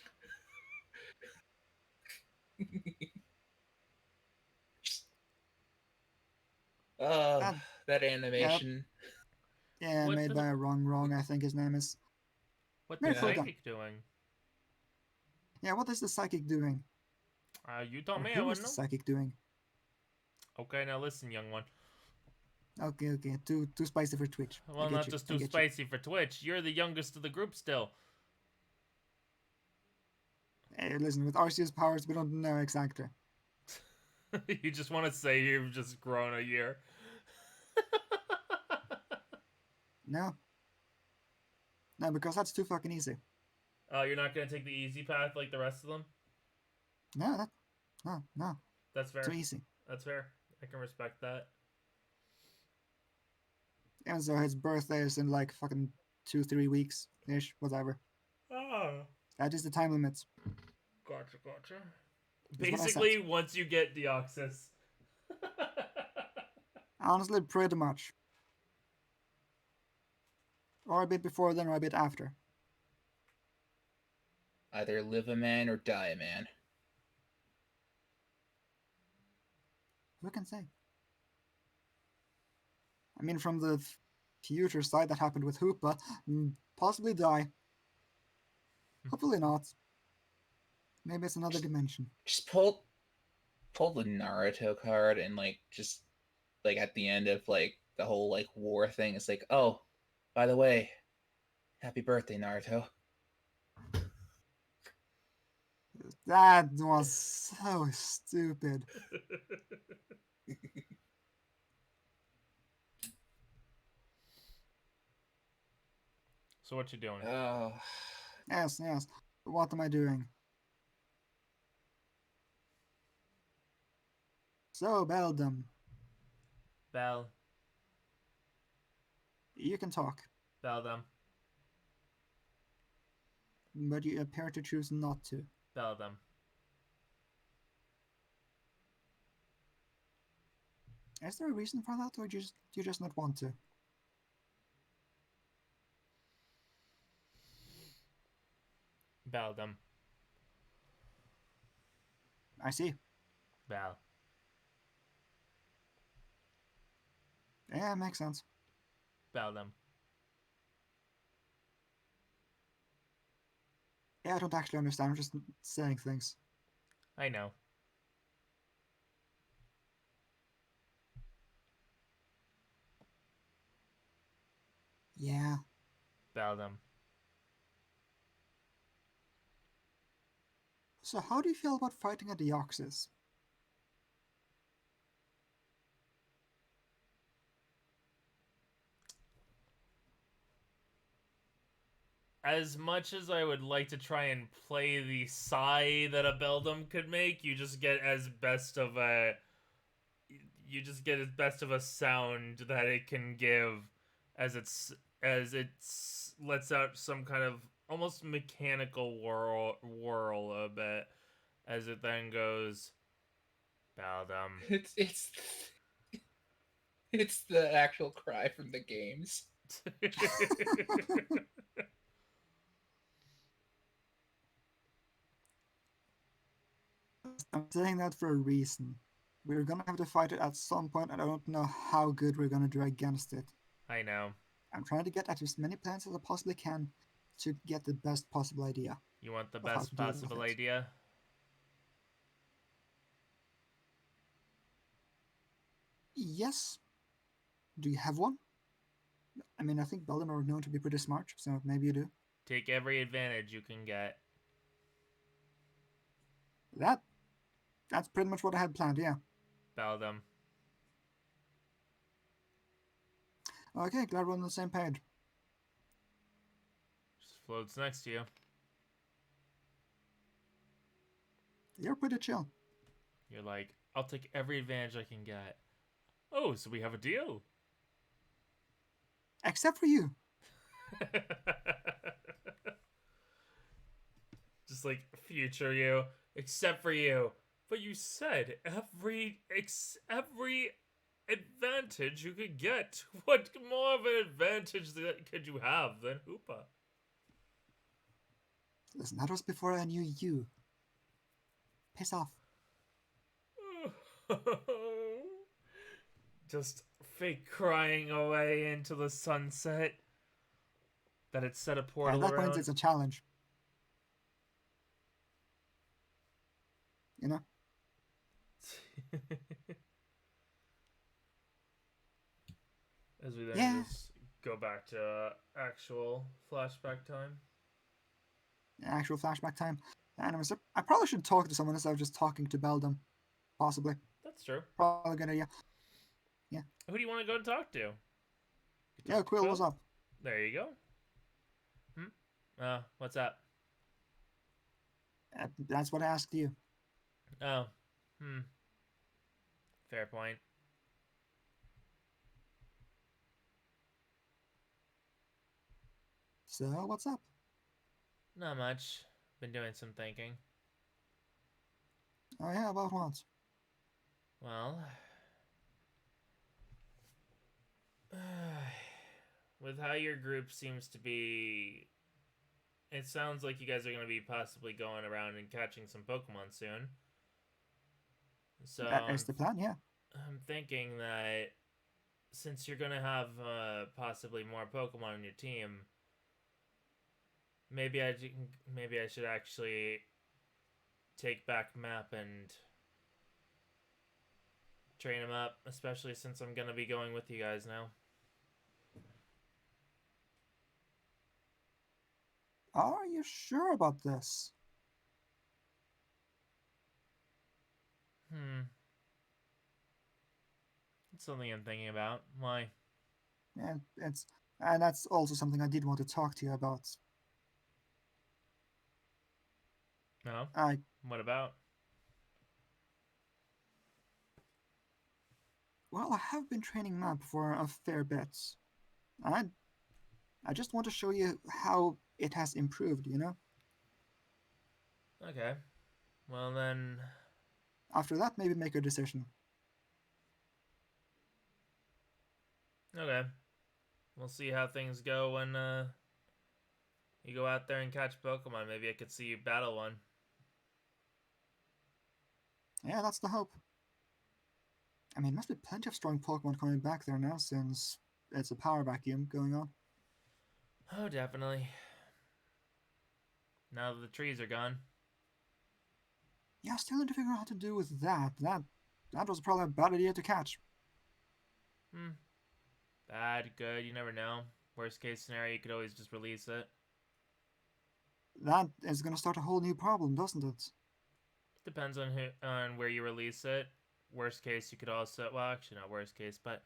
Oh, That, that animation. yeah, What made the by a wrong, I think his name is. what the Very Yeah. cool gun. psychic doing? Yeah, what is the psychic doing? You told Or me I who is wouldn't the know. psychic doing? Okay, now listen, young one. Okay, too spicy for Twitch. I Well, get not you. just I too get you. spicy for Twitch. You're the youngest of the group still. Hey, listen, with Arceus powers, we don't know exactly. You just want to say you've just grown a year. No, because that's too fucking easy. You're not gonna take the easy path like the rest of them. No, no, That's fair. too easy. That's fair. I can respect that. And so his birthday is in like fucking 2-3 weeks ish, whatever. Oh. That is the time limit. Gotcha. Is what I said. Basically, once you get Deoxys. Honestly, pretty much. Or a bit before then, or a bit after. Either live a man or die a man. Who can say? I mean, from the future side, that happened with Hoopa. Possibly die. Hopefully not. Maybe it's another dimension. Just pull the Naruto card and like just like at the end of like the whole like war thing, it's like, oh, by the way, happy birthday, Naruto. That was so stupid. So what you doing? Oh, Yes. What am I doing? So, Beldum, Bell. you can talk. Them. but you appear to choose not to. Bell them. Is there a reason for that, or do you just not want to? Bell them. I see. Bell. Yeah, makes sense. Bell them. Yeah, I don't actually understand. I'm just saying things. I know. Yeah. Bell them. So how do you feel about fighting a Deoxys? As much as I would like to try and play the sigh that a Beldum could make, you just get as best of a sound that it can give as it's lets out some kind of almost mechanical whirl a bit as it then goes Beldum. It's the actual cry from the games. I'm saying that for a reason. We're gonna have to fight it at some point, and I don't know how good we're gonna do against it. I know. I'm trying to get at as many plans as I possibly can to get the best possible idea. You want the Of how best to deal with possible it. idea? Yes. Do you have one? I mean, I think Beldum are known to be pretty smart, so maybe you do. Take every advantage you can get. That's pretty much what I had planned, yeah. Beldum. Okay, glad we're on the same page. Just floats next to you. You're pretty chill. You're like, I'll take every advantage I can get. Oh, so we have a deal. Except for you. Just like future you, except for you. But you said every advantage you could get. What more of an advantage could you have than Hoopa? Listen, that was before I knew you. Piss off. Just fake crying away into the sunset. That it set a portal At that around. point, it's a challenge. You know? As we then Yeah. just go back to actual flashback time. Actual flashback time. Anyways, I probably should talk to someone instead of just talking to Beldum. Possibly. That's true. Probably a good idea. Who do you want to go and talk to? Yeah, Quill, what's up? There you go. What's up? That's what I asked you. Oh, fair point. So, what's up? Not much. Been doing some thinking. Oh yeah, about what? Well, with how your group seems to be, it sounds like you guys are going to be possibly going around and catching some Pokemon soon. So That is the plan, yeah. I'm thinking that since you're going to have possibly more Pokemon on your team, maybe I should actually take back Map and train him up, especially since I'm going to be going with you guys now. Are you sure about this? It's something I'm thinking about. Why? Yeah, and that's also something I did want to talk to you about. No? I What about? Well, I have been training Map for a fair bit. I just want to show you how it has improved, you know? Okay. Well then, After that, maybe make a decision. okay. We'll see how things go when you go out there and catch Pokemon. Maybe I could see you battle one. Yeah, that's the hope. I mean, must be plenty of strong Pokemon coming back there now since it's a power vacuum going on. Oh, definitely. Now that the trees are gone. Yeah, still need to figure out how to do with that. That was probably a bad idea to catch. Hmm. Bad, good, you never know. Worst case scenario, you could always just release it. That is going to start a whole new problem, doesn't it? Depends on where you release it. Worst case, you could also, well, actually not worst case, but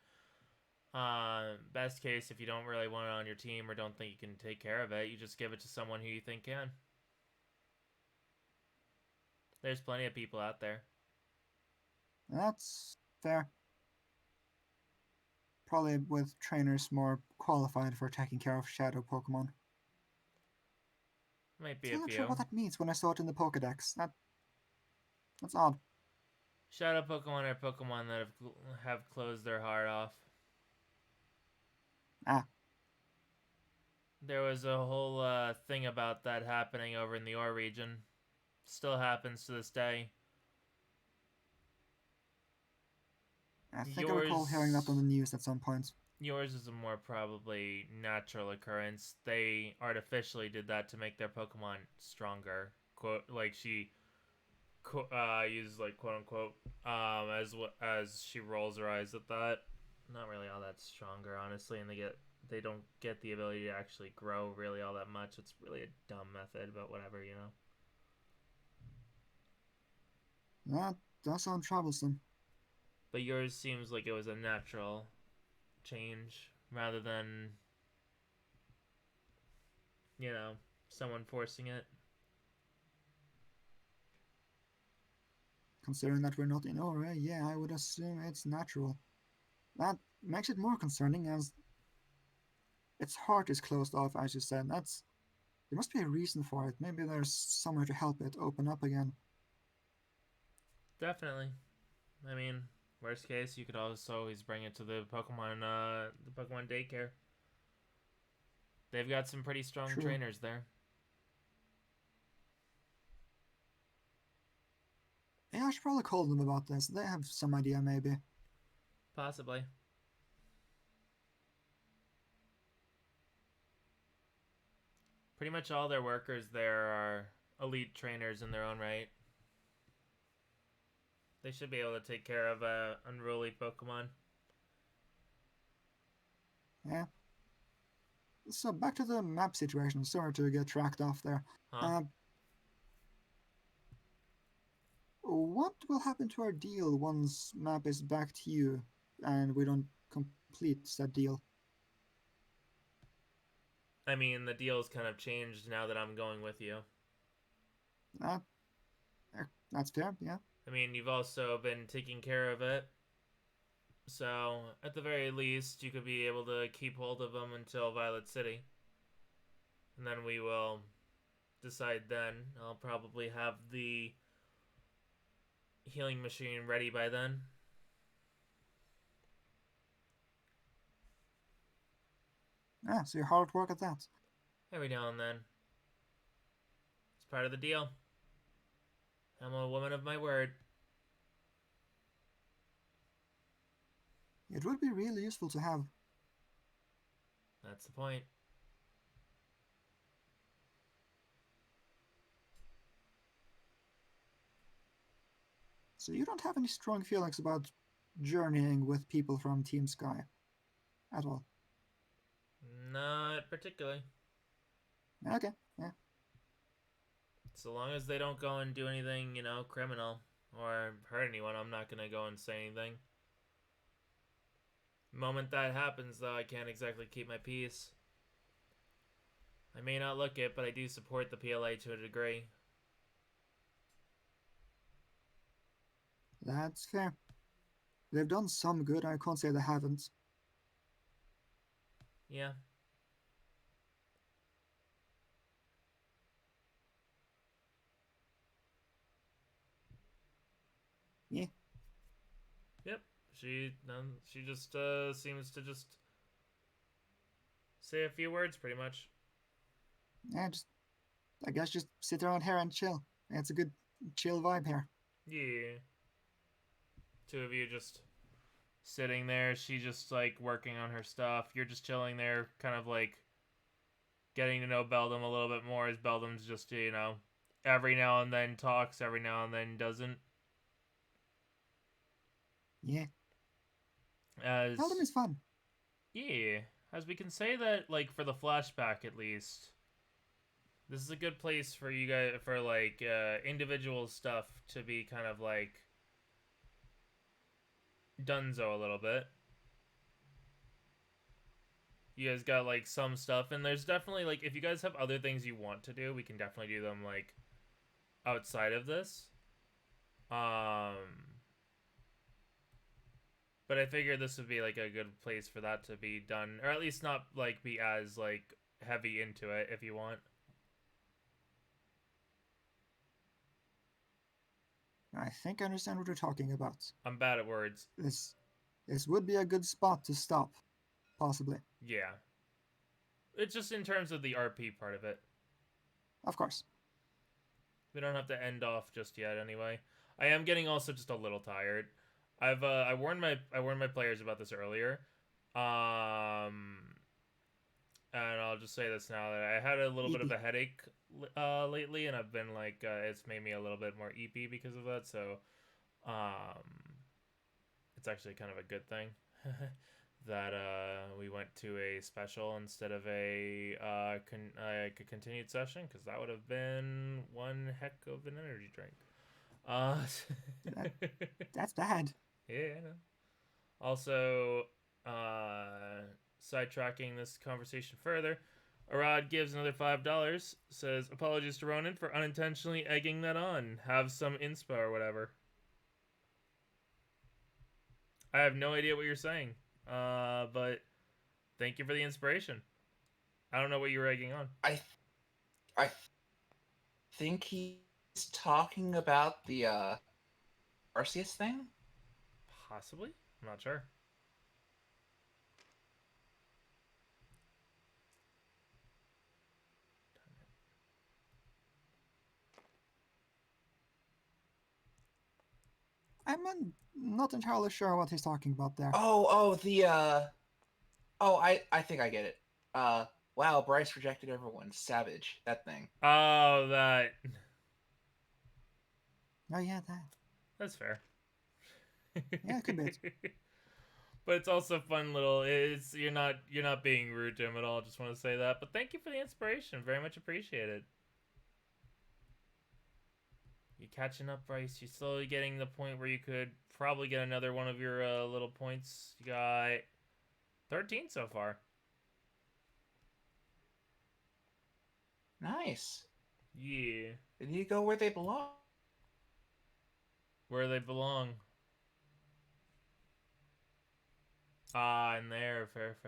best case, if you don't really want it on your team or don't think you can take care of it, you just give it to someone who you think can. There's plenty of people out there. That's fair. Probably with trainers more qualified for taking care of shadow Pokemon. Might be a Still not sure few. what that means when I saw it in the Pokedex. That's odd. Shadow Pokemon are Pokemon that have closed their heart off. Ah, There was a whole thing about that happening over in the Ore region. Still happens to this day. I think I recall hearing that on the Yours news at some point. yours is a more probably natural occurrence. They artificially did that to make their Pokemon stronger. Quote, like she uses like quote unquote as she rolls her eyes at that. Not really all that stronger, honestly, and they don't get the ability to actually grow really all that much. It's really a dumb method, but whatever, you know. That does sound troublesome. But yours seems like it was a natural change rather than, you know, someone forcing it. Considering that we're not in Aura, yeah, I would assume it's natural. That makes it more concerning as its heart is closed off, as you said. There must be a reason for it. Maybe there's somewhere to help it open up again. Definitely. I mean, worst case, you could also always bring it to the Pokemon daycare. They've got some pretty strong True. trainers there. Yeah, I should probably call them about this. They have some idea, maybe. Possibly. Pretty much all their workers there are elite trainers in their own right. They should be able to take care of unruly Pokemon. Yeah. So back to the map situation. Sorry to get tracked off there. Huh? Uh, what will happen to our deal once map is back to you and we don't complete that deal? I mean, the deal's kind of changed now that I'm going with you. Uh, that's fair, yeah. I mean, you've also been taking care of it. So, at the very least, you could be able to keep hold of them until Violet City. And then we will decide then. I'll probably have the healing machine ready by then. Ah, so you're hard at work at that. Every now and then. It's part of the deal. I'm a woman of my word. It would be really useful to have. That's the point. So you don't have any strong feelings about journeying with people from Team Sky at all? Not particularly. Okay, yeah. So long as they don't go and do anything, you know, criminal or hurt anyone, I'm not gonna go and say anything. The moment that happens, though, I can't exactly keep my peace. I may not look it, but I do support the PLA to a degree. That's fair. They've done some good, I can't say they haven't. Yeah. She just seems to just say a few words, pretty much. Yeah, I guess just sit around here and chill. It's a good chill vibe here. Yeah. Two of you just sitting there. She just like working on her stuff. You're just chilling there, kind of like getting to know Beldam a little bit more, as Beldam's just, every now and then talks, every now and then doesn't. Yeah. As Beldam is fun. Yeah, as we can say that, like, for the flashback at least, this is a good place for you guys, for like individual stuff to be kind of like dunzo a little bit. You guys got like some stuff, and there's definitely like, if you guys have other things you want to do, we can definitely do them like outside of this. But I figured this would be like a good place for that to be done, or at least not like be as like heavy into it if you want. I think I understand what you're talking about. I'm bad at words. This would be a good spot to stop, possibly. Yeah. It's just in terms of the RP part of it. Of course. We don't have to end off just yet anyway. I am getting also just a little tired. I warned my players about this earlier. And I'll just say this now, that I had a little bit of a headache lately, and I've been like, it's made me a little bit more eepy because of that, so it's actually kind of a good thing that we went to a special instead of a continued session, because that would have been one heck of an energy drink. That's bad. Yeah, I know. Also, sidetracking this conversation further, Arad gives another $5, says, apologies to Ronan for unintentionally egging that on. Have some inspo or whatever. I have no idea what you're saying, but thank you for the inspiration. I don't know what you were egging on. I think he's talking about the Arceus thing? Possibly? I'm not sure. I'm not entirely sure what he's talking about there. I think I get it. Wow, Bryce rejected everyone. Savage. That thing. Oh, that. Oh yeah, that. That's fair. Yeah, it could be. But it's also fun little. You're not being rude to him at all. Just want to say that. But thank you for the inspiration. Very much appreciated. You're catching up, Bryce. You're slowly getting the point where you could probably get another one of your little points. You got 13 so far. Nice. Yeah. They need to go where they belong. Where they belong. Ah, in there. Fair.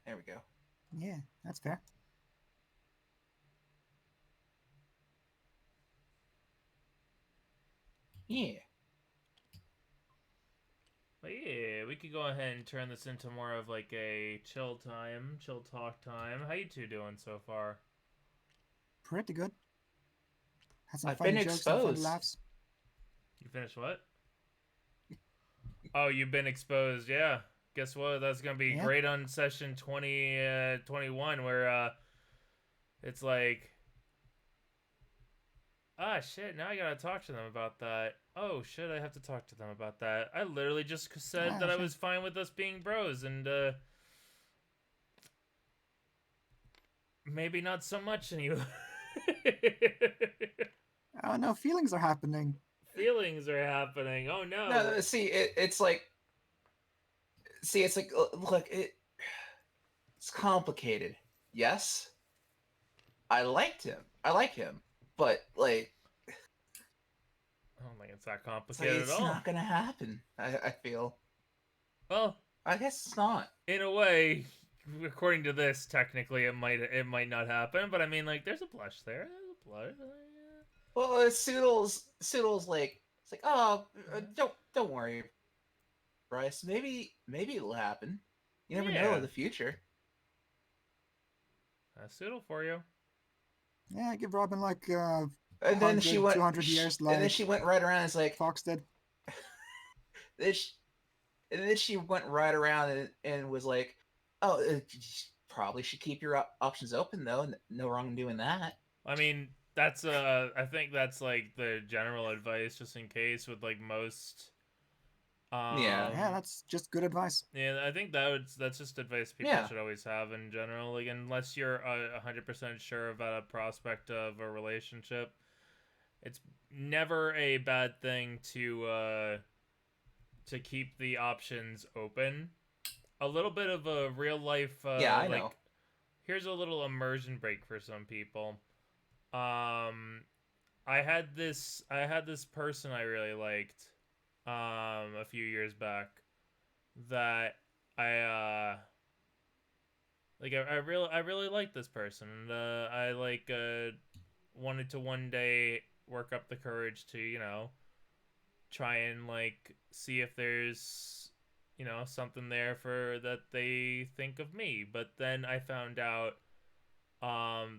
There we go. Yeah, that's fair. Yeah. But yeah, we could go ahead and turn this into more of like a chill talk time. How you two doing so far? Pretty good. Had some I've funny been jokes and funny exposed. laughs. You finished what? Oh, you've been exposed, yeah. Guess what? That's gonna be great on session 21, where it's like, ah shit, now I gotta talk to them about that. Oh shit, I have to talk to them about that. I literally just said that I was fine with us being bros, and maybe not so much anymore. Oh no, feelings are happening. Feelings are happening. Oh no. No, see, it's like, look, it's complicated. Yes, I like him, but like, I don't think it's that complicated it's at all. not gonna happen. I feel. Well, I guess it's not. In a way, according to this, technically it might not happen. But I mean, like, there's a blush there. There's a blush. Well, Soodle's like, it's like, oh, don't worry Bryce. Maybe it'll happen. You never know Yeah. in the future. That's suitable for you. Yeah, give Robin like And then she 100, went. 200 years And then like she went right around. And it's like Fox did. then she, and then she went right around and was like, "Oh, you probably should keep your options open, though. No wrong in doing that." I mean, that's I think that's like the general advice, just in case with like most. Yeah. Yeah, that's just good advice. Yeah, I think that's just advice people Yeah. should always have in general. Like, unless you're 100% sure about a prospect of a relationship, it's never a bad thing to keep the options open. A little bit of a real life Yeah, I like know. here's a little immersion break for some people. I had this person I really liked a few years back that I I really liked this person, and I wanted to one day work up the courage to try and like see if there's something there for that they think of me. But then I found out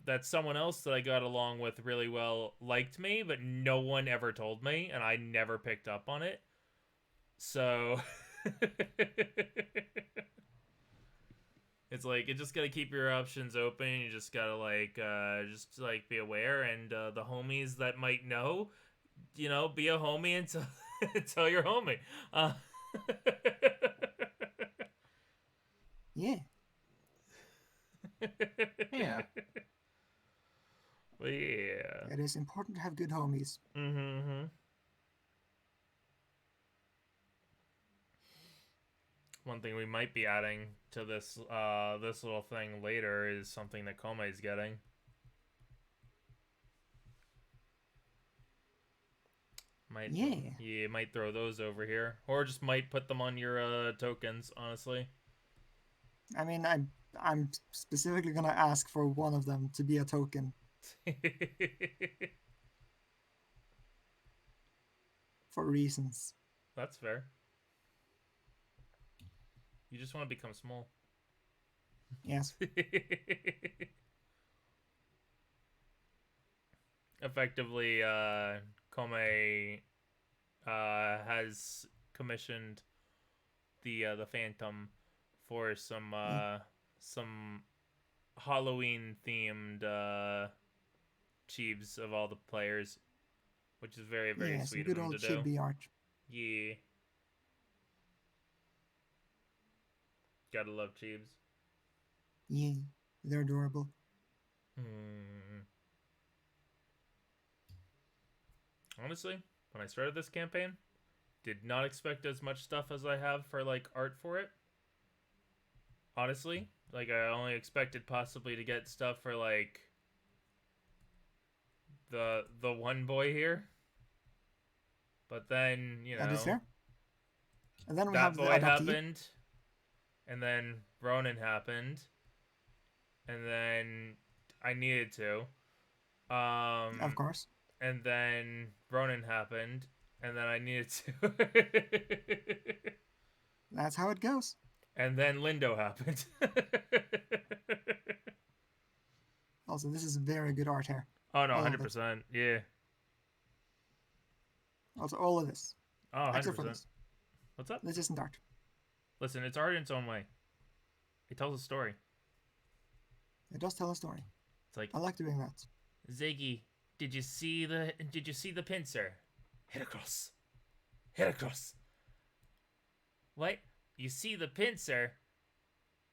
that someone else that I got along with really well liked me, but no one ever told me, and I never picked up on it. So it's like you just gotta keep your options open. You just gotta just be aware, and the homies that might know, be a homie and tell your homie. Yeah. Yeah. But yeah. It is important to have good homies. Mm-hmm. One thing we might be adding to this little thing later is something that Kome's getting. Might throw those over here, or just might put them on your tokens. Honestly, I mean, I'm specifically gonna ask for one of them to be a token for reasons. that's fair. You just want to become small. Yes. Effectively, Kome has commissioned the Phantom for some Halloween themed chiefs of all the players, which is very, very Yeah, some sweet of good him old to do. chibi art. Yeah, gotta love chiefs. Yeah, they're adorable. Honestly, when I started this campaign, did not expect as much stuff as I have for like art for it. Honestly, like I only expected possibly to get stuff for like the one boy here. But then, That is fair. And then we that have the boy adoptee. happened, and then Ronan happened, and then I needed to. Of course. And then Ronan happened, and then I needed to. That's how it goes. And then Lindo happened. Also, this is very good art here. Oh no, All of it. 100%. Yeah. Also, all of this. Oh, 100%. Except for this. What's up? This isn't art. Listen, it's art in its own way. It tells a story. It does tell a story. It's like, I like doing that. Ziggy, did you see the pincer? Hit across. Hit across. What? You see the pincer?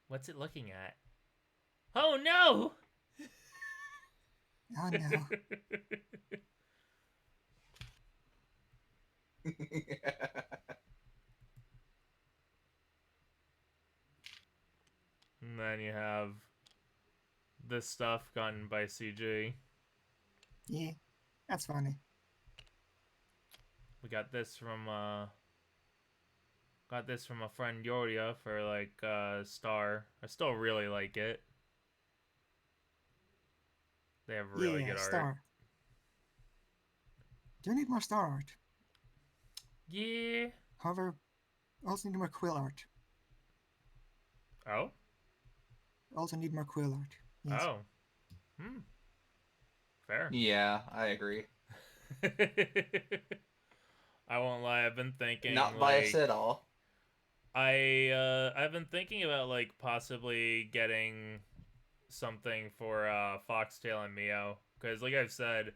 What's it looking at? Oh no! Oh no. And then you have this stuff gotten by CG. Yeah, that's funny. We got this from a friend Yoria for like Star. I still really like it. They have really good Star. art. Do you need more star art? Yeah. However, Also need more quill art. Oh? Also need more quill art. Yes. Oh. Fair. Yeah, I agree. I won't lie, I've been thinking Not biased at all. I've been thinking about like possibly getting something for Foxtail and Mio, because like I've said,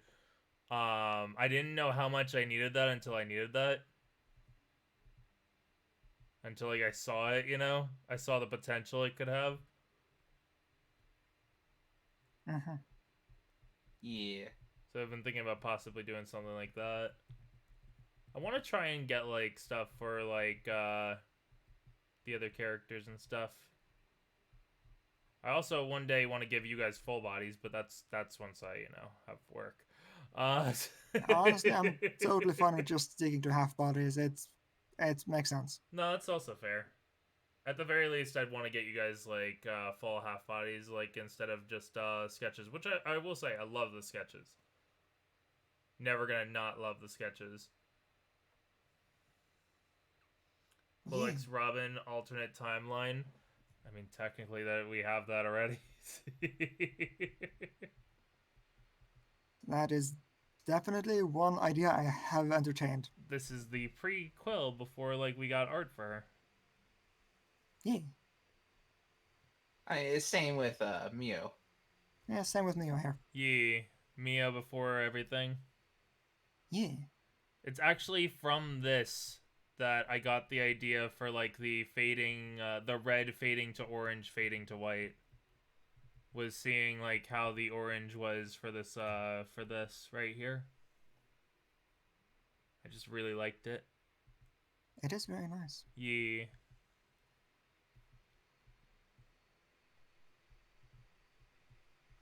I didn't know how much I needed that until I needed that. Until like I saw it, you know? I saw the potential it could have. Mm-hmm. Yeah. So I've been thinking about possibly doing something like that. I want to try and get like stuff for like the other characters and stuff. I also one day want to give you guys full bodies, but that's once I, you know, have work. Honestly, I'm totally fine with just sticking to half bodies. It makes sense. No, that's also fair. At the very least, I'd want to get you guys like full half bodies, like instead of just sketches. Which I will say, I love the sketches. Never gonna not love the sketches. Felix Robin alternate timeline. I mean, technically that we have that already. That is definitely one idea I have entertained. This is the prequel before like we got art for her. Yeah. It's same with Mio. Yeah, same with Mio here. Yeah, Mia before everything. Yeah. It's actually from this that I got the idea for like the fading, the red fading to orange, fading to white. Was seeing like how the orange was for this right here. I just really liked it. It is very nice. Yeah.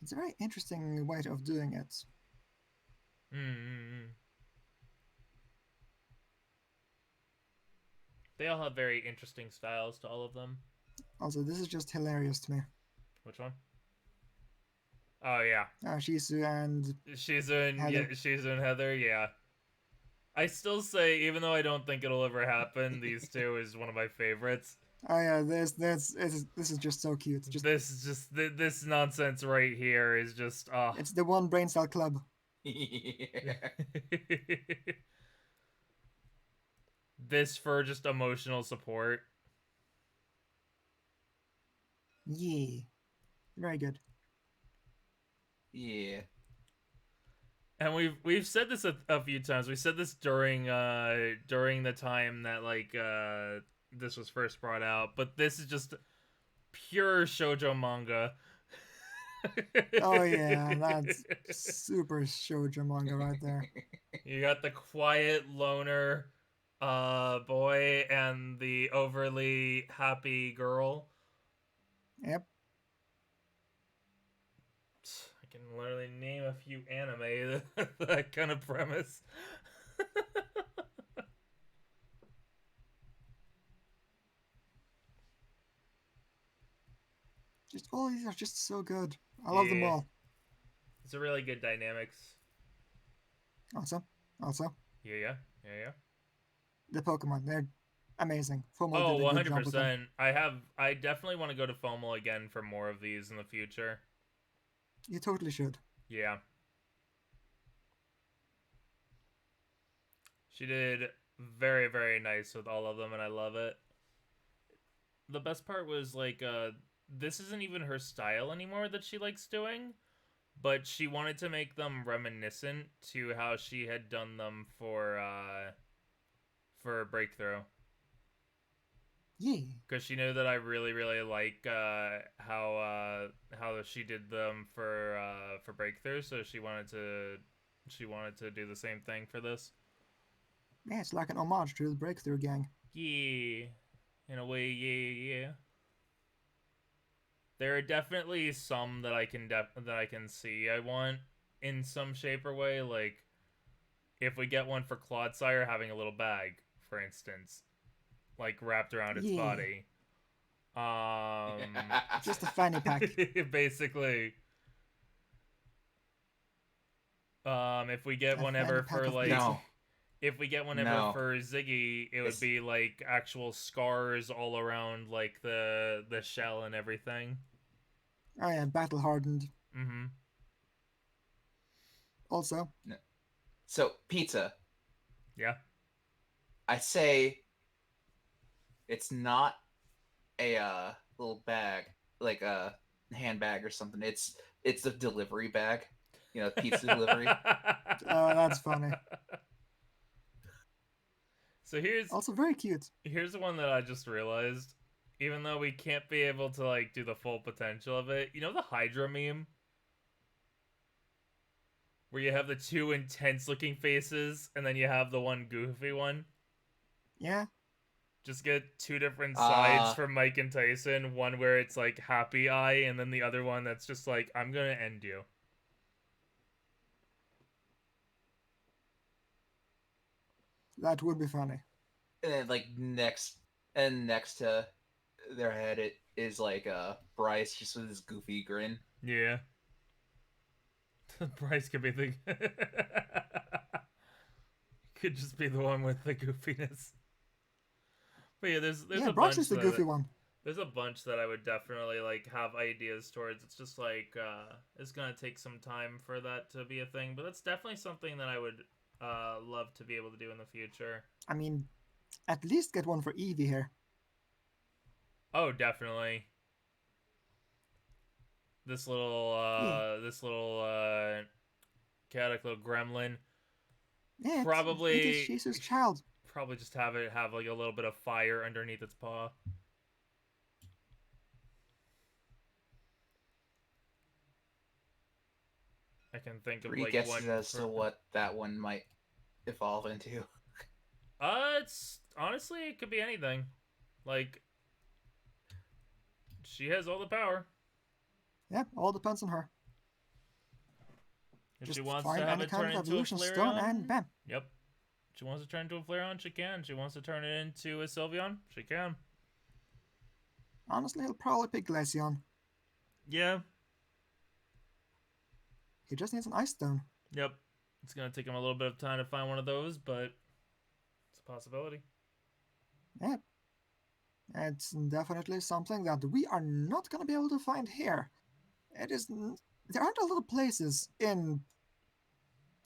It's a very interesting way of doing it. Mm-hmm. They all have very interesting styles to all of them. Also, this is just hilarious to me. Which one? Oh yeah, Shizu and Shizu and Heather. Shizu and Heather. Yeah, I still say, even though I don't think it'll ever happen, these two is one of my favorites. Oh yeah, this is just so cute. This nonsense right here is just It's the one brain cell club. Yeah. This for just emotional support. Yeah, very good. Yeah. And we've said this a few times. We said this during the time that like this was first brought out, but this is just pure shoujo manga. Oh yeah, that's super shoujo manga right there. You got the quiet loner boy and the overly happy girl. Yep. I can literally name a few anime that kind of premise. Just all these are just so good. I love them all. It's a really good dynamics. Also, Yeah. the Pokemon, they're amazing. FOMO Oh, did a good job with them. 100%. I definitely want to go to FOMO again for more of these in the future. You totally should. Yeah. She did very, very nice with all of them, and I love it. The best part was, like, this isn't even her style anymore that she likes doing, but she wanted to make them reminiscent to how she had done them for Breakthrough. Yeah. Because she knew that I really, really like how she did them for Breakthrough, so she wanted to do the same thing for this. Yeah, it's like an homage to the Breakthrough gang. Yeah, in a way, yeah. There are definitely some that I can see I want in some shape or way. Like, if we get one for Clodsire having a little bag, for instance, like wrapped around its body. Just a fanny pack. Basically. If we get one ever for like No. If we get whenever No. for Ziggy, it would It's- be like actual scars all around like the shell and everything. Oh yeah, battle hardened. Mm-hmm. Also, No. So pizza. Yeah. I say it's not a little bag, like a handbag or something. It's a delivery bag. You know, pizza delivery. that's funny. So Also very cute. here's the one that I just realized. Even though we can't be able to like do the full potential of it, you know the Hydra meme where you have the two intense looking faces and then you have the one goofy one. Yeah. Just get two different sides Uh for Mike and Tyson. One where it's like happy eye, and then the other one that's just like I'm gonna end you. That would be funny. and then like next to their head it is like Bryce just with his goofy grin. Yeah. Bryce could be the could just be the one with the goofiness. But yeah, there's Yeah, a Bryce bunch is the that goofy one. there's a bunch that I would definitely like have ideas towards. It's just like it's gonna take some time for that to be a thing, but that's definitely something that I would love to be able to do in the future. I mean, at least get one for Eevee here. Oh, definitely. Yeah. This little chaotic little gremlin. Yeah, it is Probably Jesus' child. probably just have it have like a little bit of fire underneath its paw. I can think of Three like guesses one as for to what that one might evolve into. it's honestly it could be anything. Like she has all the power. Yeah, all depends on her. If Just she wants find to have any it kind turn of into a evolution stone and Flareon, bam. yep. She wants to turn into a Flareon, she can. She wants to turn it into a Sylveon, she can. Honestly, he'll probably pick Glaceon. Yeah. He just needs an ice stone. Yep. It's gonna take him a little bit of time to find one of those, but it's a possibility. Yeah. It's definitely something that we are not going to be able to find here. It is. There aren't a lot of places in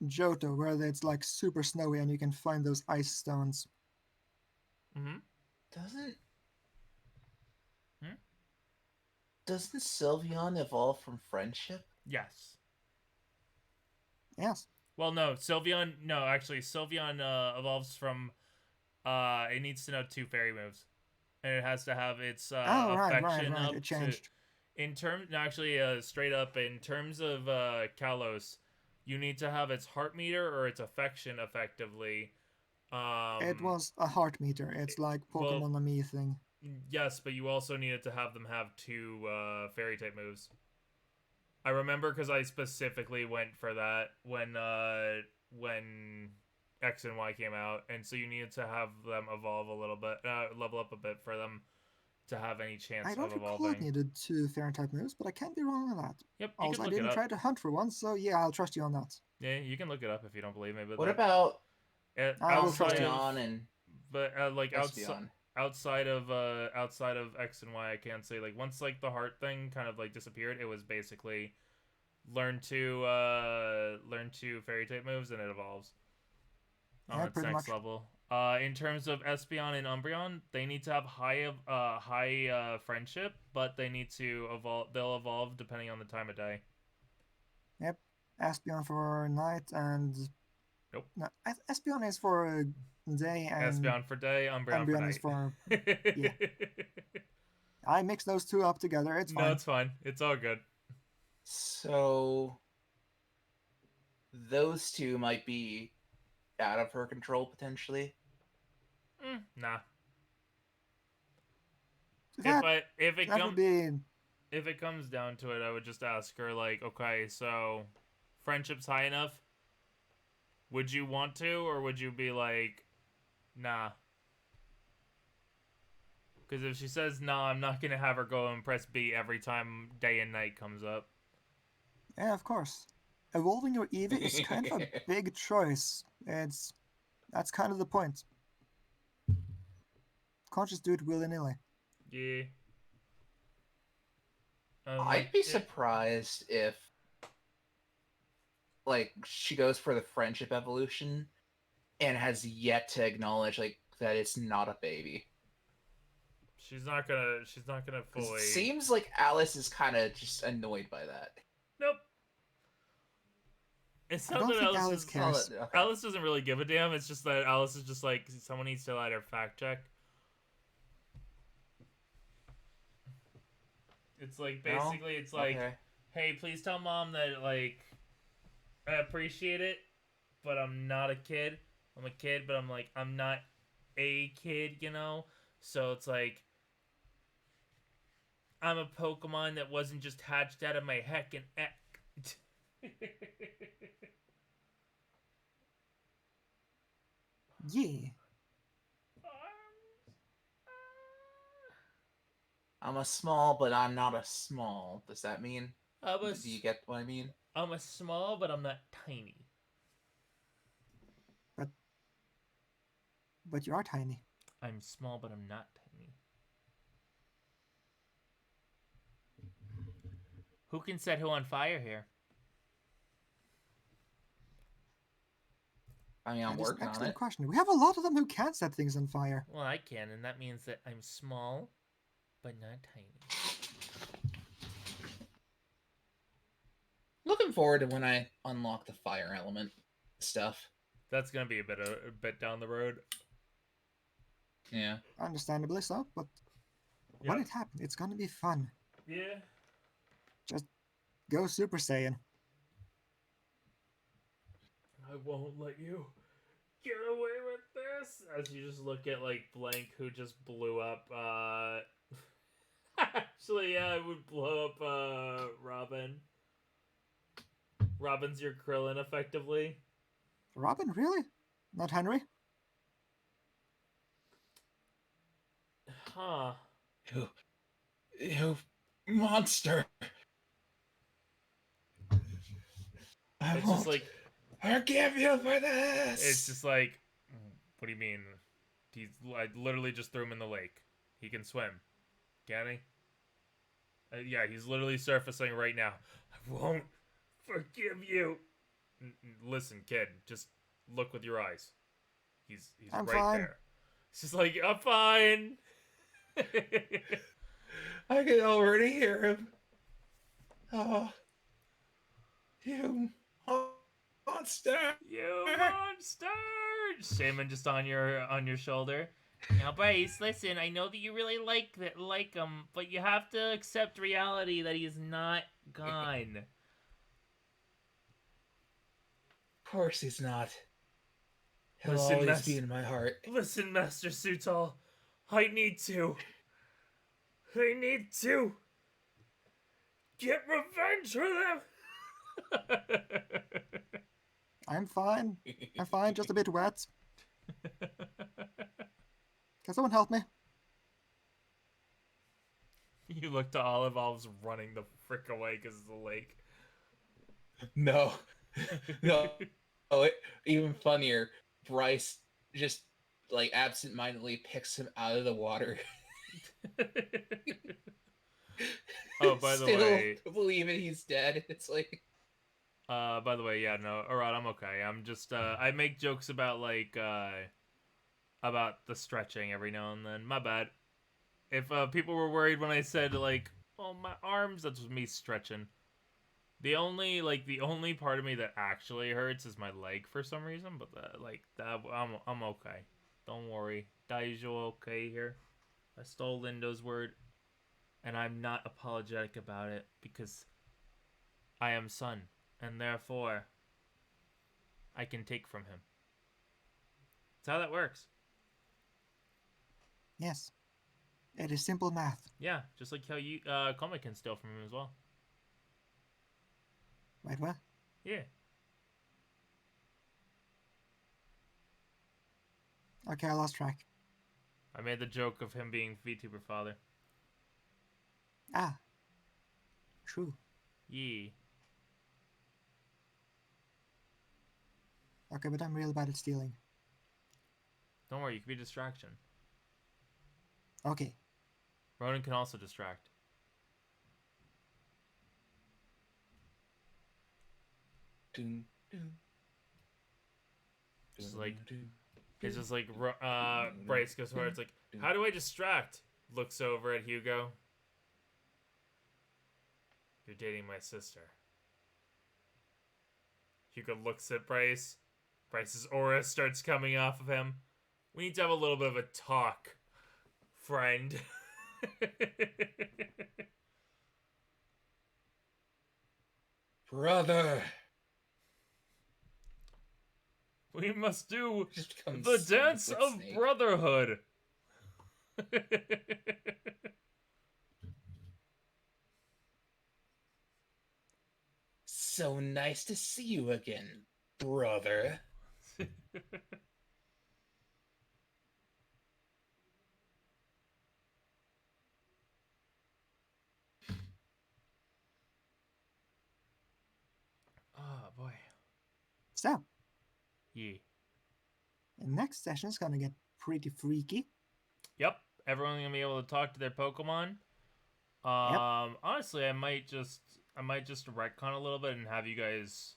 Johto where it's like super snowy and you can find those ice stones. Mm-hmm. Doesn't Hmm? doesn't Sylveon evolve from friendship? Yes. Yes. Well, no, Sylveon. No, actually, Sylveon evolves from. It needs to know two fairy moves, and it has to have its Oh, affection right. up It to. changed. In terms, no, actually, straight up in terms of Kalos, you need to have its heart meter or its affection effectively. It was a heart meter. It's like Well, Pokemon Me thing. yes, but you also needed to have them have two fairy type moves. I remember because I specifically went for that when X and Y came out, and so you needed to have them evolve a little bit, level up a bit for them to have any chance I of don't recall it evolving. needed two fairy type moves, but I can't be wrong on that. Yep, you Also, can I look it didn't up. try to hunt for one, so yeah, I'll trust you on that. Yeah, you can look it up if you don't believe me. But What that, about I will trust outside you. of, Umbreon and but like Espeon? outside of X and Y, I can't say like once like the heart thing kind of like disappeared, it was basically learn two fairy type moves and it evolves on Yeah, its pretty next much. level. In terms of Espeon and Umbreon, they need to have high friendship, but they need to evolve. They'll evolve depending on the time of day. Yep. Espeon for night and Nope. no, Espeon is for day and Espeon for day, Umbreon for Umbreon night. is for yeah. I mix those two up together. It's No, fine. it's fine. It's all good. So those two might be out of her control potentially. Nah. That If it that would be if it comes down to it, I would just ask her like, okay, so friendship's high enough. Would you want to, or would you be like, nah? Because if she says no, I'm not gonna have her go and press B every time day and night comes up. yeah, of course. Evolving your Eevee is kind of a big choice. It's That's kind of the point. Can't just do it willy-nilly. Yeah. I'd be surprised if, like, she goes for the friendship evolution and has yet to acknowledge, like, that it's not a baby. She's not gonna fully. It seems like Alice is kind of just annoyed by that. Nope. It's I not don't that think Alice Alice is. cares. Okay. Alice doesn't really give a damn. It's just that Alice is just like, someone needs to let her fact check. It's like, basically, it's like, Okay. hey, please tell mom that, like, I appreciate it, but I'm not a kid. I'm a kid, but I'm not a kid, you know? So it's like, I'm a Pokemon that wasn't just hatched out of my heckin' egg. Yeah. I'm a small, but I'm not a small. Does that mean? Do you get what I mean? I'm a small, but I'm not tiny. But you are tiny. I'm small, but I'm not tiny. Who can set who on fire here? I mean, I'm That is an working on excellent it. question. We have a lot of them who can set things on fire. Well, I can, and that means that I'm small, but not tiny. Looking forward to when I unlock the fire element stuff. That's gonna be a bit down the road. Yeah. Understandably so, but when it happens, it's gonna be fun. Yeah. Just go Super Saiyan. I won't let you get away with this. As you just look at, like, Blank, who just blew up, Actually, yeah, I would blow up, Robin. Robin's your Krillin, effectively. Robin, really? Not Henry? Huh. You monster. It's just like, forgive you for this. it's just like, what do you mean? I literally just threw him in the lake. He can swim. Can he? Yeah, he's literally surfacing right now. I won't forgive you. Listen, kid, just look with your eyes. He's I'm right fine. there. It's just like, I'm fine. I can already hear him. Oh, you monster! You monster! Shaman just on your shoulder. Now, Bryce, listen. I know that you really like him, but you have to accept reality that he's not gone. Of course he's not. He'll Listen, always be in my heart. Listen, Master Sutal. I need to get revenge for them. I'm fine. I'm fine, just a bit wet. Can someone help me? You look to Olive. Olive's running the frick away because it's a lake. No. No. Oh, even funnier. Bryce just, like, absentmindedly picks him out of the water. Oh, by the way, believing he's dead. It's like, by the way, yeah, no, alright, I'm okay. I'm just, I make jokes about, like, about the stretching every now and then. My bad. If, people were worried when I said, like, oh, my arms, that's me stretching. The only part of me that actually hurts is my leg for some reason, but, I'm okay. Don't worry. Daiju okay here. I stole Lindo's word, and I'm not apologetic about it, because I am Sun, and therefore, I can take from him. That's how that works. Yes. It is simple math. Yeah, just like how you, Kome can steal from him as well. Wait, what? Yeah. Okay, I lost track. I made the joke of him being VTuber father. Ah. True. Yeah. Okay, but I'm real bad at stealing. Don't worry, you can be a distraction. Okay. Ronan can also distract. Dun, dun. Just like Dun, it's just like dun, Bryce goes forward. It's like, how do I distract? Looks over at Hugo. You're dating my sister. Hugo looks at Bryce. Bryce's aura starts coming off of him. We need to have a little bit of a talk, friend. Brother. We must do Just becomes the dance Split of Snake. brotherhood. So nice to see you again, brother. Oh boy. So, Yeah. the next session is gonna get pretty freaky. Yep. Everyone's gonna be able to talk to their Pokemon. Yep. Honestly, I might just retcon a little bit and have you guys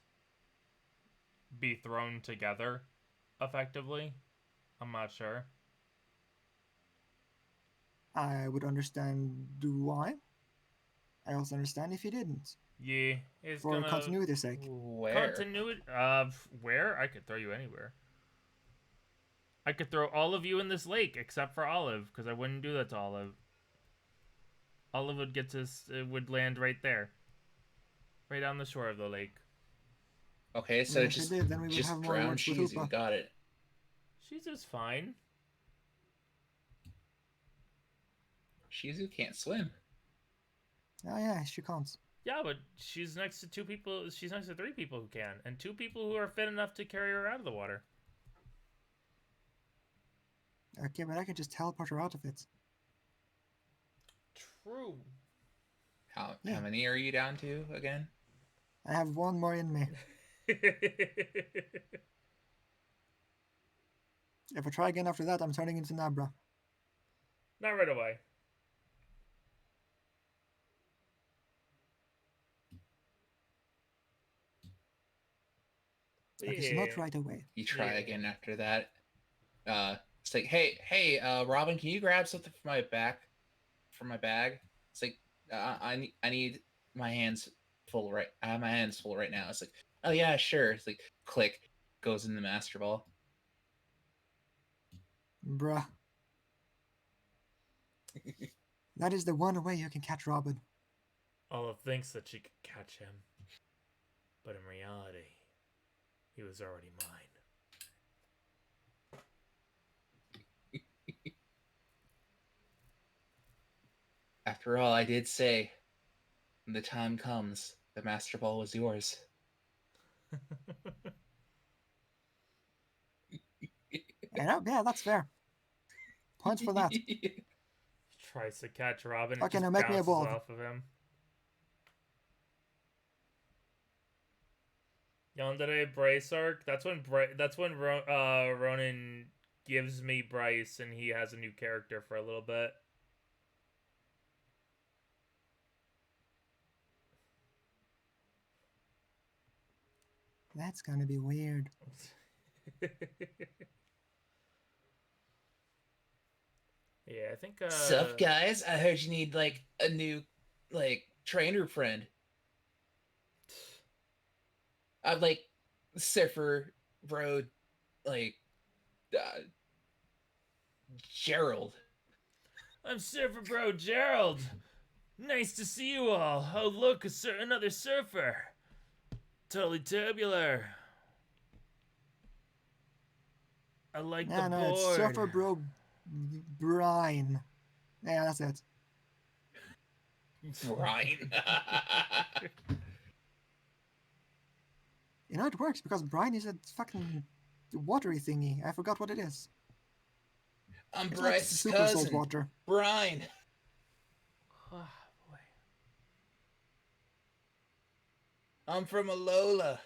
be thrown together effectively. I'm not sure. I would understand why. I also understand if you didn't. Yeah, it's For gonna continuity's sake. Where? continuity. Where? I could throw you anywhere. I could throw all of you in this lake except for Olive, because I wouldn't do that to Olive. Olive would get to would land right there, right on the shore of the lake. Okay, so Well, if you just did, then we would have more drown words with Shizu. Hoopa. Got it. She's just fine. Shizu can't swim. Oh yeah, she can't. Yeah, but she's next to two people. She's next to three people who can, and two people who are fit enough to carry her out of the water. Okay, but I can just teleport her out of it. True. How Yeah. many are you down to again? I have one more in me. If I try again after that, I'm turning into Nabra. Not right away. Okay, so not right away. You try Yeah. again after that. It's like, hey, Robin, can you grab something from my back, from my bag? It's like, I need my hands full right. I have my hands full right now. It's like, oh yeah, sure. It's like, click, goes in the Master Ball. Bruh. That is the one way you can catch Robin. Olive thinks that she could catch him, but in reality, he was already mine. After all, I did say, when the time comes, the Master Ball was yours. Yeah, that's fair. Points for that. He tries to catch Robin. Okay, It now just make me bounces evolve. off of him. Yandere Bryce arc. That's when Ronan gives me Bryce, and he has a new character for a little bit. That's gonna be weird. Yeah, I think. Sup, guys? I heard you need like a new trainer friend. I'm like surfer bro, like Gerald. I'm Surfer Bro Gerald. Nice to see you all. Oh, look, another surfer. Totally tubular. I like Yeah, the no, board. it's Surfer Bro Brian. Yeah, that's it. Brian. You know it works because Brian is a fucking watery thingy. I forgot what it is. I'm It's like Bryce's super cousin, salt water. Brian. Oh, boy. I'm from Alola.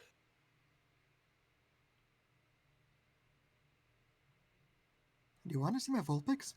Do you want to see my Vulpix?